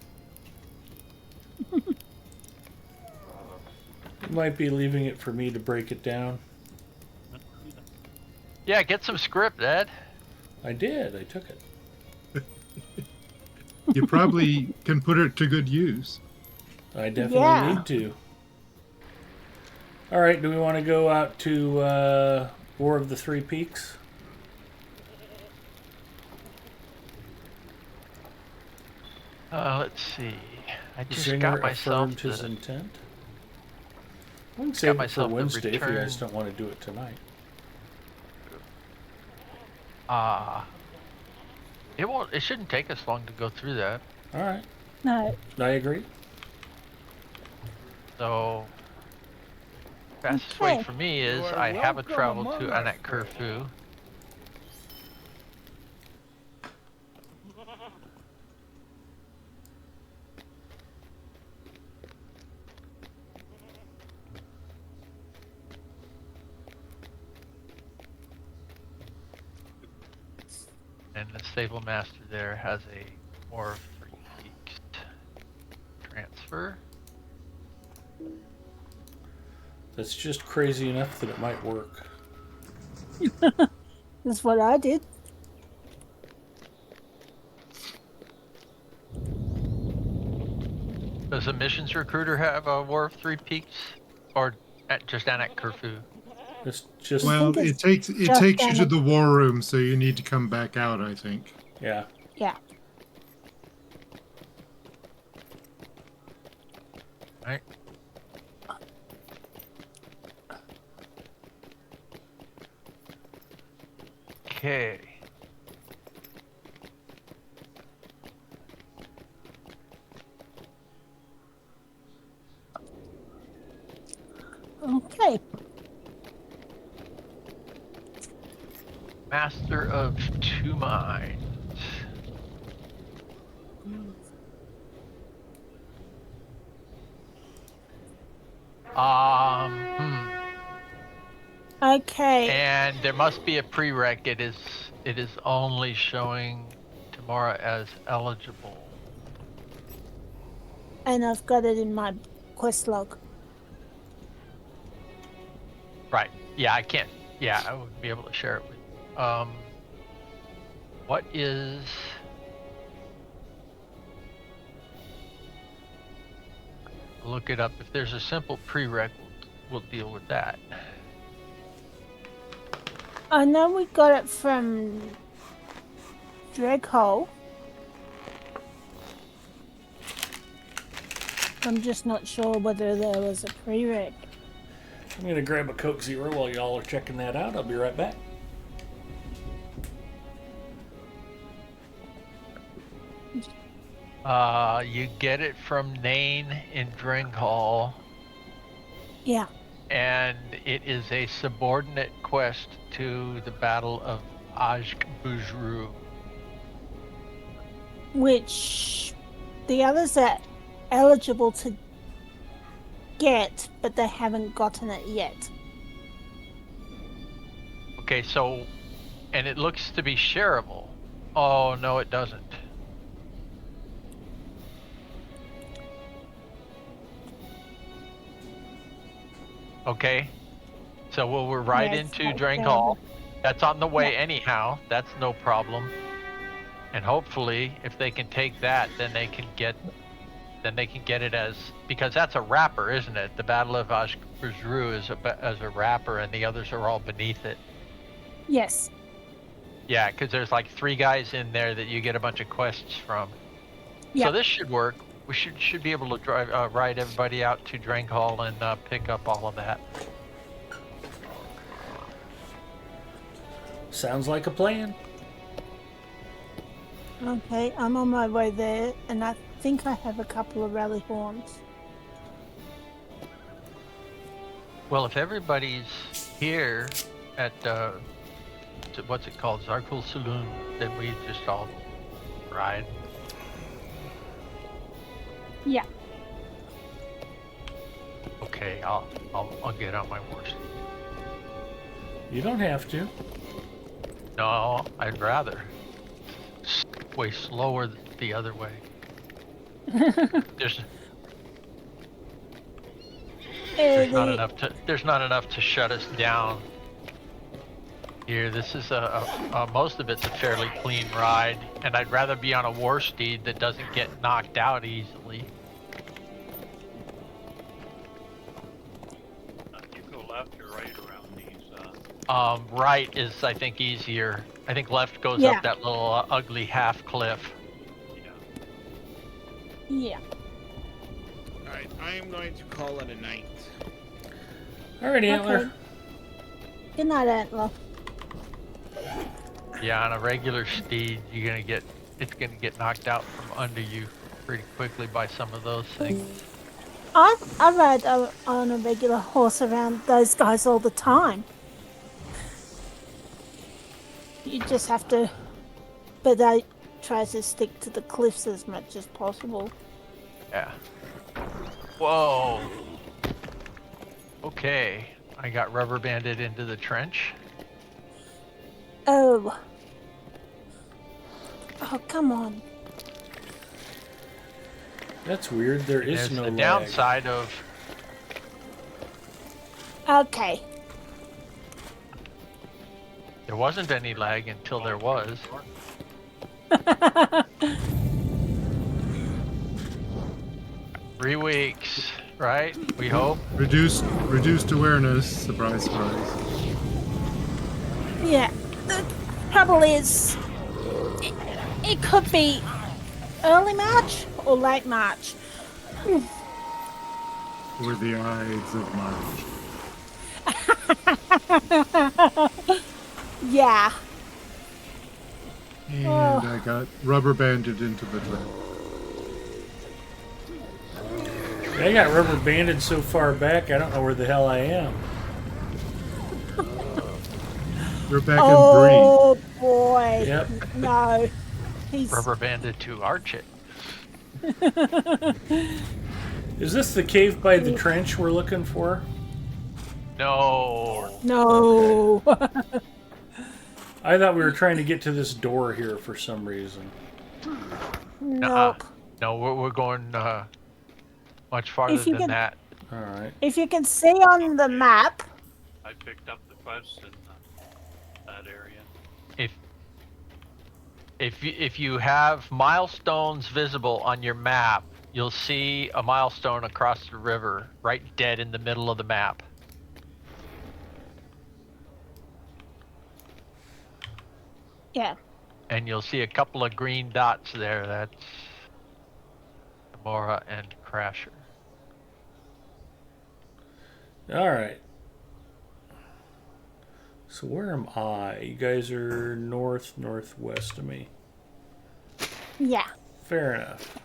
You might be leaving it for me to break it down. Yeah, get some script, Ed. I did. I took it. You probably can put it to good use. I definitely need to. All right, do we want to go out to War of the Three Peaks? Let's see. I The just singer got myself affirmed his intent. I can got save it for myself the Wednesday if you return. guys don't want to do it tonight. It shouldn't take us long to go through that. All right. No. I agree. So Fastest way Okay. for me is You are I have a welcome travel among to us, Anak Curfew. And the stable master there has a War of 3 Peaks transfer. That's just crazy enough that it might work. That's what I did. Does a missions recruiter have a War of 3 Peaks, or just Anak Curfew? It's just Well, it takes you to the war room, so you need to come back out, I think. yeah. Yeah. Right. Okay. Okay. Master of 2 Minds. Okay. And there must be a prereq. It is only showing Tamara as eligible. And I've got it in my quest log. Right. Yeah, I can't. Yeah, I wouldn't be able to share it with you. What is... Look it up. If there's a simple prereq, we'll deal with that. I know we got it from Dreghole. I'm just not sure whether there was a prereq. I'm gonna grab a Coke Zero while y'all are checking that out. I'll be right back. You get it from Nain in Dringhall. Yeah. And it is a subordinate quest to the Battle of Ajk-Bujru. Which the others are eligible to get, but they haven't gotten it yet. Okay, so, and it looks to be shareable. Oh, no, it doesn't. Okay, so we're right into Dringhall. That's on the way anyhow. That's no problem. And hopefully, if they can take that, then they can get it as, because that's a wrapper, isn't it? The Battle of Ajk-Bujru is as a wrapper, and the others are all beneath it. Yes. Yeah, because there's like 3 guys in there that you get a bunch of quests from. Yep. So this should work. We should be able to ride everybody out to Dringhall and pick up all of that. Sounds like a plan. Okay, I'm on my way there, and I think I have a couple of rally horns. Well, if everybody's here at what's it called, Zarkul Saloon, then we just all ride. Yeah. Okay, I'll get on my horse. You don't have to. No, I'd rather. Way slower the other way. There's not enough to shut us down here. This is most of it's a fairly clean ride, and I'd rather be on a war steed that doesn't get knocked out easily. You go left or right around these? Right is, I think, easier. I think left goes up that little ugly half cliff. Yeah. Alright, I am going to call it a night. Alright, Antler. Okay. Good night, Antler. Yeah, on a regular steed, it's gonna get knocked out from under you pretty quickly by some of those things. I ride on a regular horse around those guys all the time. You just have to, but I try to stick to the cliffs as much as possible. Yeah. Whoa. Okay, I got rubber banded into the trench. Oh. Oh, come on. That's weird. There is There's no the lag. downside of Okay. there wasn't any lag until there was. 3 weeks, right? We hope. Reduced awareness. Surprise, surprise. Yeah. The trouble is, it could be early March or late March. Or the Ides of March. Yeah. And Oh. I got rubber banded into the trap. I got rubber banded so far back, I don't know where the hell I am. You're back Oh boy. Yep. No. He's Rubber banded to arch it. Is this the cave by the trench we're looking for? No. No. I thought we were trying to get to this door here for some reason. Nope. No, we're going much farther If you than can- that. All right. If you can see on the map, I picked up the quest in that area. If you have milestones visible on your map, you'll see a milestone across the river, right dead in the middle of the map. yeah. And you'll see a couple of green dots there. That's Mora and Crasher. All right. So where am I? You guys are northwest of me. Yeah. Fair enough.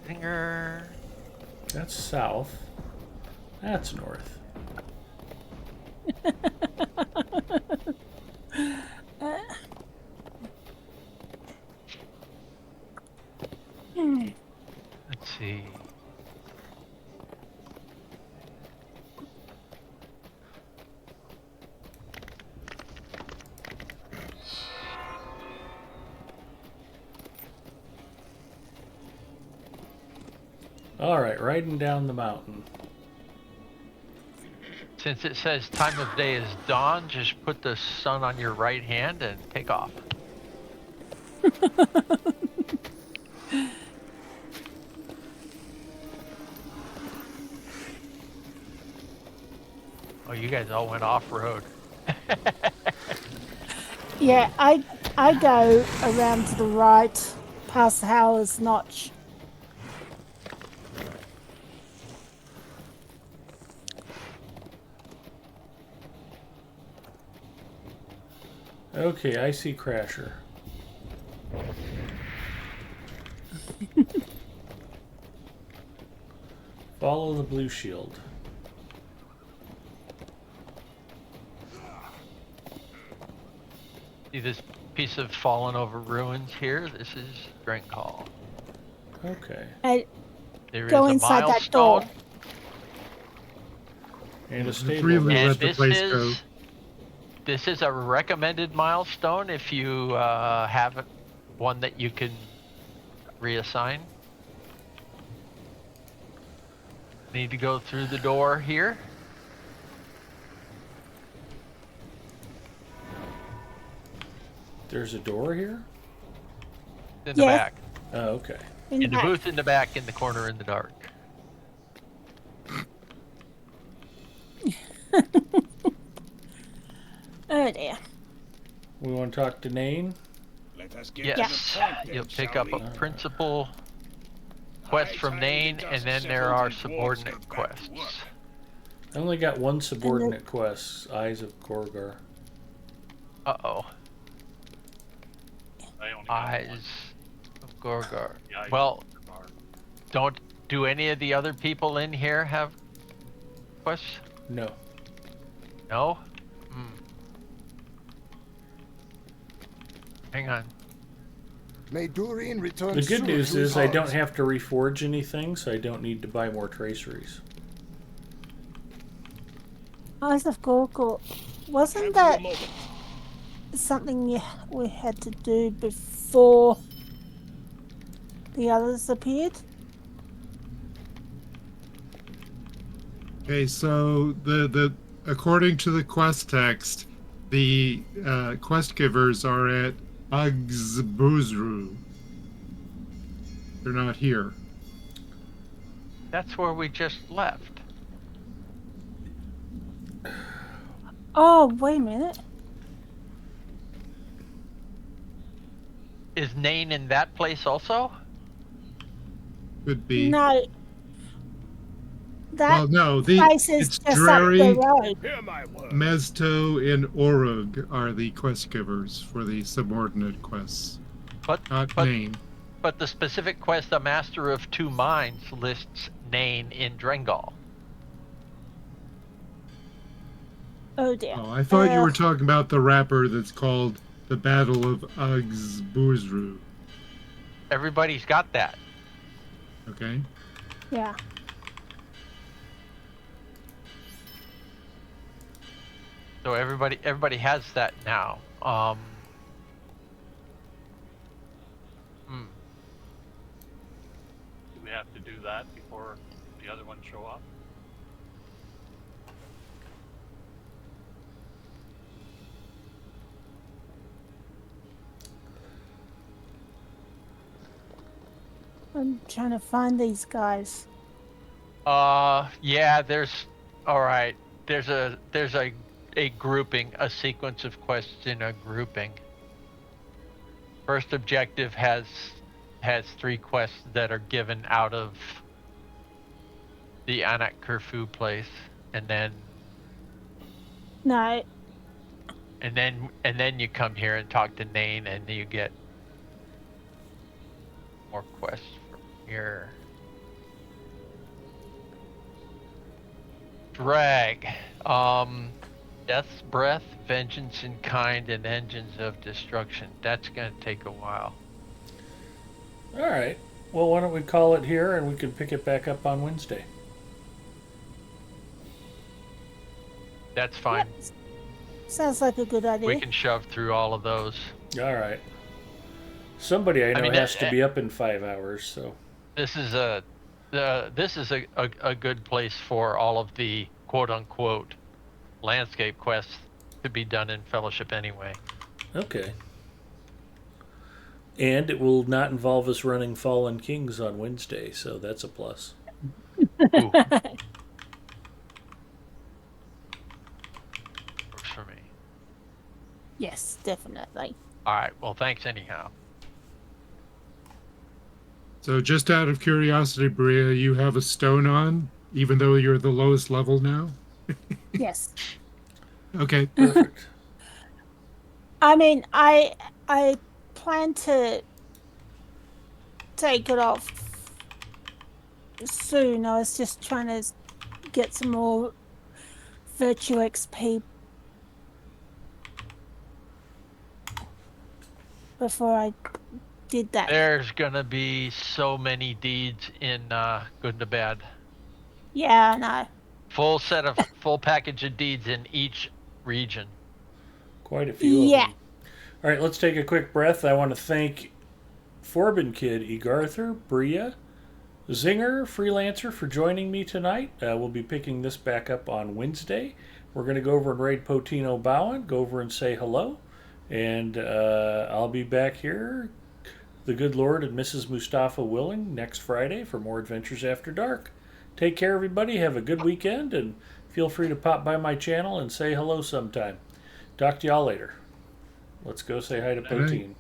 Finger. That's south. That's north. Let's see. All right, riding down the mountain. Since it says time of day is dawn, just put the sun on your right hand and take off. Oh, you guys all went off-road. Yeah, I go around to the right, past Howard's Notch. Okay, I see Crasher. Follow the blue shield. See this piece of fallen over ruins here? This is Drink Hall. Okay. I There is go a inside that door. milestone. And a stable. Freely And let the place go. this is a recommended milestone if you have one that you can reassign. Need to go through the door here. There's a door here? In the Yeah. back. Oh, okay. In the booth in the back in the corner in the dark. Oh dear. We want to talk to Nain? Let us get Yes. to the point then, You'll pick shall up we? a principal quests from Nain, and then there are subordinate quests. I only got one subordinate quest, Eyes of Gorgar. Uh-oh. I only got Eyes one. of Gorgar. The Eyes Well, of Gorgar. don't do any of the other people in here have quests? No. No? Hang on. May Durian return The good soon news to his is I don't arms. have to reforge anything, so I don't need to buy more traceries. Eyes of Gorgor. Wasn't that something we had to do before the others appeared? Okay, so the according to the quest text, the quest givers are at Ugsbuzru. They're not here. That's where we just left. Oh, wait a minute. Is Nain in that place also? Could be. No. That Well, no, place is it's just up the Dreri, road. Mezto, and Orug are the quest givers for the subordinate quests. Not Nain. But the specific quest, the Master of Two Minds, lists Nain in Drengal. Oh dear. Oh, I thought you were talking about the rapper that's called the Battle of Ugsbuzru. Everybody's got that. Okay. Yeah. So everybody has that now. Do we have to do that before the other ones show up? I'm trying to find these guys. Yeah, there's a grouping, a sequence of quests in a grouping. First objective has 3 quests that are given out of the Anak Kerfu place, and then No. and then you come here and talk to Nain, and you get more quests from here. Drag. Death's Breath, Vengeance in Kind, and Engines of Destruction. That's gonna take a while. Alright. Well, why don't we call it here and we can pick it back up on Wednesday? That's fine. Yep. Sounds like a good idea. We can shove through all of those. Alright. Somebody I know mean, has to be up in 5 hours, so. This is a good place for all of the quote-unquote landscape quests to be done in Fellowship anyway. Okay. And it will not involve us running Fallen Kings on Wednesday, so that's a plus. Ooh. Works for me. Yes, definitely. Alright, well thanks anyhow. So just out of curiosity, Bria, you have a stone on, even though you're the lowest level now? Yes. Okay. Perfect. I mean, I plan to take it off soon. I was just trying to get some more virtue XP before I did that. There's gonna be so many deeds in Good to Bad. Yeah, I know. Full package of deeds in each region. Quite a few Yeah. of them. All right, let's take a quick breath. I want to thank Forbin Kid, Egarther, Bria, Zinger, Freelancer for joining me tonight. We'll be picking this back up on Wednesday. We're going to go over and raid Potino Bowen, go over and say hello, and I'll be back here, the good Lord and Mrs. Mustafa willing, next Friday for more Adventures After Dark. Take care, everybody. Have a good weekend, and feel free to pop by my channel and say hello sometime. Talk to y'all later. Let's go say hi to Poteen.